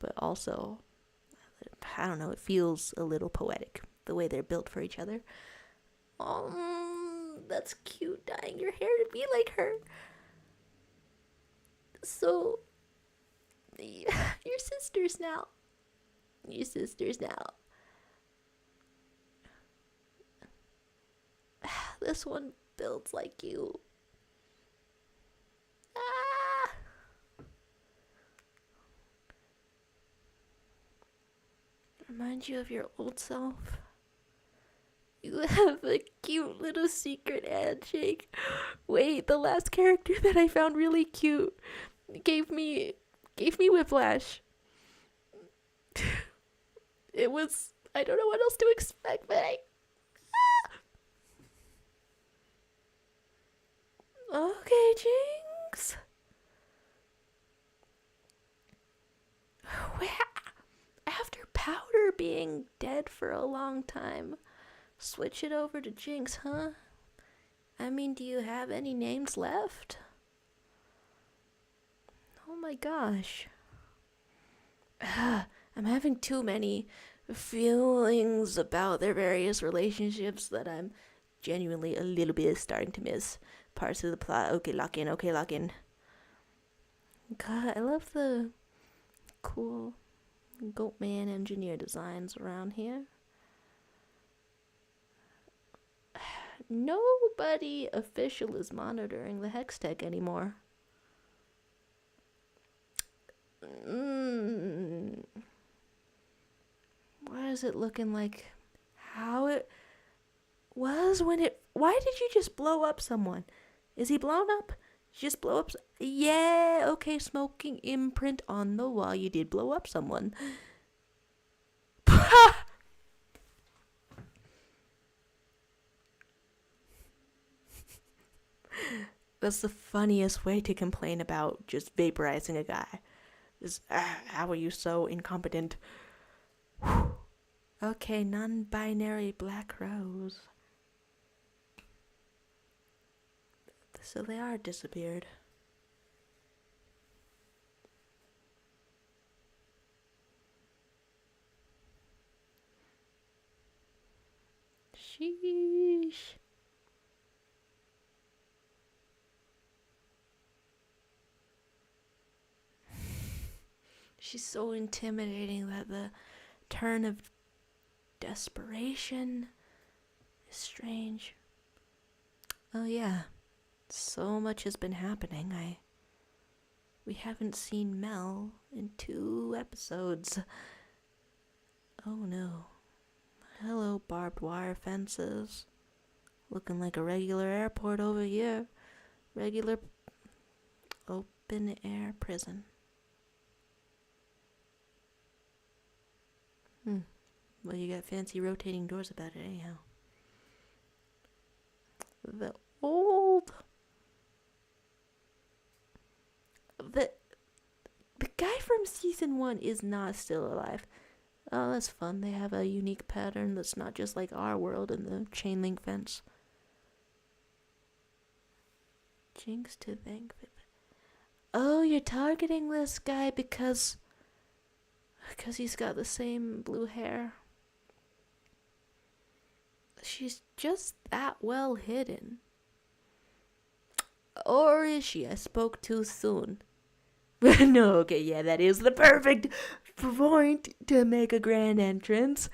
But also, I don't know, it feels a little poetic, the way they're built for each other. That's cute, dyeing your hair to be like her. So, you're sisters now. This one builds like you. Remind you of your old self. You have a cute little secret handshake. Wait, the last character that I found really cute gave me whiplash. It was, I don't know what else to expect, but Okay, Jinx. After Powder being dead for a long time, switch it over to Jinx, huh? I mean, do you have any names left? Oh my gosh. I'm having too many feelings about their various relationships that I'm genuinely a little bit starting to miss parts of the plot. Okay, lock in. God, I love the cool Goatman engineer designs around here. Nobody official is monitoring the Hextech anymore. Why is it looking like how it was when it... Why did you just blow up someone? Is he blown up? Just blow up... Yeah, okay, smoking imprint on the wall. You did blow up someone. That's the funniest way to complain about just vaporizing a guy. Just, how are you so incompetent? Okay, non-binary black rose. So they are disappeared. Sheesh. She's so intimidating that the turn of desperation is strange. Oh yeah, so much has been happening. We haven't seen Mel in 2 episodes. Oh no. Hello, barbed wire fences. Looking like a regular airport over here. Regular open air prison. Well, you got fancy rotating doors about it anyhow. The guy from season 1 is not still alive. Oh, that's fun. They have a unique pattern that's not just like our world in the chain link fence. Jinx to thank. Oh, you're targeting this guy because he's got the same blue hair. She's just that well hidden. Or is she? I spoke too soon. No, okay, yeah, that is the perfect point to make a grand entrance.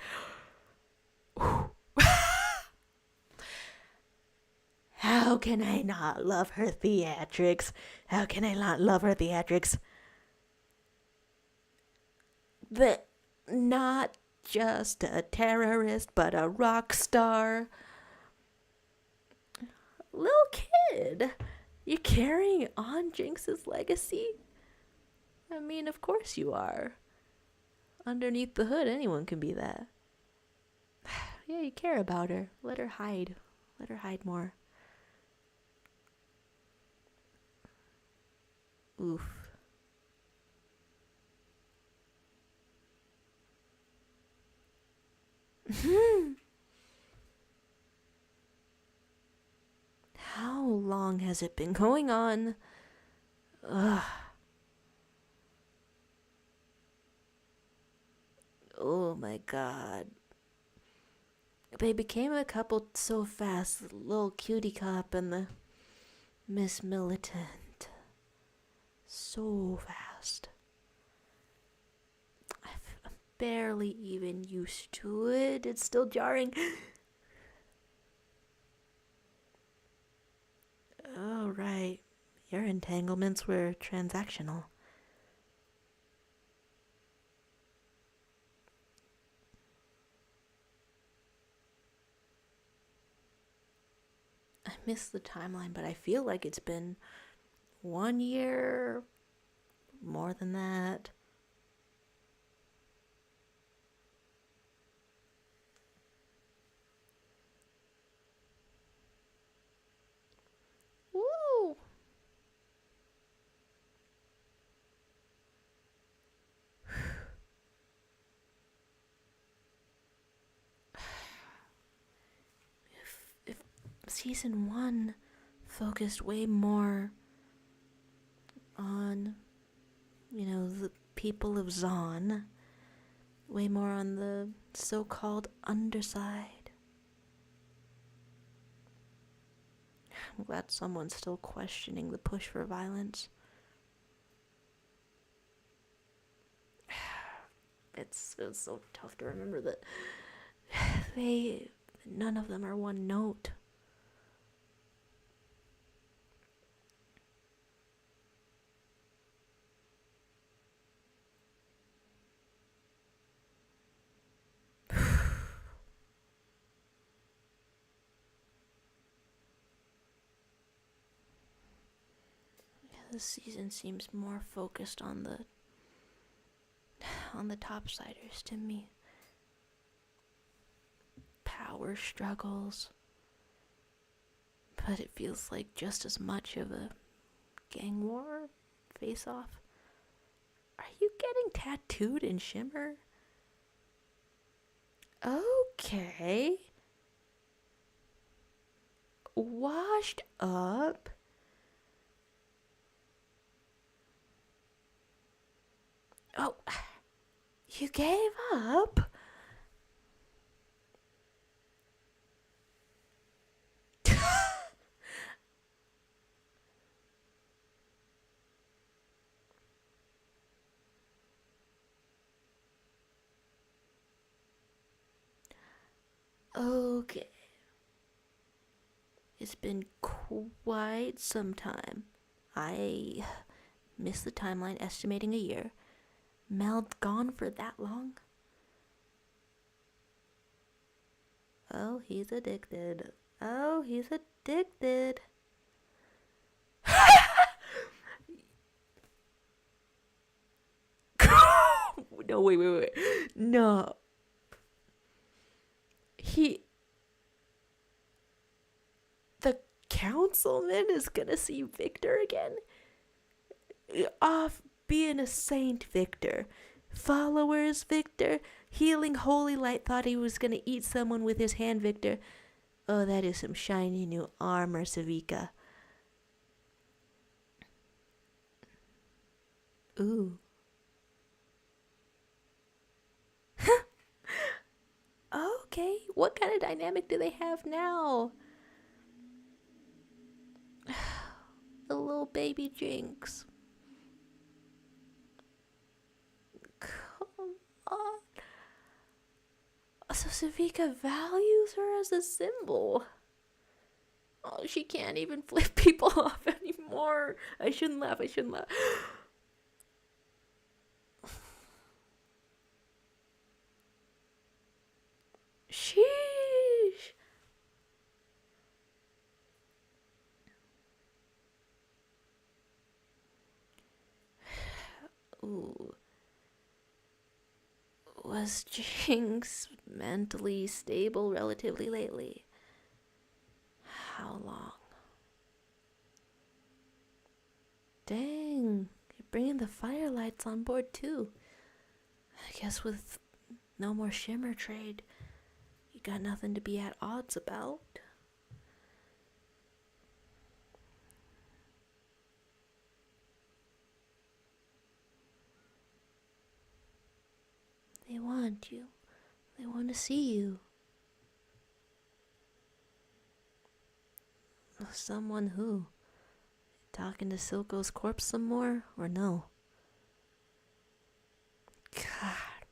How can I not love her theatrics? How can I not love her theatrics? But not just a terrorist, but a rock star. Little kid, you carrying on Jinx's legacy? I mean, of course you are. Underneath the hood, anyone can be that. Yeah, you care about her. Let her hide. Let her hide more. Oof. How long has it been going on? Ugh. Oh my god. They became a couple so fast. The little cutie cop and the Miss Militant. So fast. I'm barely even used to it. It's still jarring. Oh, right. Your entanglements were transactional. I missed the timeline, but I feel like it's been 1 year, more than that. Woo! If season 1 focused way more on, the people of Zon, way more on the so-called underside. I'm glad someone's still questioning the push for violence. It's so tough to remember that none of them are one note. This season seems more focused on the topsiders to me. Power struggles. But it feels like just as much of a gang war face-off. Are you getting tattooed in shimmer? Okay. Washed up? Oh, you gave up? Okay. It's been quite some time. I missed the timeline, estimating a year. Mel gone for that long? Oh, he's addicted. Oh, he's addicted. No, wait. No. The councilman is gonna see Victor again? Off being a saint, Victor. Followers, Victor. Healing holy light thought he was gonna eat someone with his hand, Victor. Oh, that is some shiny new armor, Savika. Ooh. Okay, what kind of dynamic do they have now? The little baby Jinx. Come on. So Savika values her as a symbol. Oh, she can't even flip people off anymore. I shouldn't laugh. Sheesh. Ooh. Was Jinx mentally stable relatively lately? How long? Dang, you're bringing the firelights on board too. I guess with no more shimmer trade, you got nothing to be at odds about. They want you. They want to see you. Someone who? Talking to Silco's corpse some more, or no? God.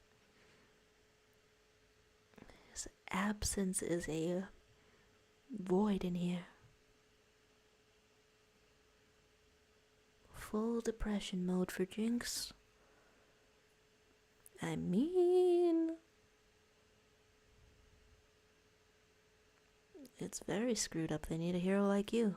His absence is a void in here. Full depression mode for Jinx. I mean, it's very screwed up. They need a hero like you.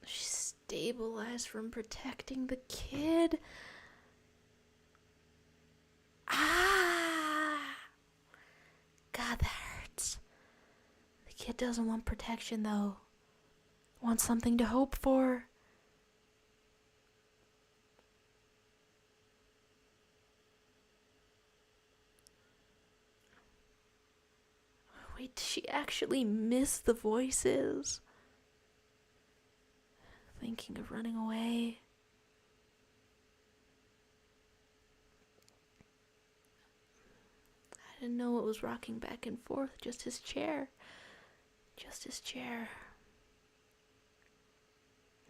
She's stabilized from protecting the kid. God, that hurts. The kid doesn't want protection, though. Wants something to hope for. Wait, does she actually miss the voices? Thinking of running away. I didn't know it was rocking back and forth, just his chair. Just his chair.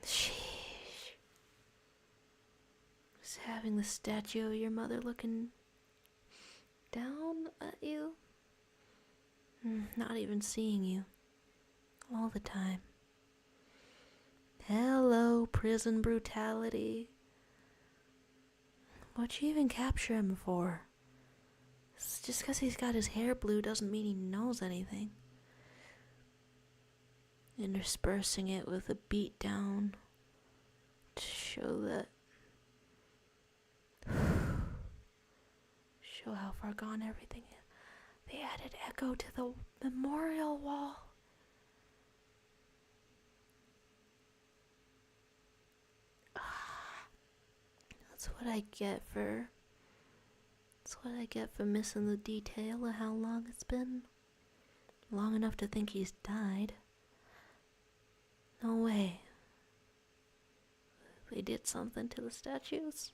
Sheesh. Just having the statue of your mother looking down at you. Not even seeing you. All the time. Hello, prison brutality. What'd you even capture him for? Just because he's got his hair blue doesn't mean he knows anything. Interspersing it with a beatdown to show that. Show how far gone everything is. They added echo to the memorial wall. That's what I get for missing the detail of how long it's been. Long enough to think he's died. No way. They did something to the statues.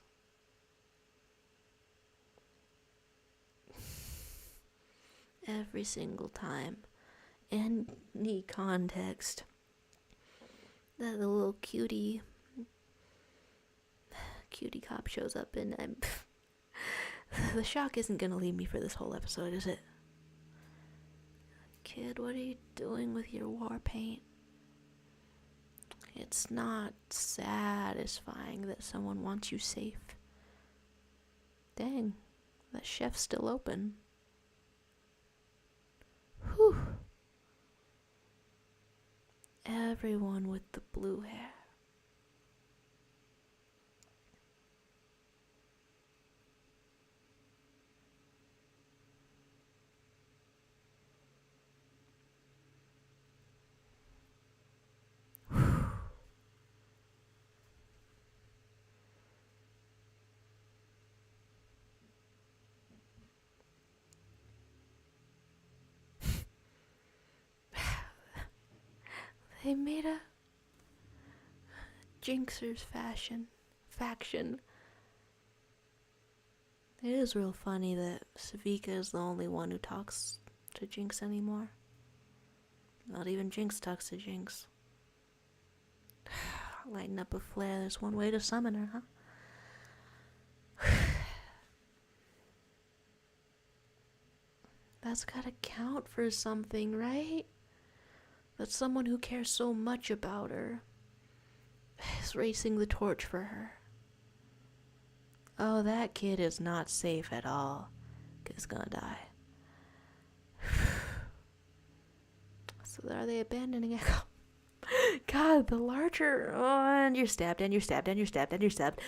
Every single time. Any context that the little cutie cop shows up in, the shock isn't gonna leave me for this whole episode, is it? Kid, what are you doing with your war paint? It's not satisfying that someone wants you safe. Dang, that chef's still open. Whew. Everyone with the blue hair. They made a Jinxers faction. It is real funny that Savika is the only one who talks to Jinx anymore. Not even Jinx talks to Jinx. Lighting up a flare, there's one way to summon her, huh? That's gotta count for something, right? That someone who cares so much about her is racing the torch for her. Oh, that kid is not safe at all. Kid's gonna die. So are they abandoning Echo? God, the larger... Oh, and you're stabbed, and you're stabbed, and you're stabbed, and you're stabbed.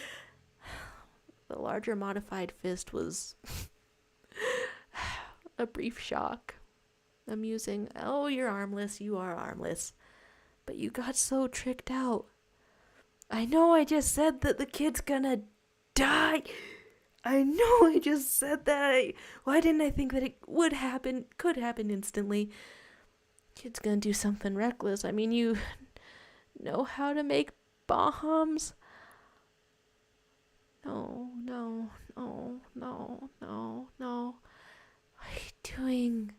The larger modified fist was a brief shock. Amusing. Oh, you're armless. You are armless. But you got so tricked out. I know I just said that the kid's gonna die. I know I just said that. Why didn't I think that it would happen? Could happen instantly. Kid's gonna do something reckless. I mean, you know how to make bombs? No. What are you doing?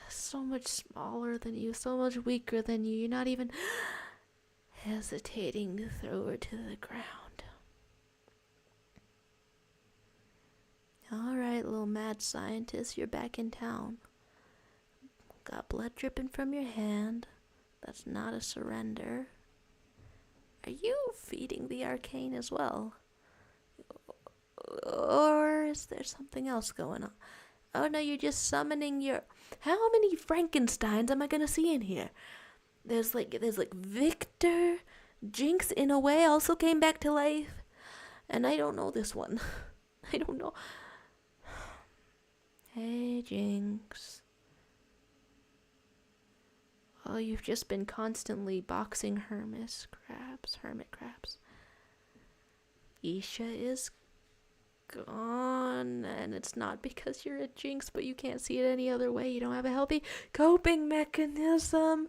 So much smaller than you, so much weaker than you. You're not even hesitating to throw her to the ground. Alright, little mad scientist, you're back in town. Got blood dripping from your hand. That's not a surrender. Are you feeding the Arcane as well? Or is there something else going on? Oh no, you're just summoning your... How many Frankensteins am I gonna see in here? There's like Victor, Jinx in a way also came back to life. And I don't know this one. I don't know. Hey, Jinx. Oh, you've just been constantly boxing hermit crabs. Isha is gone, and it's not because you're a Jinx, but you can't see it any other way. You don't have a healthy coping mechanism.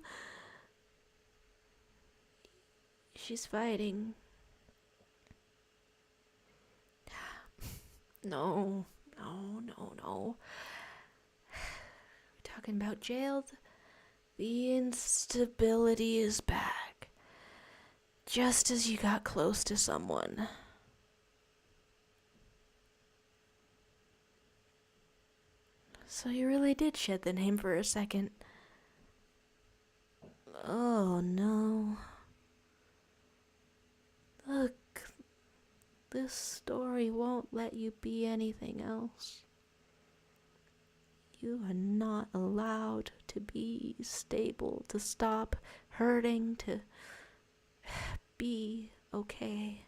She's fighting. No. talking about jailed. The instability is back. Just as you got close to someone. So you really did shed the name for a second. Oh no. Look, this story won't let you be anything else. You are not allowed to be stable, to stop hurting, to be okay.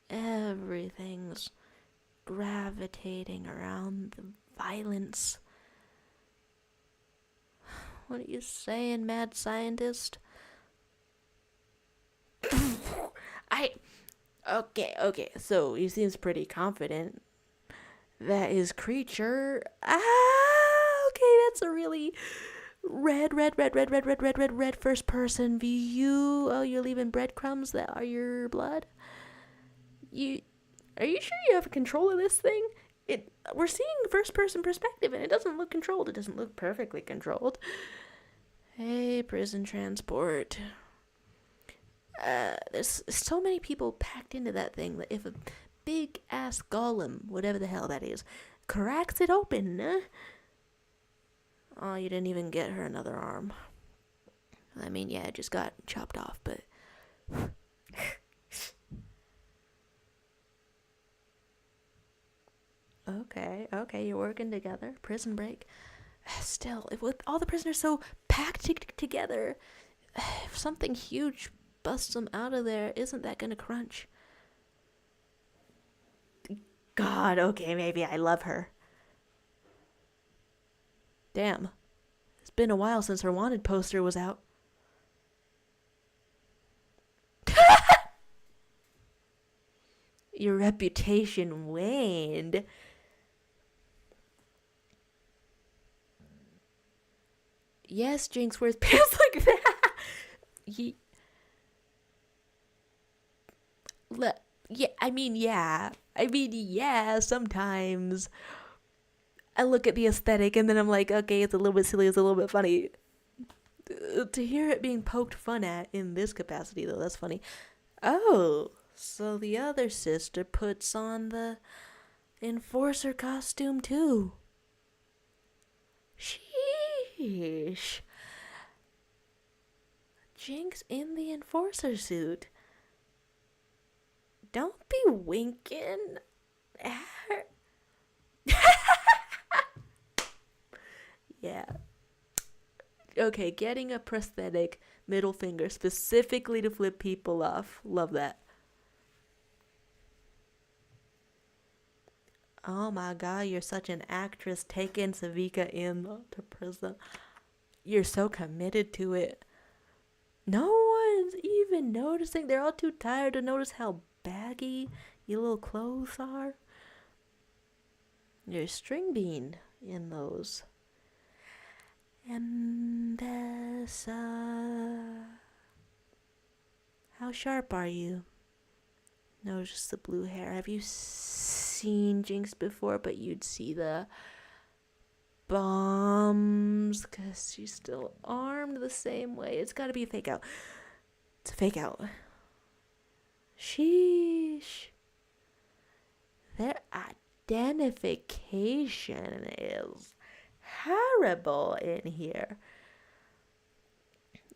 Everything's gravitating around the violence. What are you saying, mad scientist? Okay, so he seems pretty confident that his creature, okay, that's a really red first person view. Oh, you're leaving breadcrumbs that are your blood? Are you sure you have control of this thing? We're seeing first person perspective and it doesn't look controlled. It doesn't look perfectly controlled. Hey, prison transport. There's so many people packed into that thing that if a big ass golem, whatever the hell that is, cracks it open. Oh, you didn't even get her another arm. I mean, yeah, it just got chopped off, but okay, you're working together. Prison break. Still, with all the prisoners so packed together, if something huge busts them out of there, isn't that gonna crunch? God, okay, maybe I love her. Damn. It's been a while since her wanted poster was out. Your reputation waned. Yes, Jinx wears pants like that. Yeah, sometimes. I look at the aesthetic and then I'm like, okay, it's a little bit silly, it's a little bit funny. To hear it being poked fun at in this capacity, though, that's funny. Oh, so the other sister puts on the enforcer costume too. Sheesh. Jinx in the enforcer suit. Don't be winking at her. Yeah. Okay, getting a prosthetic middle finger specifically to flip people off. Love that. Oh my god, you're such an actress taking Savika into prison. You're so committed to it. No one's even noticing. They're all too tired to notice how baggy your little clothes are. You're a string bean in those. And how sharp are you? No, just the blue hair. Have you seen Jinx before? But you'd see the bombs because she's still armed the same way. It's got to be a fake out. It's a fake out. Sheesh. Their identification is horrible in here.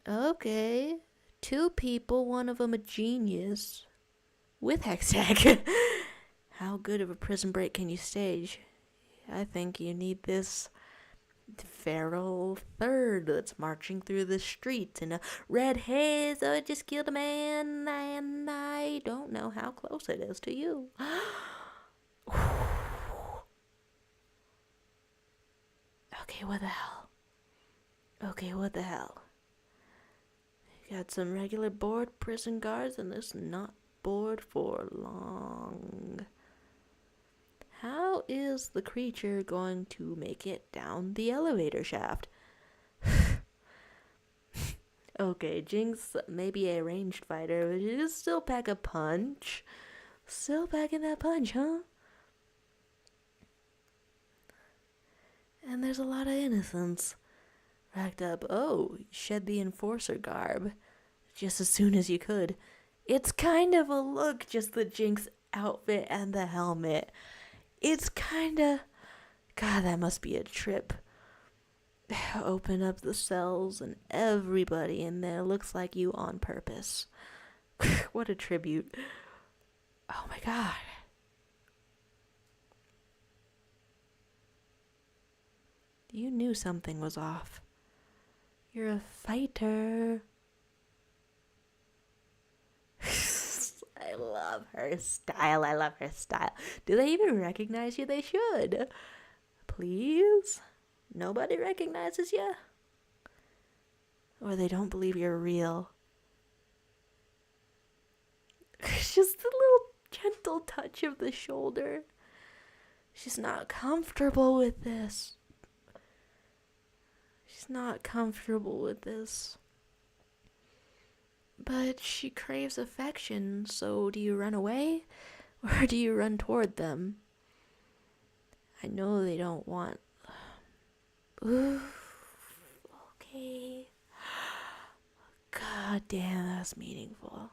Okay. 2 people, one of them a genius. With Hextech. How good of a prison break can you stage? I think you need this feral third that's marching through the streets in a red haze. Oh, it just killed a man, and I don't know how close it is to you. Okay, what the hell? You got some regular bored prison guards, and this not bored for long. How is the creature going to make it down the elevator shaft? Okay, Jinx may be a ranged fighter, but she just still pack a punch. Still packing that punch, huh? And there's a lot of innocence racked up. Oh, shed the enforcer garb just as soon as you could. It's kind of a look, just the Jinx outfit and the helmet. It's kind of... God, that must be a trip. Open up the cells and everybody in there looks like you on purpose. What a tribute. Oh my god. You knew something was off. You're a fighter. I love her style. I love her style. Do they even recognize you? They should. Please? Nobody recognizes you? Or they don't believe you're real. Just a little gentle touch of the shoulder. She's not comfortable with this. She's not comfortable with this. But she craves affection, so do you run away? Or do you run toward them? I know they don't want... Ooh, okay. God damn, that's meaningful.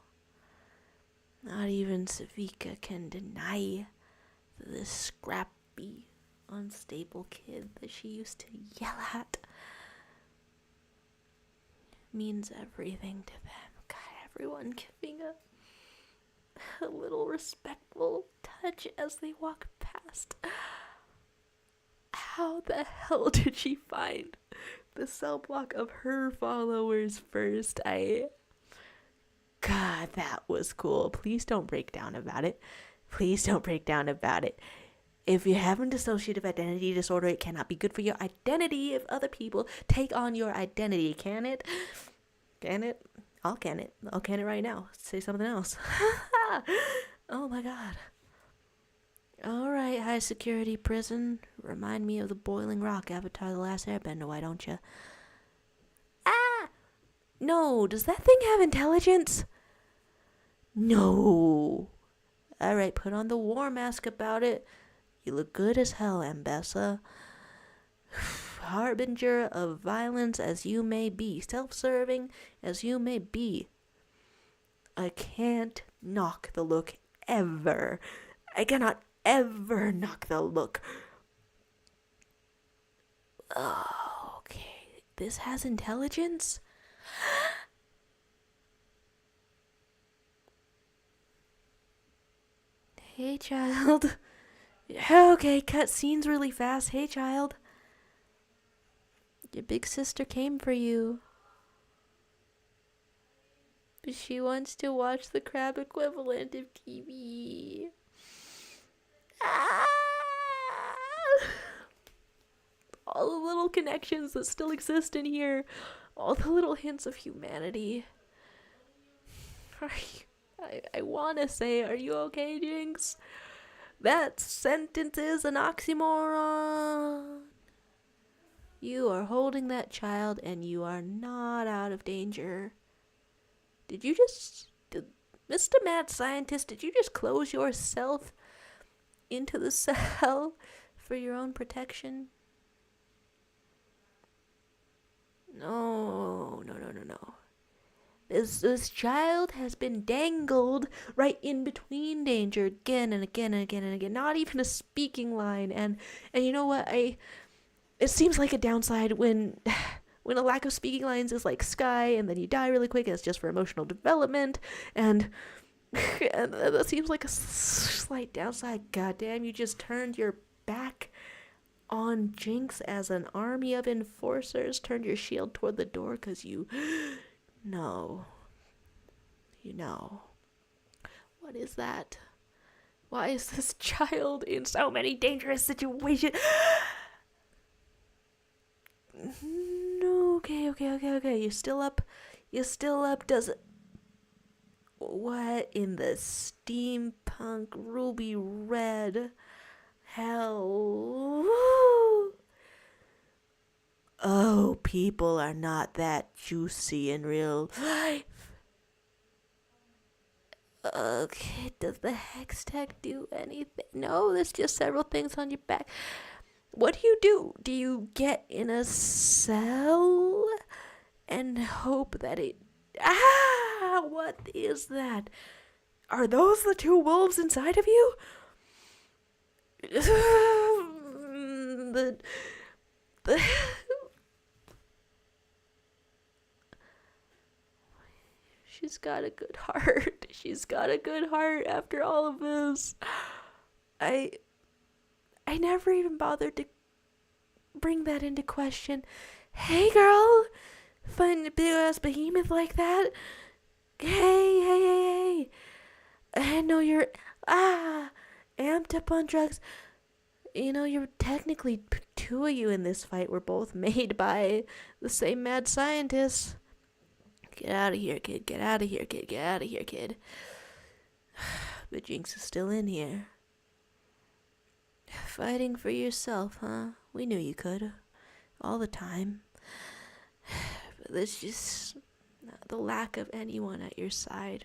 Not even Savika can deny this scrappy, unstable kid that she used to yell at means everything to them. God, everyone giving a little respectful touch as they walk past. How the hell did she find the cell block of her followers first? God, that was cool. Please don't break down about it. Please don't break down about it. If you have a dissociative identity disorder, it cannot be good for your identity if other people take on your identity. Can it? Can it? I'll can it. I'll can it right now. Say something else. Oh my god. Alright, high security prison. Remind me of the boiling rock Avatar the Last Airbender, why don't you? Ah! No, does that thing have intelligence? No. Alright, put on the war mask about it. You look good as hell, Ambessa. Harbinger of violence as you may be, self-serving as you may be. I can't knock the look ever. I cannot ever knock the look. Oh, okay. This has intelligence? Hey, child. Okay, cut scenes really fast. Hey, child. Your big sister came for you. But she wants to watch the crab equivalent of TV. Ah! All the little connections that still exist in here. All the little hints of humanity. I want to say, are you okay, Jinx? That sentence is an oxymoron. You are holding that child and you are not out of danger. Did Mr. Mad Scientist, did you just close yourself into the cell for your own protection? No. This child has been dangled right in between danger again and again and again and again. Not even a speaking line. And you know what? It seems like a downside when a lack of speaking lines is like Sky and then you die really quick and it's just for emotional development. And that seems like a slight downside. Goddamn, you just turned your back on Jinx as an army of enforcers. Turned your shield toward the door because you... No. You know. What is that? Why is this child in so many dangerous situations? No, okay. You still up? Does it... What in the steampunk ruby red hell? Oh, people are not that juicy in real life. Okay, does the hex tech do anything? No, there's just several things on your back. What do you do? Do you get in a cell and hope that it... Ah! What is that? Are those the two wolves inside of you? the... the... She's got a good heart. She's got a good heart after all of this. I never even bothered to bring that into question. Hey, girl. Find a big-ass behemoth like that? Hey. I know you're, amped up on drugs. You know, you're technically two of you in this fight were both made by the same mad scientist. Get out of here, kid. Get out of here, kid. Get out of here, kid. But Jinx is still in here. Fighting for yourself, huh? We knew you could. All the time. But there's just the lack of anyone at your side.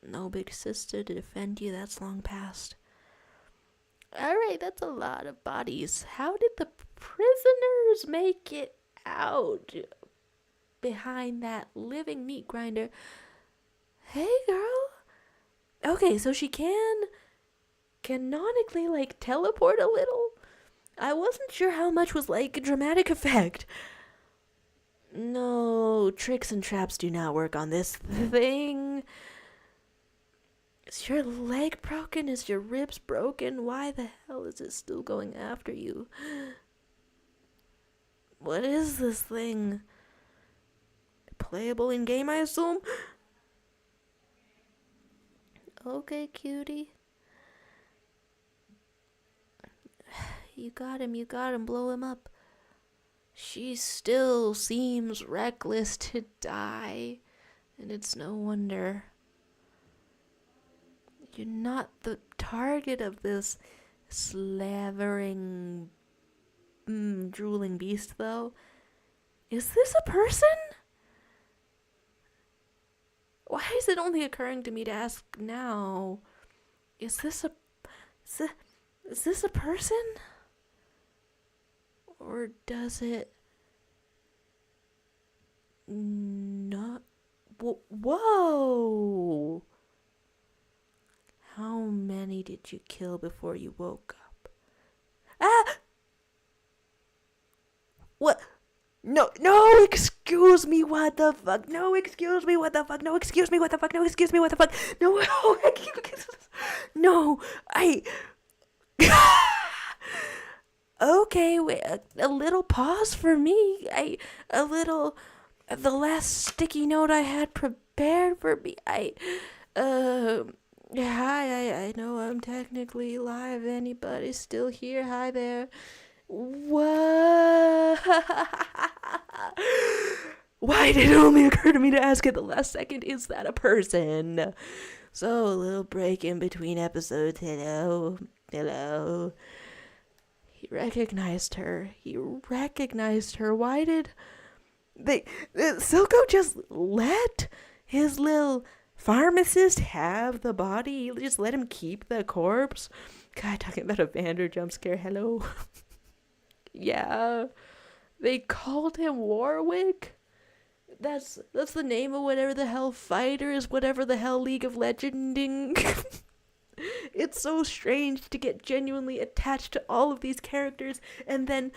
No big sister to defend you, that's long past. Alright, that's a lot of bodies. How did the prisoners make it out behind that living meat grinder? Hey, girl. Okay, so she can canonically, like, teleport a little? I wasn't sure how much was, like, a dramatic effect. No, tricks and traps do not work on this thing. Is your leg broken? Is your ribs broken? Why the hell is it still going after you? What is this thing? Playable in game, I assume? Okay, cutie. You got him, blow him up. She still seems reckless to die, and it's no wonder. You're not the target of this slavering, drooling beast, though. Is this a person? Why is it only occurring to me to ask now? Is this a person? Or does it not? Whoa! How many did you kill before you woke up? Ah! What? No, excuse me, what the fuck? No, excuse me, what the fuck? No, excuse me, what the fuck? No, excuse me, what the fuck? No, no, Okay, wait, a little pause for me. The last sticky note I had prepared for me. Hi, I know I'm technically live. Anybody still here? Hi there. What? Why did it only occur to me to ask at the last second, is that a person? So, a little break in between episodes. Hello. He recognized her. Why did Silco just let his little pharmacist have the body? Just let him keep the corpse? God, talking about a Vander jump scare. Hello. Yeah. They called him Warwick? That's the name of whatever the hell fighter is, whatever the hell League of Legending. It's so strange to get genuinely attached to all of these characters and then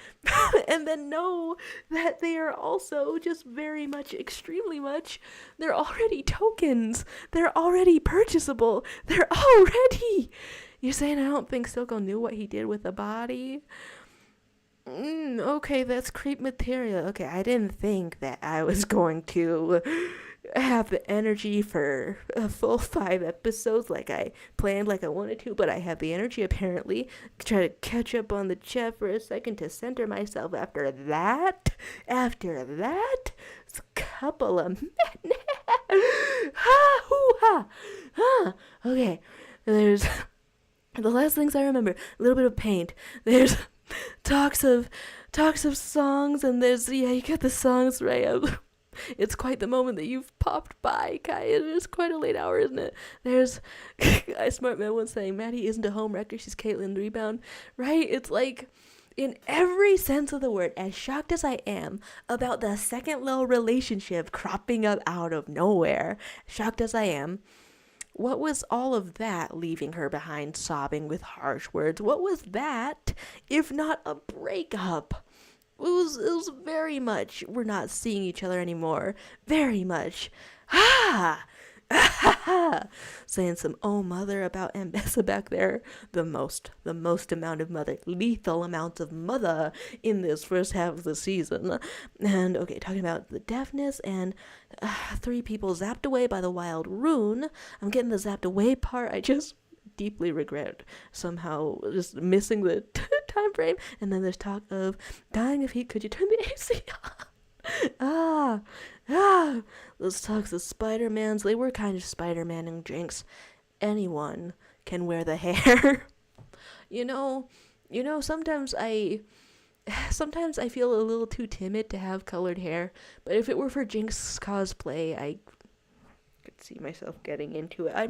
know that they are also just very much, extremely much, they're already tokens. They're already purchasable. You're saying I don't think Silco knew what he did with the body? Okay, that's creep material. Okay, I didn't think that I was going to have the energy for a full 5 episodes like I planned, like I wanted to, but I have the energy apparently. Try to catch up on the chat for a second to center myself after that. It's a couple of minutes. Okay, there's the last things I remember. A little bit of paint. There's talks of songs, and there's, you got the songs right. It's quite the moment that you've popped by, Kai. It is quite a late hour, isn't it? There's a smart man once saying Maddie isn't a home wrecker, she's Caitlyn Rebound, right? It's like In every sense of the word, as shocked as I am about the second low relationship cropping up out of nowhere, shocked as I am, what was all of that leaving her behind sobbing with harsh words? What was that if not a breakup? It was very much, we're not seeing each other anymore. Very much. Ah! Saying some oh mother about Ambessa back there. The most amount of mother, lethal amounts of mother in this first half of the season. And okay, talking about the deafness and 3 people zapped away by the wild rune. I'm getting the zapped away part. I just deeply regret somehow just missing the time frame. And then there's talk of dying of heat. Could you turn the AC on? Those talks of Spider-Mans, they were kind of Spider-Man-ing Jinx. Anyone can wear the hair. you know, sometimes I feel a little too timid to have colored hair, but if it were for Jinx cosplay, I could see myself getting into it. I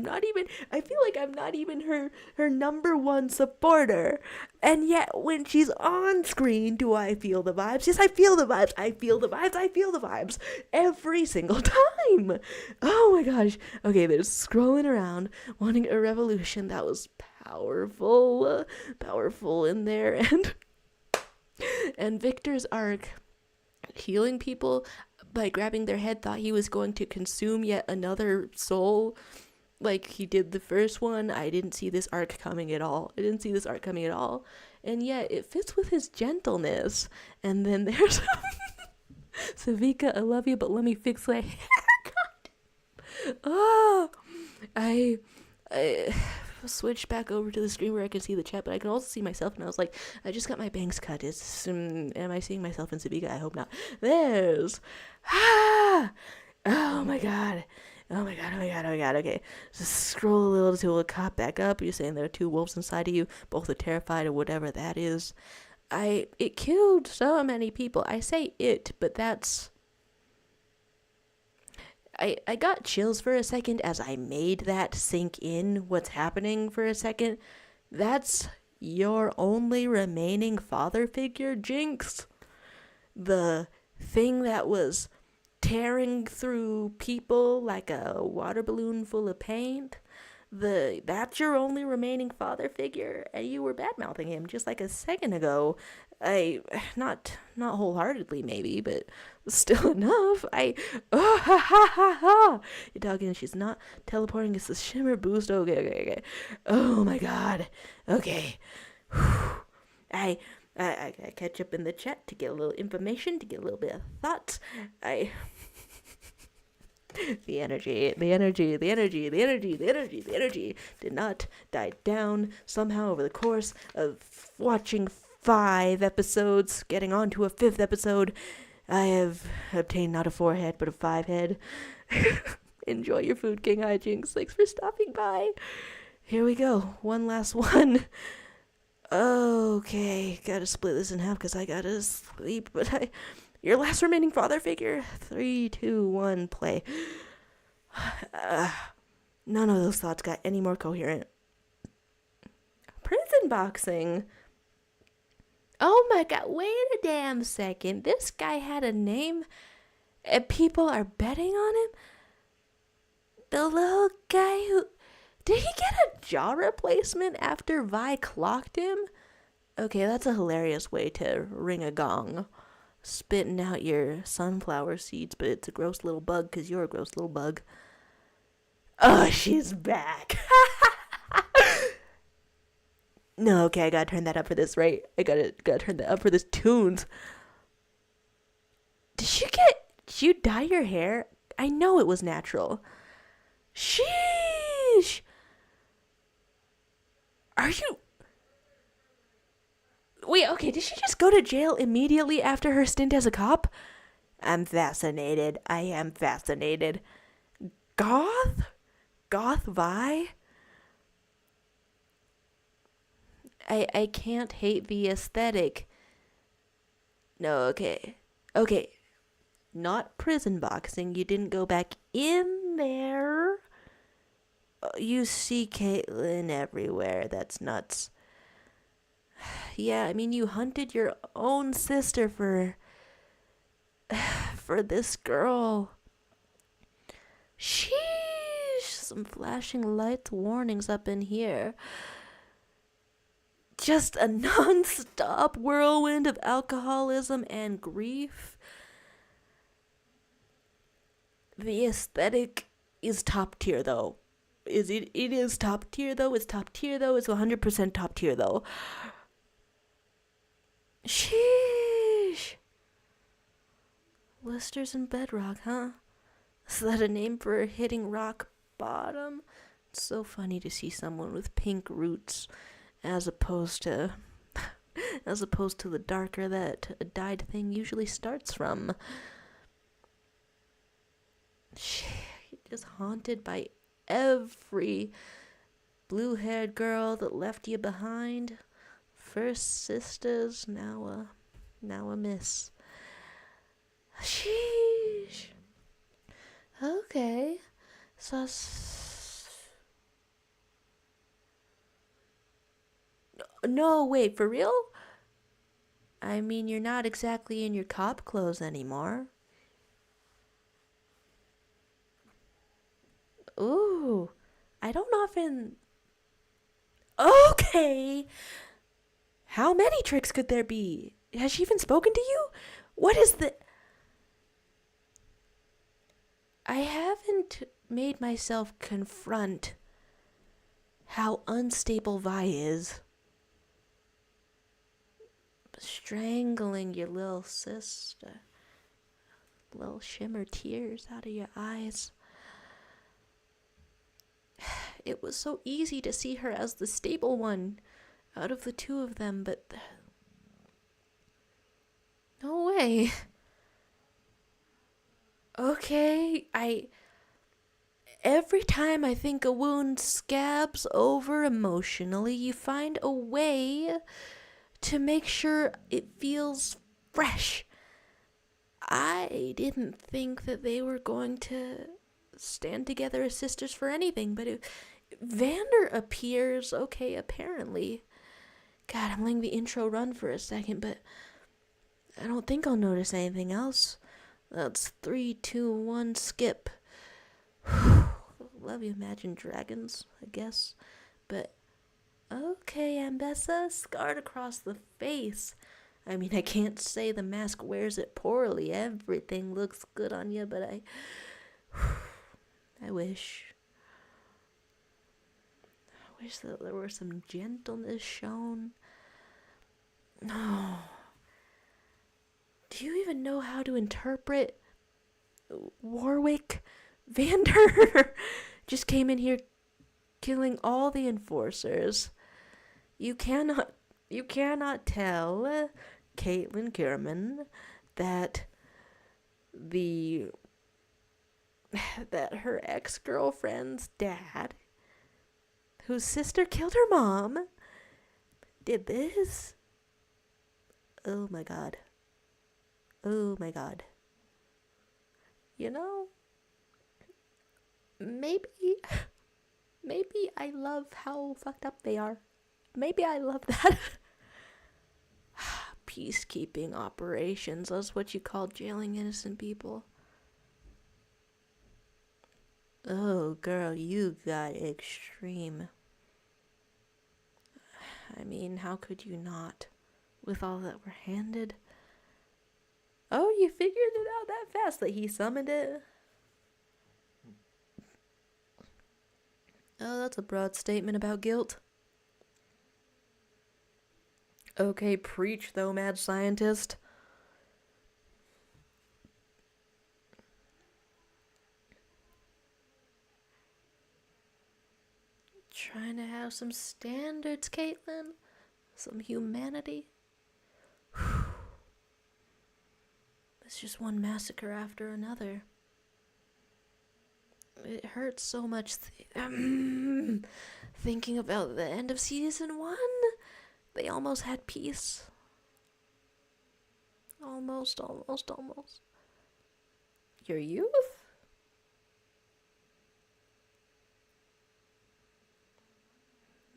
feel like I'm not even her number one supporter. And yet when she's on screen, do I feel the vibes? Yes, I feel the vibes. I feel the vibes every single time. Oh my gosh. Okay, they're scrolling around wanting a revolution. That was powerful in there. And Victor's arc, healing people by grabbing their head, thought he was going to consume yet another soul like he did the first one. I didn't see this arc coming at all. And yet it fits with his gentleness. And then there's Savika, I love you, but let me fix my haircut. I switched back over to the screen where I can see the chat, but I can also see myself, and I was like, I just got my bangs cut. Am I seeing myself in Savika? I hope not. There's oh my god. Okay, just scroll a little until it caught back up. You're saying there are 2 wolves inside of you, both are terrified or whatever that is. It killed so many people. I say it, but that's, I got chills for a second as I made that sink in, what's happening for a second. That's your only remaining father figure, Jinx? The thing that was tearing through people like a water balloon full of paint? That's your only remaining father figure? And you were bad-mouthing him just like a second ago. Not wholeheartedly maybe, but still enough. You're talking, she's not teleporting, it's the shimmer boost. Okay. Oh my god. Okay. I catch up in the chat to get a little information, to get a little bit of thoughts. The energy did not die down somehow over the course of watching 5 episodes, getting on to a 5th episode. I have obtained not a 4-head, but a 5-head. Enjoy your food, King Hijinks. Thanks for stopping by. Here we go. One last one. Okay, gotta split this in half because I gotta sleep, but your last remaining father figure? 3, 2, 1, play. None of those thoughts got any more coherent. Prison boxing? Oh my god, wait a damn second. This guy had a name and people are betting on him? The little guy who... Did he get a jaw replacement after Vi clocked him? Okay, that's a hilarious way to ring a gong. Spitting out your sunflower seeds, but it's a gross little bug because you're a gross little bug. Oh, she's back. No, okay, I gotta turn that up for this, right? I gotta turn that up for this tunes. Did you dye your hair? I know it was natural. Sheesh. Are you... Wait, okay, did she just go to jail immediately after her stint as a cop? I'm fascinated. I am fascinated. Goth? Goth Vi? I can't hate the aesthetic. No, okay. Okay. Not prison boxing. You didn't go back in there. You see Caitlyn everywhere. That's nuts. Yeah, I mean, you hunted your own sister for this girl. Sheesh, some flashing lights warnings up in here. Just a non-stop whirlwind of alcoholism and grief. The aesthetic is top tier though. It is top tier though. It's top tier though. It's 100% top tier though. Sheesh. Blisters and bedrock, huh? Is that a name for hitting rock bottom? It's so funny to see someone with pink roots as opposed to the darker that a dyed thing usually starts from. She is haunted by every blue-haired girl that left you behind. First sisters, now a miss. Sheesh. Okay. So no, wait, for real? I mean, you're not exactly in your cop clothes anymore. Ooh, I don't often. Okay. How many tricks could there be? Has she even spoken to you? What is the. I haven't made myself confront how unstable Vi is. Strangling your little sister. Little shimmer tears out of your eyes. It was so easy to see her as the stable one out of the two of them, but no way. Okay, every time I think a wound scabs over emotionally, you find a way to make sure it feels fresh. I didn't think that they were going to stand together as sisters for anything, but Vander appears, okay, apparently. God, I'm letting the intro run for a second, but I don't think I'll notice anything else. That's 3, 2, 1, skip. Love you, Imagine Dragons, I guess. But, okay, Ambessa, scarred across the face. I mean, I can't say the mask wears it poorly. Everything looks good on you, but I wish that there were some gentleness shown. No. Do you even know how to interpret Warwick? Vander just came in here killing all the enforcers. You cannot tell Caitlin Kierman that her ex-girlfriend's dad, whose sister killed her mom, did this. Oh my god. Oh my god. You know, maybe I love how fucked up they are. Maybe I love that. Peacekeeping operations, that's what you call jailing innocent people. Oh, girl, you got extreme. I mean, how could you not, with all that we're handed? Oh, you figured it out that fast that he summoned it? Oh, that's a broad statement about guilt. Okay, preach though, mad scientist. Trying to have some standards, Caitlin. Some humanity. It's just one massacre after another. It hurts so much thinking about the end of season 1. They almost had peace. Almost. Your youth?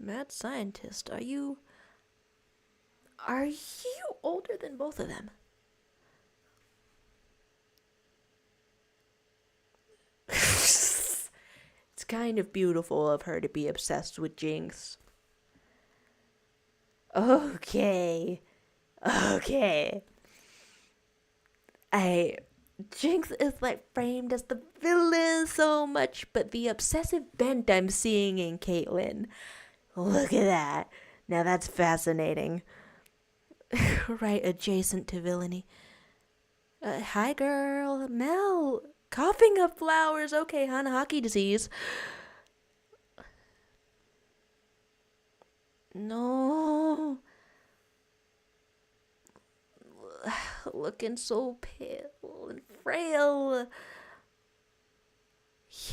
Mad scientist, are you Are you older than both of them? It's kind of beautiful of her to be obsessed with Jinx. Okay. Okay. Jinx is like framed as the villain so much, but the obsessive bent I'm seeing in Caitlyn. Look at that. Now that's fascinating. Right adjacent to villainy. Hi, girl. Mel. Coughing up flowers. Okay, hon. Hockey disease. No. Looking so pale and frail.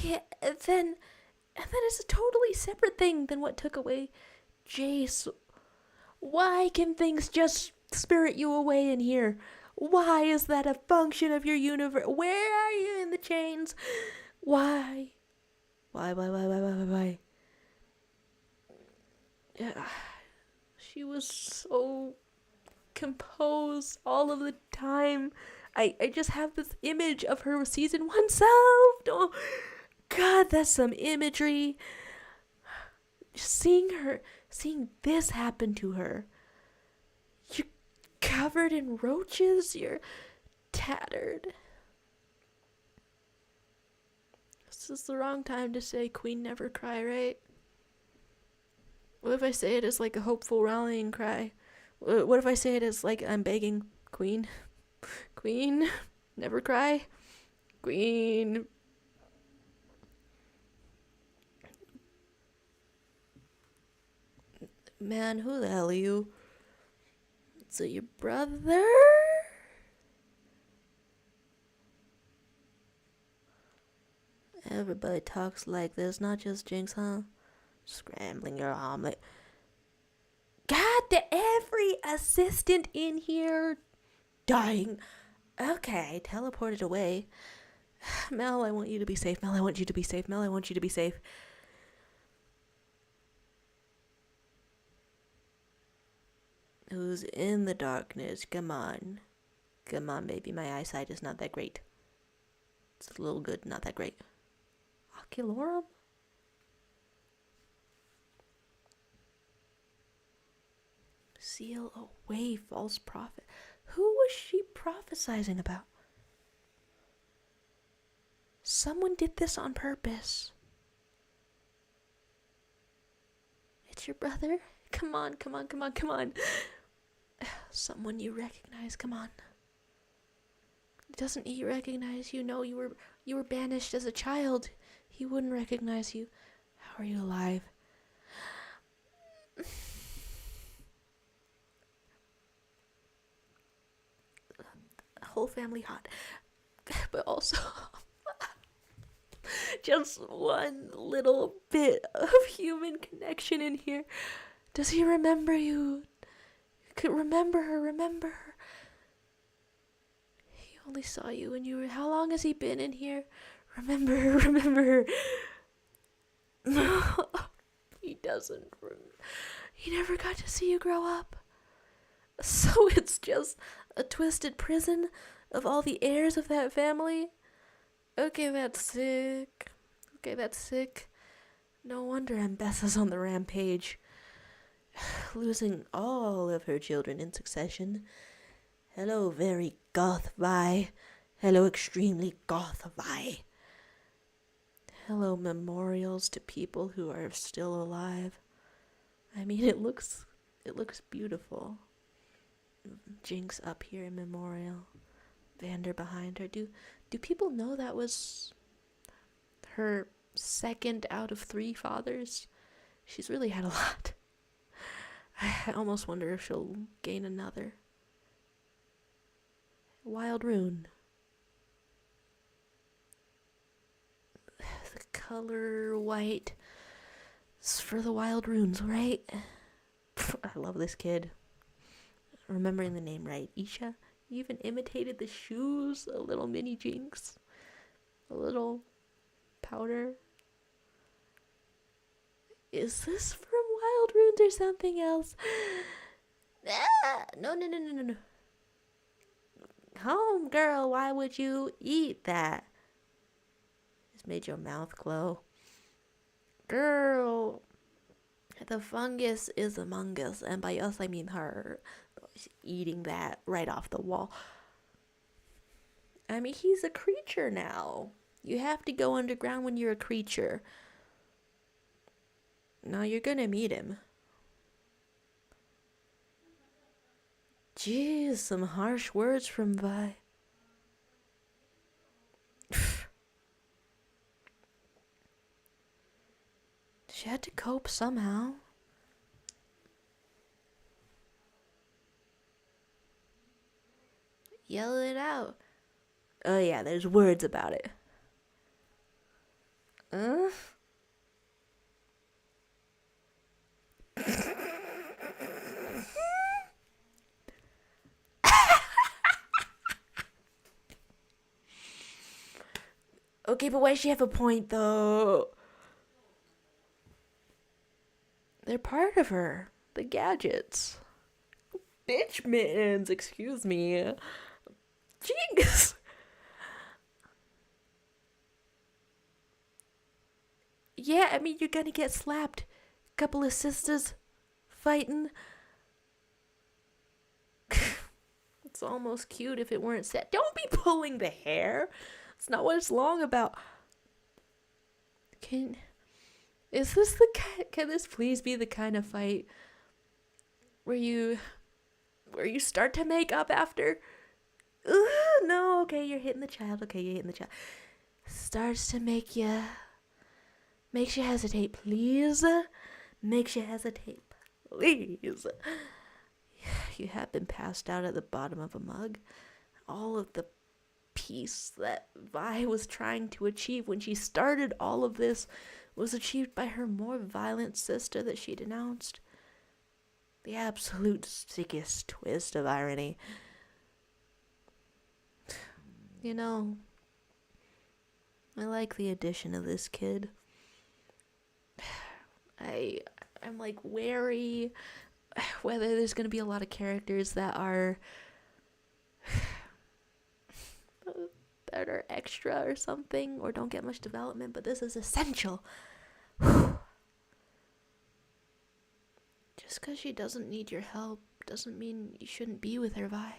Yeah, and then it's a totally separate thing than what took away Jace. Why can things just spirit you away in here? Why is that a function of your universe? Where are you in the chains? Why? Why? Yeah, she was so composed all of the time. I just have this image of her season 1 self. Oh, God, that's some imagery. Seeing this happen to her. You're covered in roaches. You're tattered. This is the wrong time to say Queen never cry, right? What if I say it as like a hopeful rallying cry? What if I say it as like I'm begging Queen? Queen, never cry? Queen. Man, who the hell are you? So your brother? Everybody talks like this, not just Jinx, huh? Scrambling your omelet. God, every assistant in here dying. Okay, teleported away. Mel, I want you to be safe. Mel, I want you to be safe. Mel, I want you to be safe. Who's in the darkness? Come on. Come on, baby. My eyesight is not that great. It's a little good, not that great. Oculorum? Seal away, false prophet. Who was she prophesizing about? Someone did this on purpose. It's your brother? Come on. Someone you recognize, come on. Doesn't he recognize you? No, you were banished as a child. He wouldn't recognize you. How are you alive? Whole family hot. But also just one little bit of human connection in here. Does he remember you? Could remember her. He only saw you when you were... How long has he been in here? Remember her. No, he doesn't. He never got to see you grow up. So it's just a twisted prison of all the heirs of that family? Okay, that's sick. No wonder Ambessa's on the rampage. Losing all of her children in succession. Hello, very goth Vi. Hello, extremely goth Vi. Hello, memorials to people who are still alive. I mean, it looks beautiful. Jinx up here in memorial. Vander behind her. Do people know that was her second out of 3 fathers? She's really had a lot. I almost wonder if she'll gain another. Wild rune. The color white is for the wild runes, right? I love this kid. Remembering the name right. Isha. You even imitated the shoes. A little mini Jinx. A little powder. Is this from Wild Runes or something else? Ah, no, no, no, no, no, no. Home, girl, why would you eat that? Just made your mouth glow. Girl, the fungus is among us, and by us I mean her. She's eating that right off the wall. I mean, he's a creature now. You have to go underground when you're a creature. Now you're gonna meet him. Jeez, some harsh words from Vi. She had to cope somehow. Yell it out. Oh yeah, there's words about it. Okay, but why does she have a point though? They're part of her. The gadgets. Bitch mittens, excuse me. Jinx! Yeah, I mean, you're gonna get slapped. Couple of sisters fighting. It's almost cute if it weren't sad. Don't be pulling the hair. It's not what it's long about. Can this please be the kind of fight where you start to make up after? No, okay, you're hitting the child. Starts to makes you hesitate, please. Makes you hesitate, please. You have been passed out at the bottom of a mug. All of the peace that Vi was trying to achieve when she started all of this was achieved by her more violent sister that she denounced. The absolute sickest twist of irony. You know, I like the addition of this kid. I'm like wary whether there's going to be a lot of characters that are extra or something, or don't get much development, but this is essential. Just because she doesn't need your help doesn't mean you shouldn't be with her, Vi.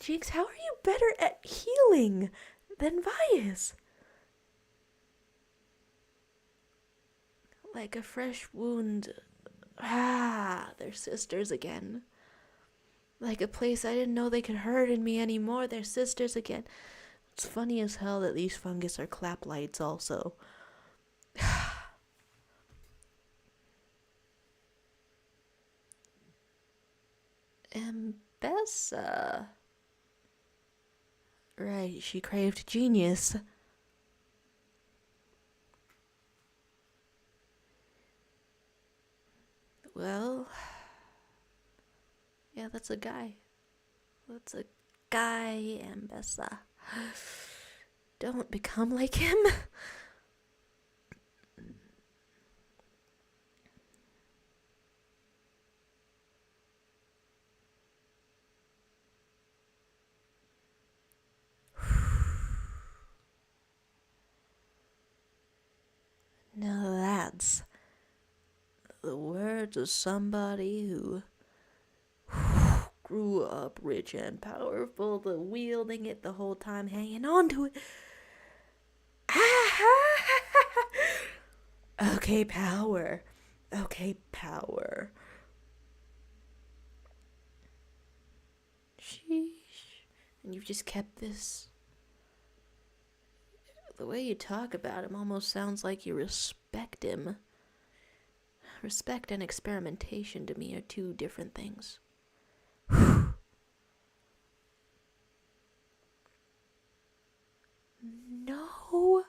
Jinx, how are you better at healing than Vi is? Like a fresh wound. They're sisters again. Like a place I didn't know they could hurt in me anymore. They're sisters again. It's funny as hell that these fungus are clap lights also. Ambessa. Right, she craved genius. Well, yeah, that's a guy. Ambessa. Don't become like him. Now that's the words of somebody who grew up rich and powerful, the wielding it the whole time, hanging on to it. Okay, power. Sheesh. And you've just kept this. The way you talk about him almost sounds like you respect him. Respect and experimentation to me are two different things. No.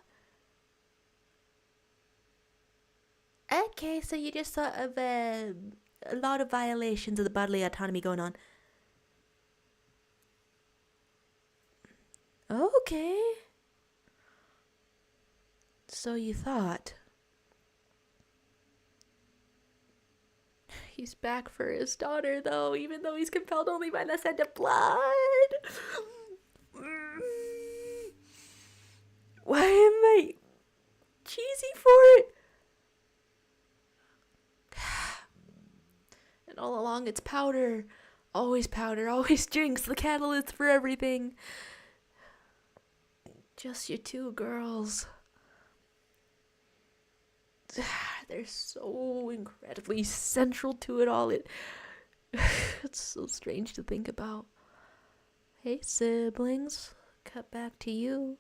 Okay, so you just thought of a lot of violations of the bodily autonomy going on. Okay. So you thought. He's back for his daughter, though, even though he's compelled only by the scent of blood. Why am I cheesy for it? And all along it's powder. Always powder, always drinks, the catalyst for everything. Just you two girls. They're so incredibly central to it all. It's so strange to think about. Hey, siblings. Cut back to you.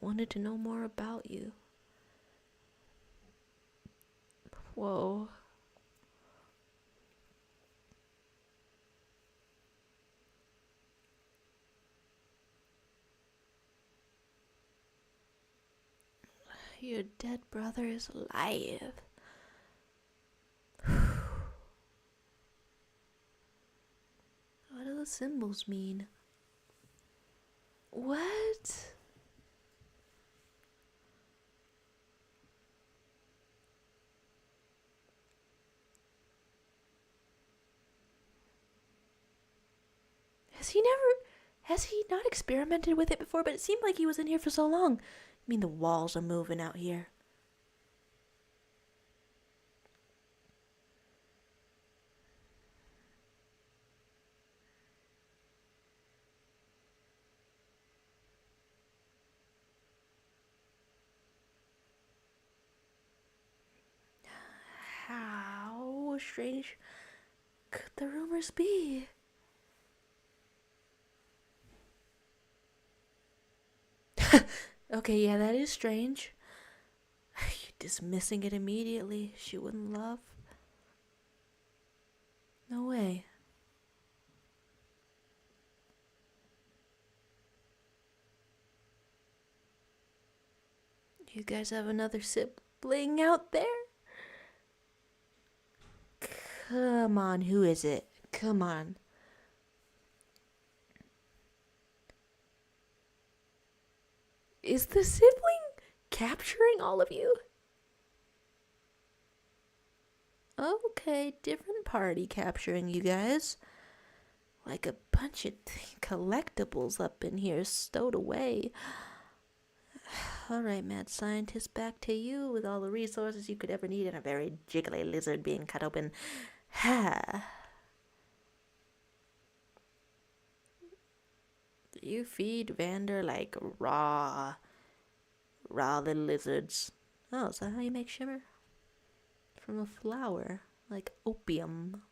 Wanted to know more about you. Whoa. Your dead brother is alive. What do the symbols mean? What? Has he not experimented with it before? But it seemed like he was in here for so long. I mean, the walls are moving out here. How strange could the rumors be? Okay, yeah, that is strange. You're dismissing it immediately. She wouldn't love. No way. You guys have another sibling out there? Come on, who is it? Come on. Is the sibling capturing all of you? Okay, different party capturing you guys. Like a bunch of collectibles up in here stowed away. Alright, mad scientist, back to you with all the resources you could ever need and a very jiggly lizard being cut open. Ha! You feed Vander like raw little lizards. Oh, is that how you make shimmer? From a flower, like opium.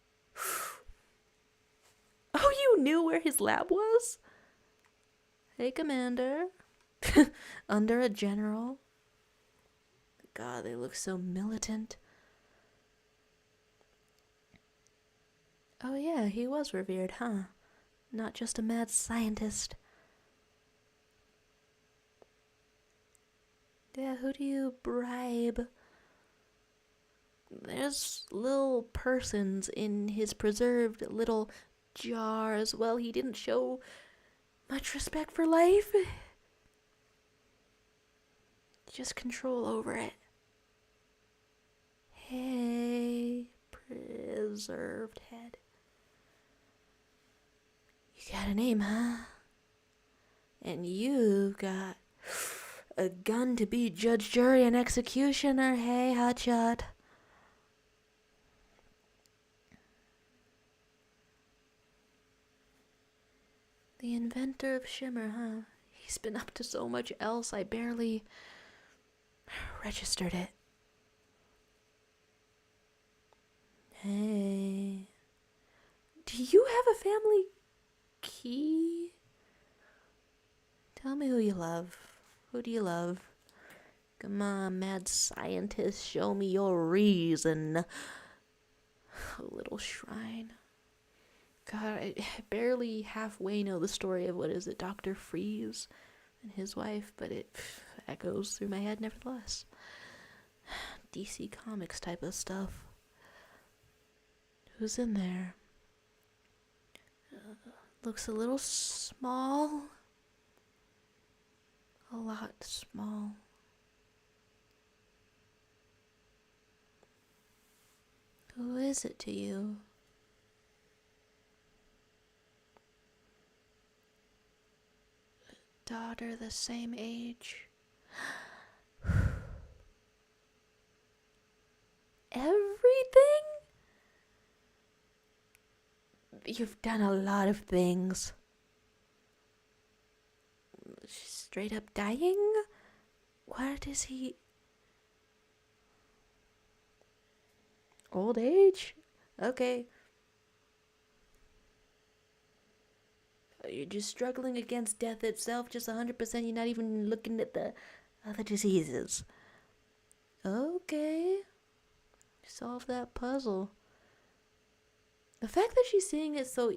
Oh, you knew where his lab was? Hey, Commander. Under a general. God, they look so militant. Oh yeah, he was revered, huh? Not just a mad scientist. Yeah, who do you bribe? There's little persons in his preserved little jars. Well, he didn't show much respect for life. Just control over it. Hey, preserved head. You got a name, huh? And you've got a gun to be judge, jury, and executioner. Hey, hotshot. The inventor of shimmer, huh? He's been up to so much else, I barely registered it. Hey. Do you have a family key? Tell me who you love. Who do you love? Come on, mad scientist, show me your reason. A little shrine. God, I barely halfway know the story of, what is it, Dr. Freeze and his wife, but it echoes through my head nevertheless. DC Comics type of stuff. Who's in there? Looks a little small. a lot small. Who is it to you? Daughter the same age? Everything? You've done a lot of things. She's straight up dying? What is he? Old age? Okay. You're just struggling against death itself, just 100%. You're not even looking at the other diseases. Okay. Solve that puzzle. The fact that she's seeing it so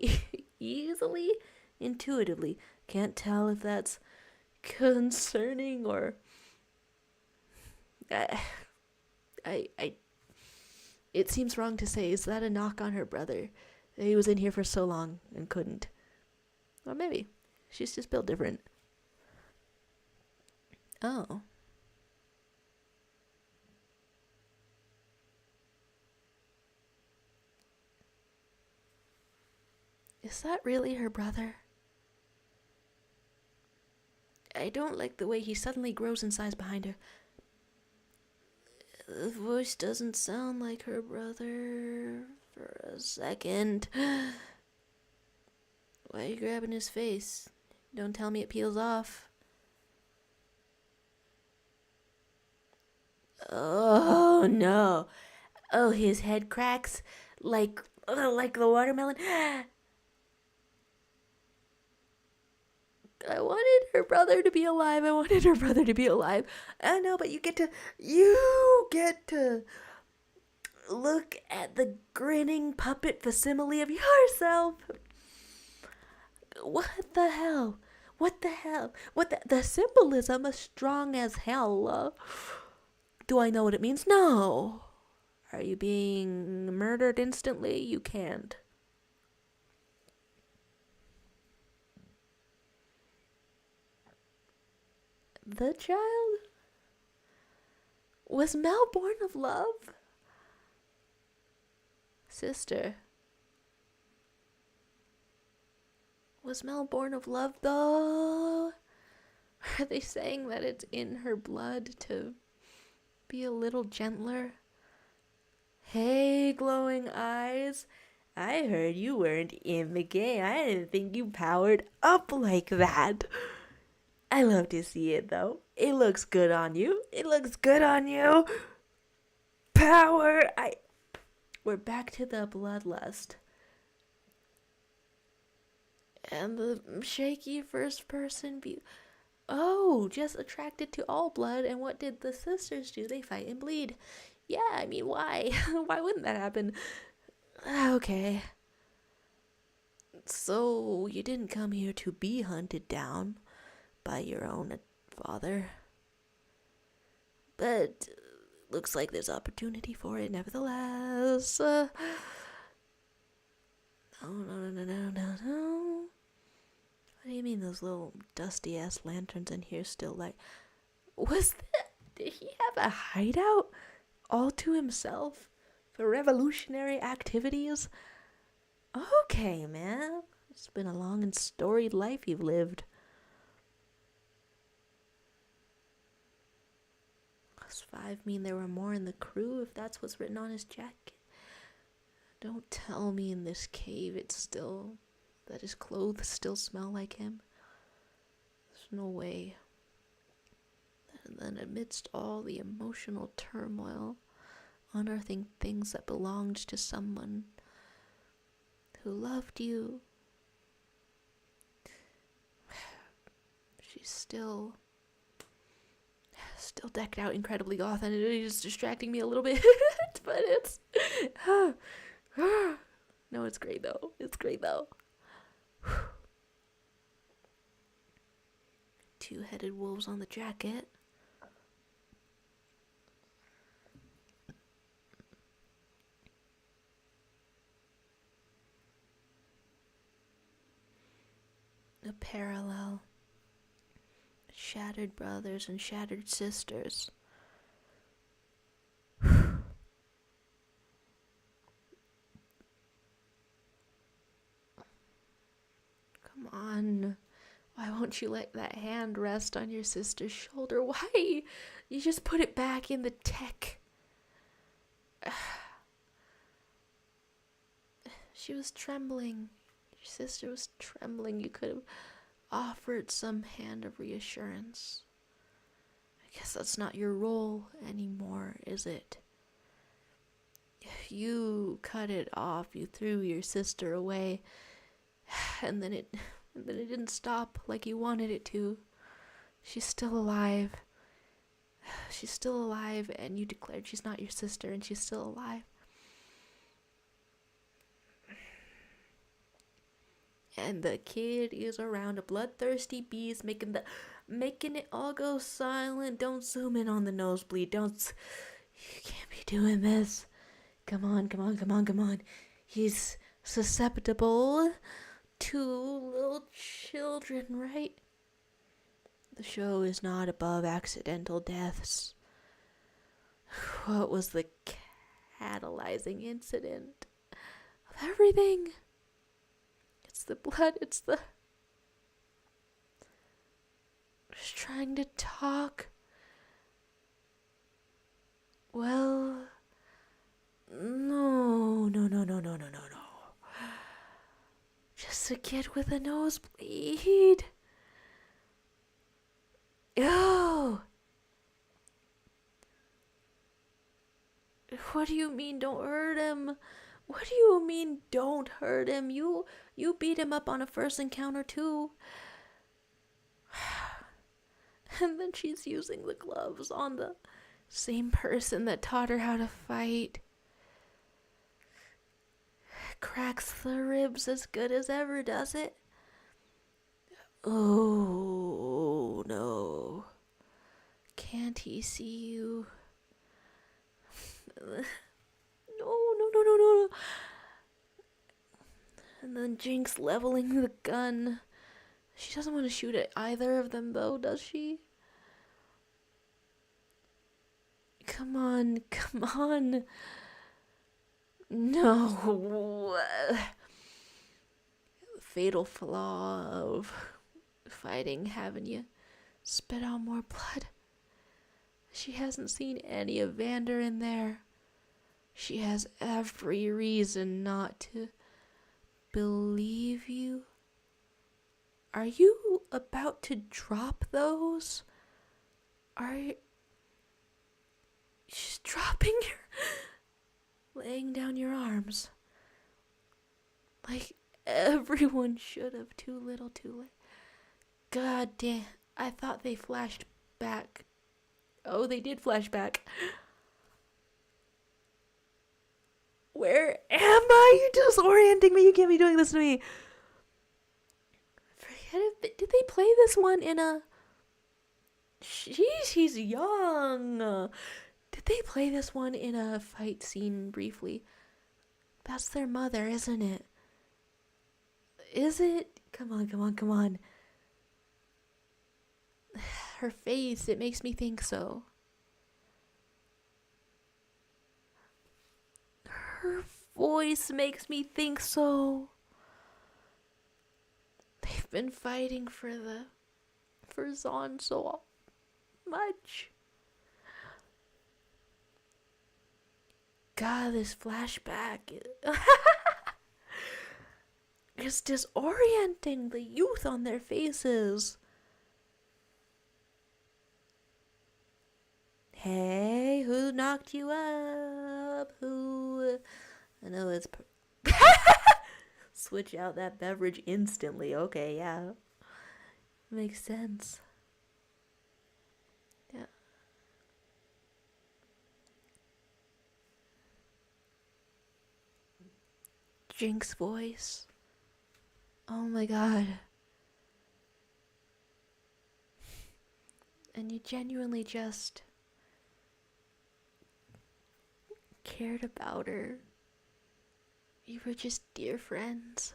easily, intuitively, can't tell if that's concerning or... It seems wrong to say, is that a knock on her brother? He was in here for so long and couldn't. Or maybe she's just built different. Oh. Is that really her brother? I don't like the way he suddenly grows in size behind her. The voice doesn't sound like her brother for a second. Why are you grabbing his face? Don't tell me it peels off. Oh no. Oh, his head cracks like the watermelon. I wanted her brother to be alive. I know, but you get to look at the grinning puppet facsimile of yourself. What the hell? The symbolism is strong as hell. Do I know what it means? No. Are you being murdered instantly? You can't. The child? Was Mel born of love? Sister. Was Mel born of love, though? Are they saying that it's in her blood to be a little gentler? Hey, glowing eyes. I heard you weren't in the game. I didn't think you powered up like that. I love to see it, though. It looks good on you. Power. We're back to the bloodlust. And the shaky first person view. Oh, just attracted to all blood. And what did the sisters do? They fight and bleed. Yeah, I mean, why? Why wouldn't that happen? Okay. So, you didn't come here to be hunted down by your own father. But looks like there's opportunity for it nevertheless. No. What do you mean those little dusty ass lanterns in here still light? Did he have a hideout all to himself for revolutionary activities? Okay, man. It's been a long and storied life you've lived. +5 mean there were more in the crew, if that's what's written on his jacket. Don't tell me in this cave that his clothes still smell like him. There's no way. And then amidst all the emotional turmoil, unearthing things that belonged to someone who loved you, she's still decked out incredibly goth, and it is distracting me a little bit. But it's no, it's great though. Two-headed wolves on the jacket. A parallel shattered brothers and shattered sisters. Come on. Why won't you let that hand rest on your sister's shoulder? Why? You just put it back in the tech. She was trembling. Your sister was trembling. You could have offered some hand of reassurance. I guess that's not your role anymore, is it? You cut it off. You threw your sister away. And then it didn't stop like you wanted it to. She's still alive. She's still alive, and you declared she's not your sister, and she's still alive. And the kid is around a bloodthirsty beast, making it all go silent. Don't zoom in on the nosebleed. You can't be doing this. Come on. He's susceptible to little children, right? The show is not above accidental deaths. What was the catalyzing incident of everything? It's the blood, just trying to talk. Well, no. Just a kid with a nosebleed. Oh. What do you mean don't hurt him? What do you mean don't hurt him? You beat him up on a first encounter too. And then she's using the gloves on the same person that taught her how to fight. Cracks the ribs as good as ever, does it? Oh, no. Can't he see you? No. And then Jinx leveling the gun. She doesn't want to shoot at either of them, though, does she? Come on. No. Fatal flaw of fighting, haven't you? Spit out more blood. She hasn't seen any of Vander in there. She has every reason not to believe you. Are you about to drop those? She's dropping laying down your arms. Like everyone should have. Too little, too late. God damn. I thought they flashed back. Oh, they did flash back. Where am I? You're disorienting me. You can't be doing this to me. Forget it. Did they play this one in a... She's young. Did they play this one in a fight scene briefly? That's their mother, isn't it? Is it? Come on. Her face, it makes me think so. Her voice makes me think so. They've been fighting for Zahn so much. God, this flashback is disorienting. The youth on their faces. Hey, who knocked you up? Who? I know it's... Switch out that beverage instantly. Okay, yeah. Makes sense. Yeah. Jinx voice. Oh my god. And you genuinely just cared about her. You were just dear friends.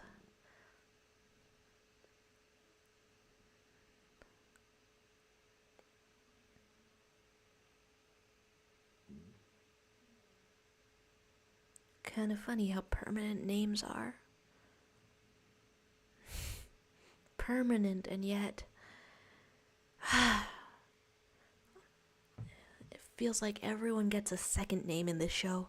Kind of funny how permanent names are. Permanent, and yet it feels like everyone gets a second name in this show.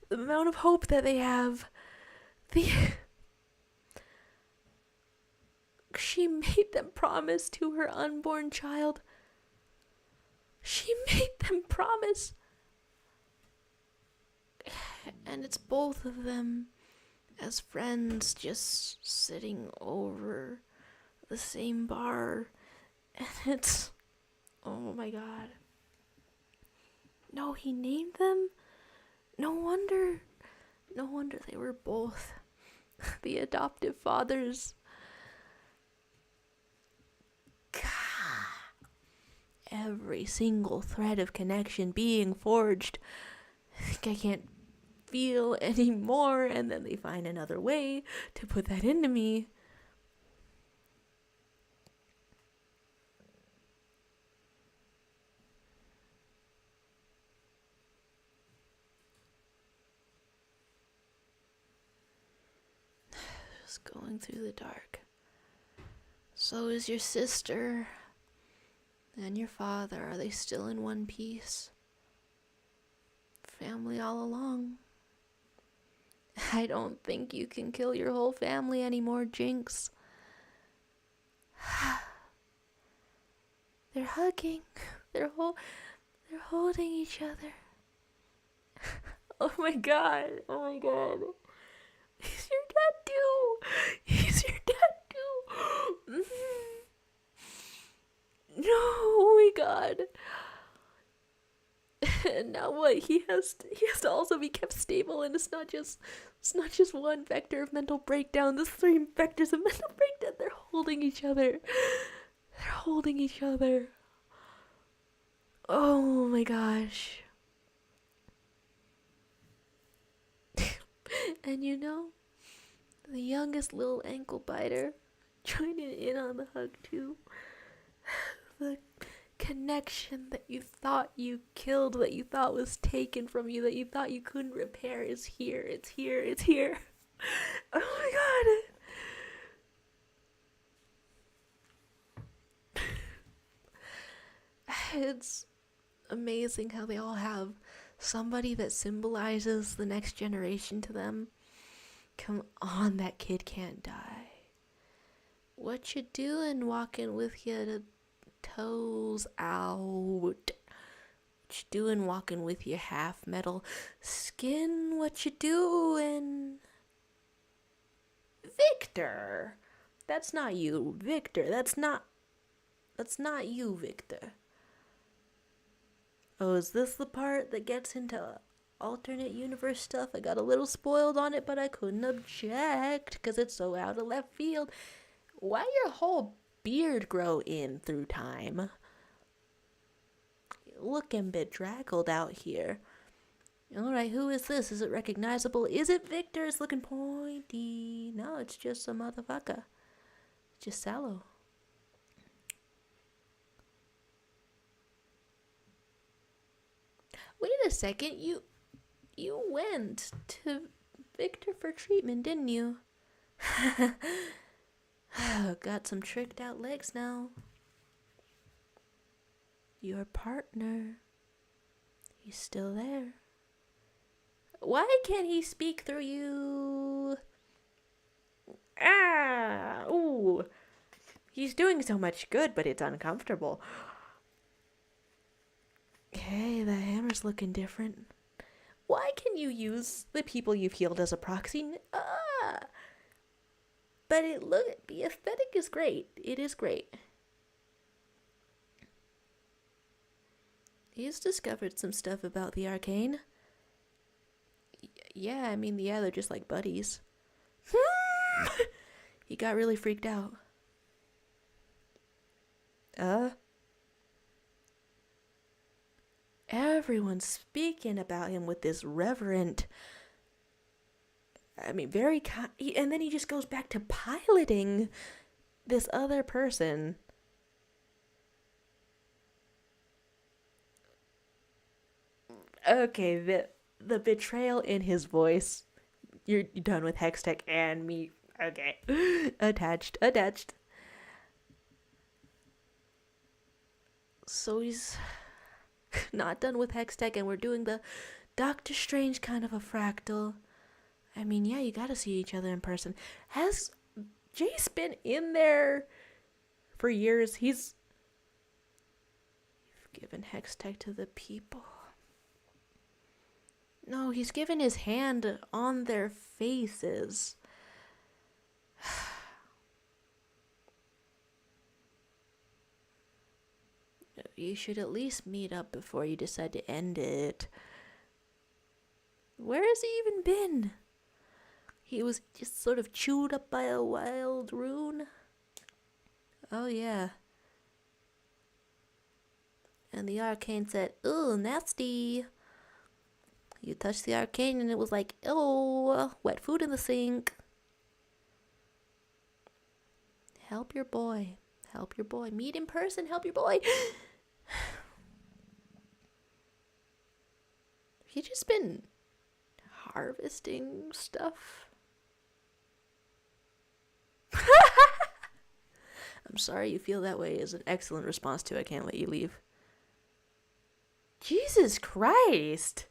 The amount of hope that they have. She made them promise to her unborn child. She made them promise. And it's both of them as friends just sitting over the same bar. And it's... oh my god. No, he named them? No wonder they were both the adoptive fathers. God. Every single thread of connection being forged. I can't feel anymore, and then they find another way to put that into me. Going through the dark. So is your sister and your father. Are they still in one piece? Family all along. I don't think you can kill your whole family anymore, Jinx. They're hugging. They're holding each other. Oh my god. Oh my god. He's your dad too. He's your dad too. No, oh my god. And now what? He has to also be kept stable, and it's not just one vector of mental breakdown. There's 3 vectors of mental breakdown. They're holding each other. They're holding each other. Oh my gosh. And you know, the youngest little ankle biter joining in on the hug too. The connection that you thought you killed, that you thought was taken from you, that you thought you couldn't repair is here. It's here. It's here. Oh my god. It's amazing how they all have somebody that symbolizes the next generation to them. Come on, that kid can't die. What you doing walking with your toes out? What you doing walking with your half metal skin? What you doing? Victor! That's not you, Victor. That's not you, Victor. Oh, is this the part that gets into alternate universe stuff? I got a little spoiled on it, but I couldn't object because it's so out of left field. Why your whole beard grow in through time? You're looking bedraggled out here. Alright, who is this? Is it recognizable? Is it Victor? It's looking pointy. No, it's just a motherfucker. It's just sallow. Wait a second, you went to Victor for treatment, didn't you? Got some tricked out legs now. Your partner, he's still there. Why can't he speak through you? Ooh. He's doing so much good, but it's uncomfortable. Okay, the hammer's looking different. Why can you use the people you've healed as a proxy? But the aesthetic is great. It is great. He's discovered some stuff about the Arcane. Yeah, they're just like buddies. He got really freaked out. Everyone's speaking about him with this reverent I mean, very kind. And then he just goes back to piloting this other person. Okay, the betrayal in his voice. You're done with Hextech and me. Okay. Attached. So he's not done with Hextech, and we're doing the Doctor Strange kind of a fractal. I mean, yeah, you gotta see each other in person. Has Jace been in there for years? He's given Hextech to the people. No, he's given his hand on their faces. You should at least meet up before you decide to end it. Where has he even been? He was just sort of chewed up by a wild rune. Oh, yeah. And the Arcane said, "Ooh, nasty." You touched the Arcane and it was like, "Oh, wet food in the sink." Help your boy. Help your boy. Meet in person. Help your boy. He just been harvesting stuff. I'm sorry you feel that way is an excellent response to I can't let you leave. Jesus Christ.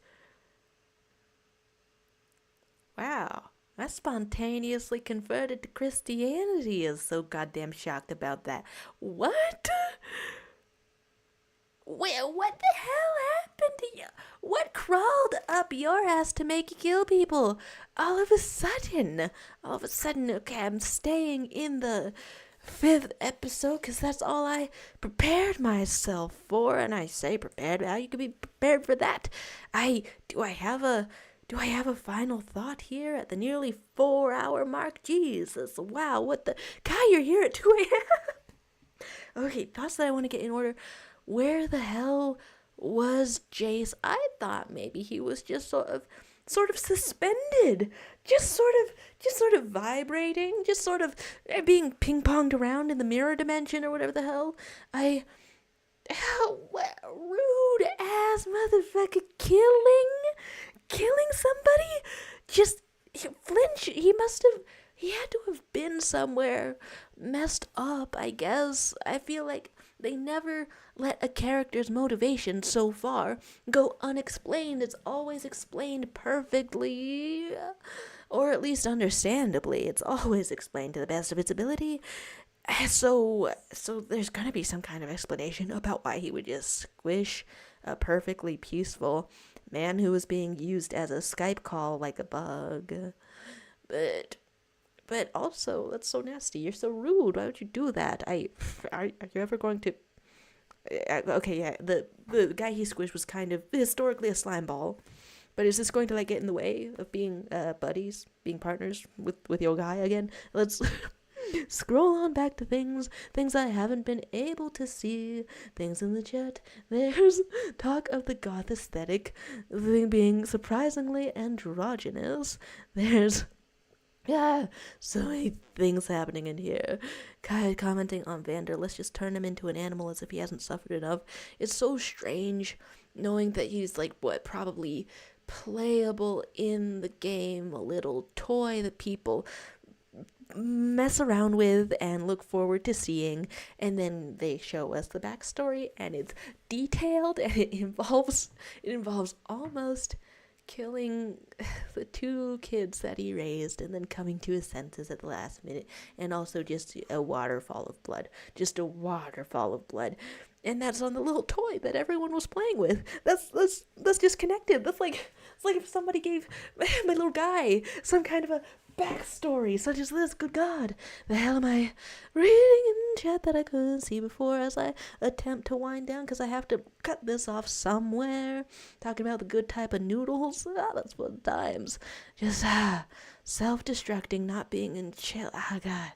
Wow. I spontaneously converted to Christianity is so goddamn shocked about that. What? Well, what the hell happened to you? What crawled up your ass to make you kill people? All of a sudden, okay, I'm staying in the 5th episode because that's all I prepared myself for. And I say prepared, how you could be prepared for that? Do I have a final thought here at the nearly 4-hour mark? Jesus, wow, what the... Guy, you're here at 2 a.m. Okay, thoughts that I want to get in order. Where the hell was Jace? I thought maybe he was just sort of suspended, just sort of vibrating, just sort of being ping-ponged around in the mirror dimension or whatever the hell. Rude ass motherfucker killing somebody? Just flinch. He had to have been somewhere messed up, I guess. I feel like they never let a character's motivation so far go unexplained. It's always explained perfectly, or at least understandably. It's always explained to the best of its ability. So there's gonna be some kind of explanation about why he would just squish a perfectly peaceful man who was being used as a Skype call like a bug. But also, that's so nasty. You're so rude. Why would you do that? Are you ever going to... Okay, yeah, the guy he squished was kind of historically a slime ball. But is this going to, like, get in the way of being buddies, being partners with your guy again? Let's scroll on back to things I haven't been able to see. Things in the chat. There's talk of the goth aesthetic being surprisingly androgynous. There's... Yeah, so many things happening in here. Kai commenting on Vander, let's just turn him into an animal as if he hasn't suffered enough. It's so strange knowing that he's like, probably playable in the game, a little toy that people mess around with and look forward to seeing, and then they show us the backstory and it's detailed and it involves almost killing the 2 kids that he raised and then coming to his senses at the last minute, and also just a waterfall of blood. And that's on the little toy that everyone was playing with. That's disconnected. It's like if somebody gave my little guy some kind of a backstory such as this. Good God, the hell am I reading in chat that I couldn't see before as I attempt to wind down because I have to cut this off somewhere. Talking about the good type of noodles. That's fun times. Just self-destructing, not being in chill. God.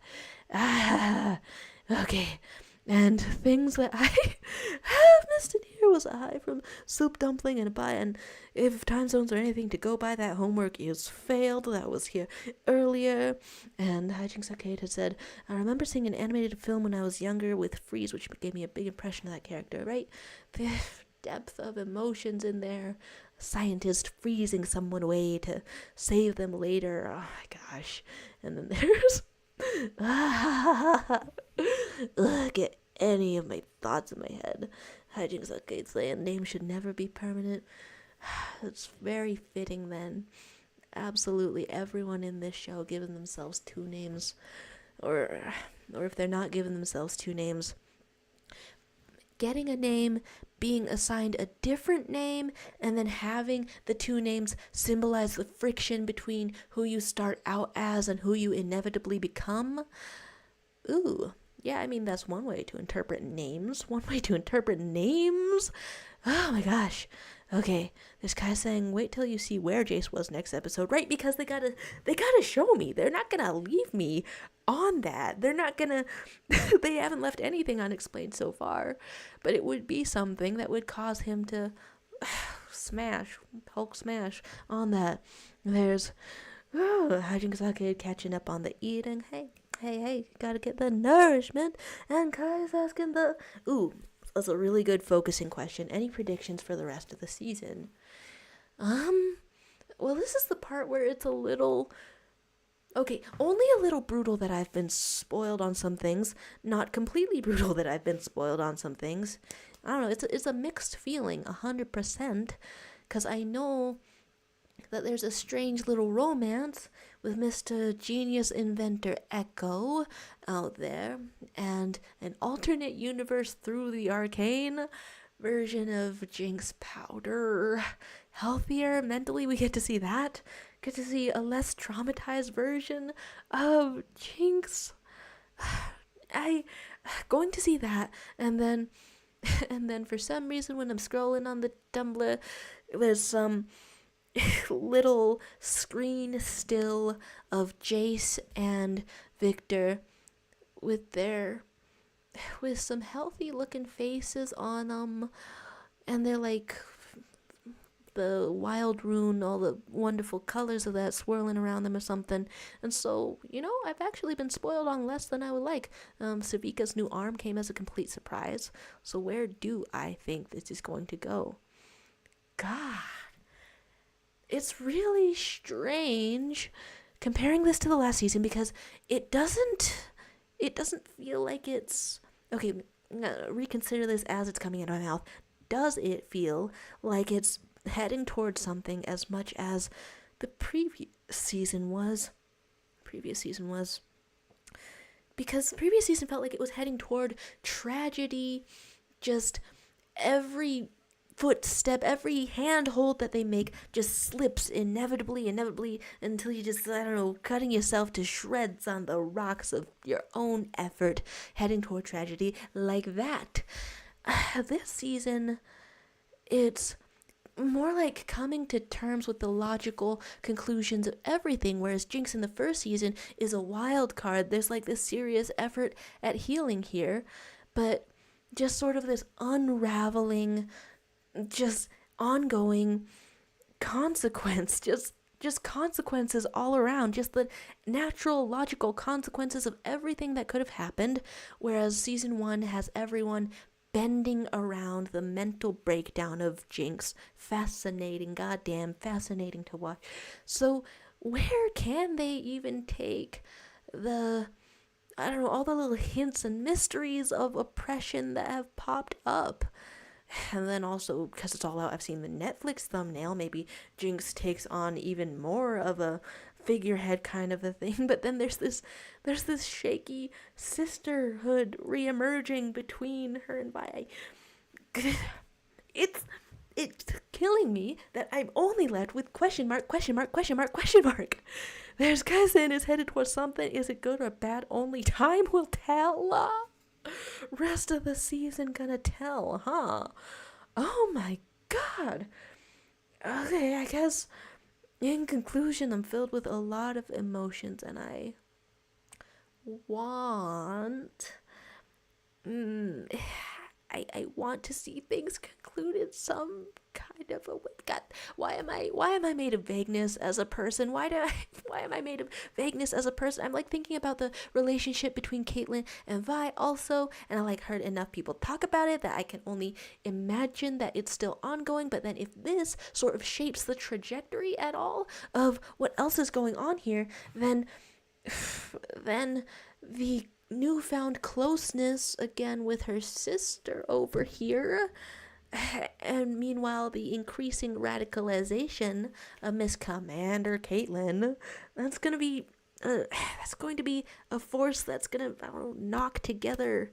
Okay. And things that I have missed in here aside from soup dumpling and pie, and if time zones are anything to go by, that homework is failed. That was here earlier. And Hijinks Arcade had said, I remember seeing an animated film when I was younger with Freeze, which gave me a big impression of that character, right? The depth of emotions in there. A scientist freezing someone away to save them later. Oh my gosh. And then there's get any of my thoughts in my head. Hijinks Arcade saying names should never be permanent. It's very fitting then. Absolutely everyone in this show giving themselves two names, or if they're not giving themselves two names, getting a name, being assigned a different name, and then having the two names symbolize the friction between who you start out as and who you inevitably become. Ooh, yeah, I mean, that's one way to interpret names. Oh my gosh. Okay, this guy's saying, wait till you see where Jace was next episode, right? Because they gotta show me. They're not gonna leave me on that. They're not gonna, they haven't left anything unexplained so far. But it would be something that would cause him to Hulk smash on that. There's, Hijinks Arcade catching up on the eating. Hey, gotta get the nourishment. And Kai's asking that's a really good focusing question. Any predictions for the rest of the season? Well, this is the part where it's a little... Okay, only a little brutal that I've been spoiled on some things. Not completely brutal that I've been spoiled on some things. I don't know, it's a mixed feeling, 100%. Because I know that there's a strange little romance with Mr. Genius Inventor Echo out there, and an alternate universe through the Arcane version of Jinx Powder. Healthier mentally, we get to see that. Get to see a less traumatized version of Jinx. Going to see that, and then for some reason when I'm scrolling on the Tumblr, there's some little screen still of Jace and Victor with some healthy looking faces on them, and they're like the wild rune, all the wonderful colors of that swirling around them or something. And so, I've actually been spoiled on less than I would like. Savika's new arm came as a complete surprise. So where do I think this is going to go? God, it's really strange comparing this to the last season, because it doesn't feel like it's... Okay, reconsider this as it's coming out of my mouth. Does it feel like it's heading towards something as much as the previous season was? Because the previous season felt like it was heading toward tragedy. Just every footstep, every handhold that they make just slips inevitably until you just, cutting yourself to shreds on the rocks of your own effort, heading toward tragedy like that. This season, it's more like coming to terms with the logical conclusions of everything, whereas Jinx in the first season is a wild card. There's like this serious effort at healing here, but just sort of this unraveling, just ongoing consequence, just consequences all around, just the natural logical consequences of everything that could have happened, whereas season 1 has everyone bending around the mental breakdown of Jinx. Fascinating, goddamn fascinating to watch. So where can they even take all the little hints and mysteries of oppression that have popped up? And then also, because it's all out, I've seen the Netflix thumbnail, maybe Jinx takes on even more of a figurehead kind of a thing. But then there's this shaky sisterhood reemerging between her and Vi. It's killing me that I'm only left with question mark. There's guys saying it's headed towards something. Is it good or bad? Only time will tell. Rest of the season gonna tell, huh? Oh my god. Okay, I guess in conclusion, I'm filled with a lot of emotions, and I want I want to see things concluded some kind of a way. God, why am I made of vagueness as a person? Why am I made of vagueness as a person? I'm like thinking about the relationship between Caitlyn and Vi also, and I like heard enough people talk about it that I can only imagine that it's still ongoing. But then if this sort of shapes the trajectory at all of what else is going on here, then the newfound closeness again with her sister over here, and meanwhile the increasing radicalization of Miss Commander Caitlyn, that's going to be a force that's going to, I don't know, knock together,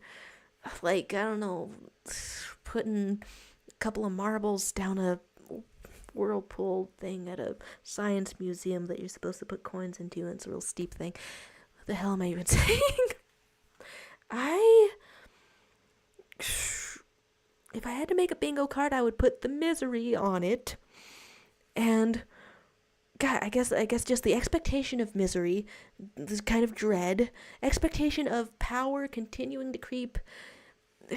like, I don't know, putting a couple of marbles down a whirlpool thing at a science museum that you're supposed to put coins into, and it's a real steep thing. What the hell am I even saying? If I had to make a bingo card, I would put the misery on it. And God, I guess just the expectation of misery, this kind of dread, expectation of power continuing to creep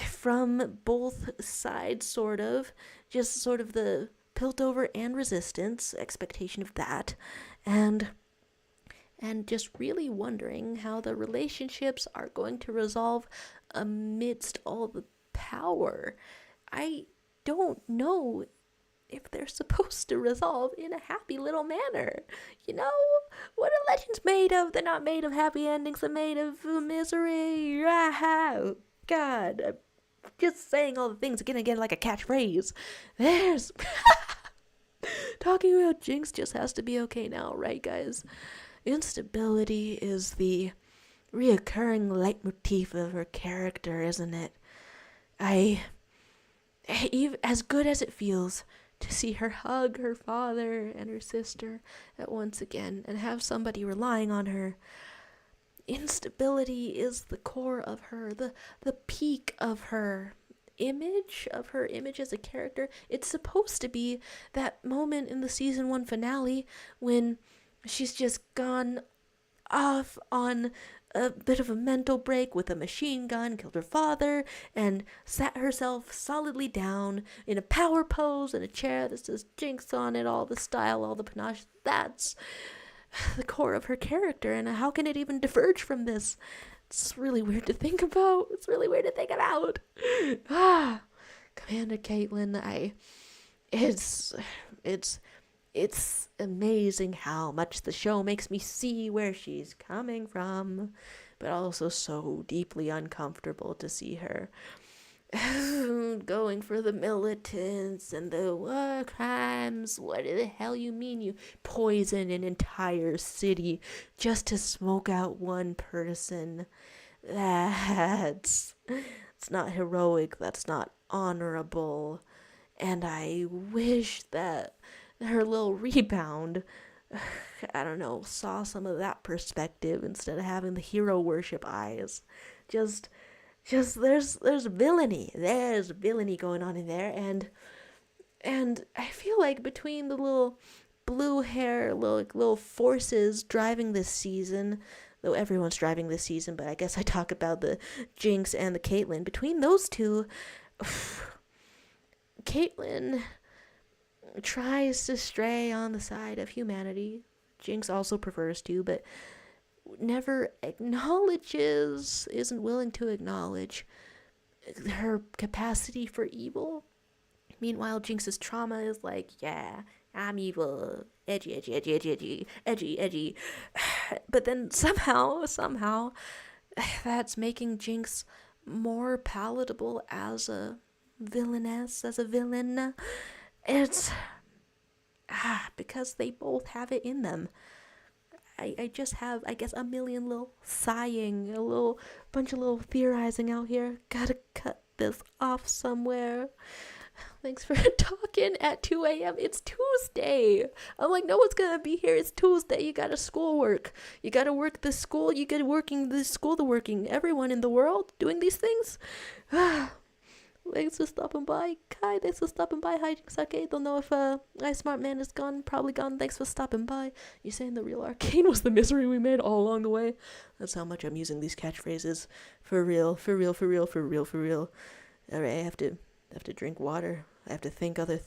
from both sides, sort of, just sort of the Piltover and Resistance, expectation of that, and just really wondering how the relationships are going to resolve amidst all the power. I don't know if they're supposed to resolve in a happy little manner. You know, what are legends made of? They're not made of happy endings, they're made of misery. Ah, God, I'm just saying all the things again like a catchphrase. There's... Talking about Jinx just has to be okay now, right, guys? Instability is the reoccurring leitmotif of her character, isn't it? As good as it feels to see her hug her father and her sister at once again and have somebody relying on her, instability is the core of her, the peak of her image as a character. It's supposed to be that moment in the season 1 finale when she's just gone off on a bit of a mental break with a machine gun, killed her father, and sat herself solidly down in a power pose in a chair that says Jinx on it, all the style, all the panache. That's the core of her character, and how can it even diverge from this? It's really weird to think about. Commander Caitlyn, it's amazing how much the show makes me see where she's coming from, but also so deeply uncomfortable to see her going for the militants and the war crimes. What the hell you mean you poison an entire city just to smoke out one person? It's not heroic, that's not honorable, and I wish that her little rebound, I don't know, saw some of that perspective instead of having the hero worship eyes. Just there's villainy going on in there, and I feel like between the little blue hair little forces driving this season, though everyone's driving this season, but I guess I talk about the Jinx and the Caitlyn. Between those two, Caitlyn tries to stray on the side of humanity. Jinx also prefers to, but never isn't willing to acknowledge her capacity for evil. Meanwhile, Jinx's trauma is like, yeah, I'm evil, edgy. But then somehow, that's making Jinx more palatable as a villainess, as a villain. It's because they both have it in them. I just have, I guess, a million little sighing, a bunch of little theorizing out here. Gotta cut this off somewhere. Thanks for talking at 2 a.m. It's Tuesday. I'm like, no one's gonna be here. It's Tuesday. You gotta schoolwork. You gotta work the school. You gotta working the school. The working. Everyone in the world doing these things. Thanks for stopping by. Kai, thanks for stopping by. Hijinks Arcade. Don't know if Smart Man is gone. Probably gone. Thanks for stopping by. You're saying the real Arcane was the misery we made all along the way? That's how much I'm using these catchphrases. For real. All right, I have to drink water. I have to think other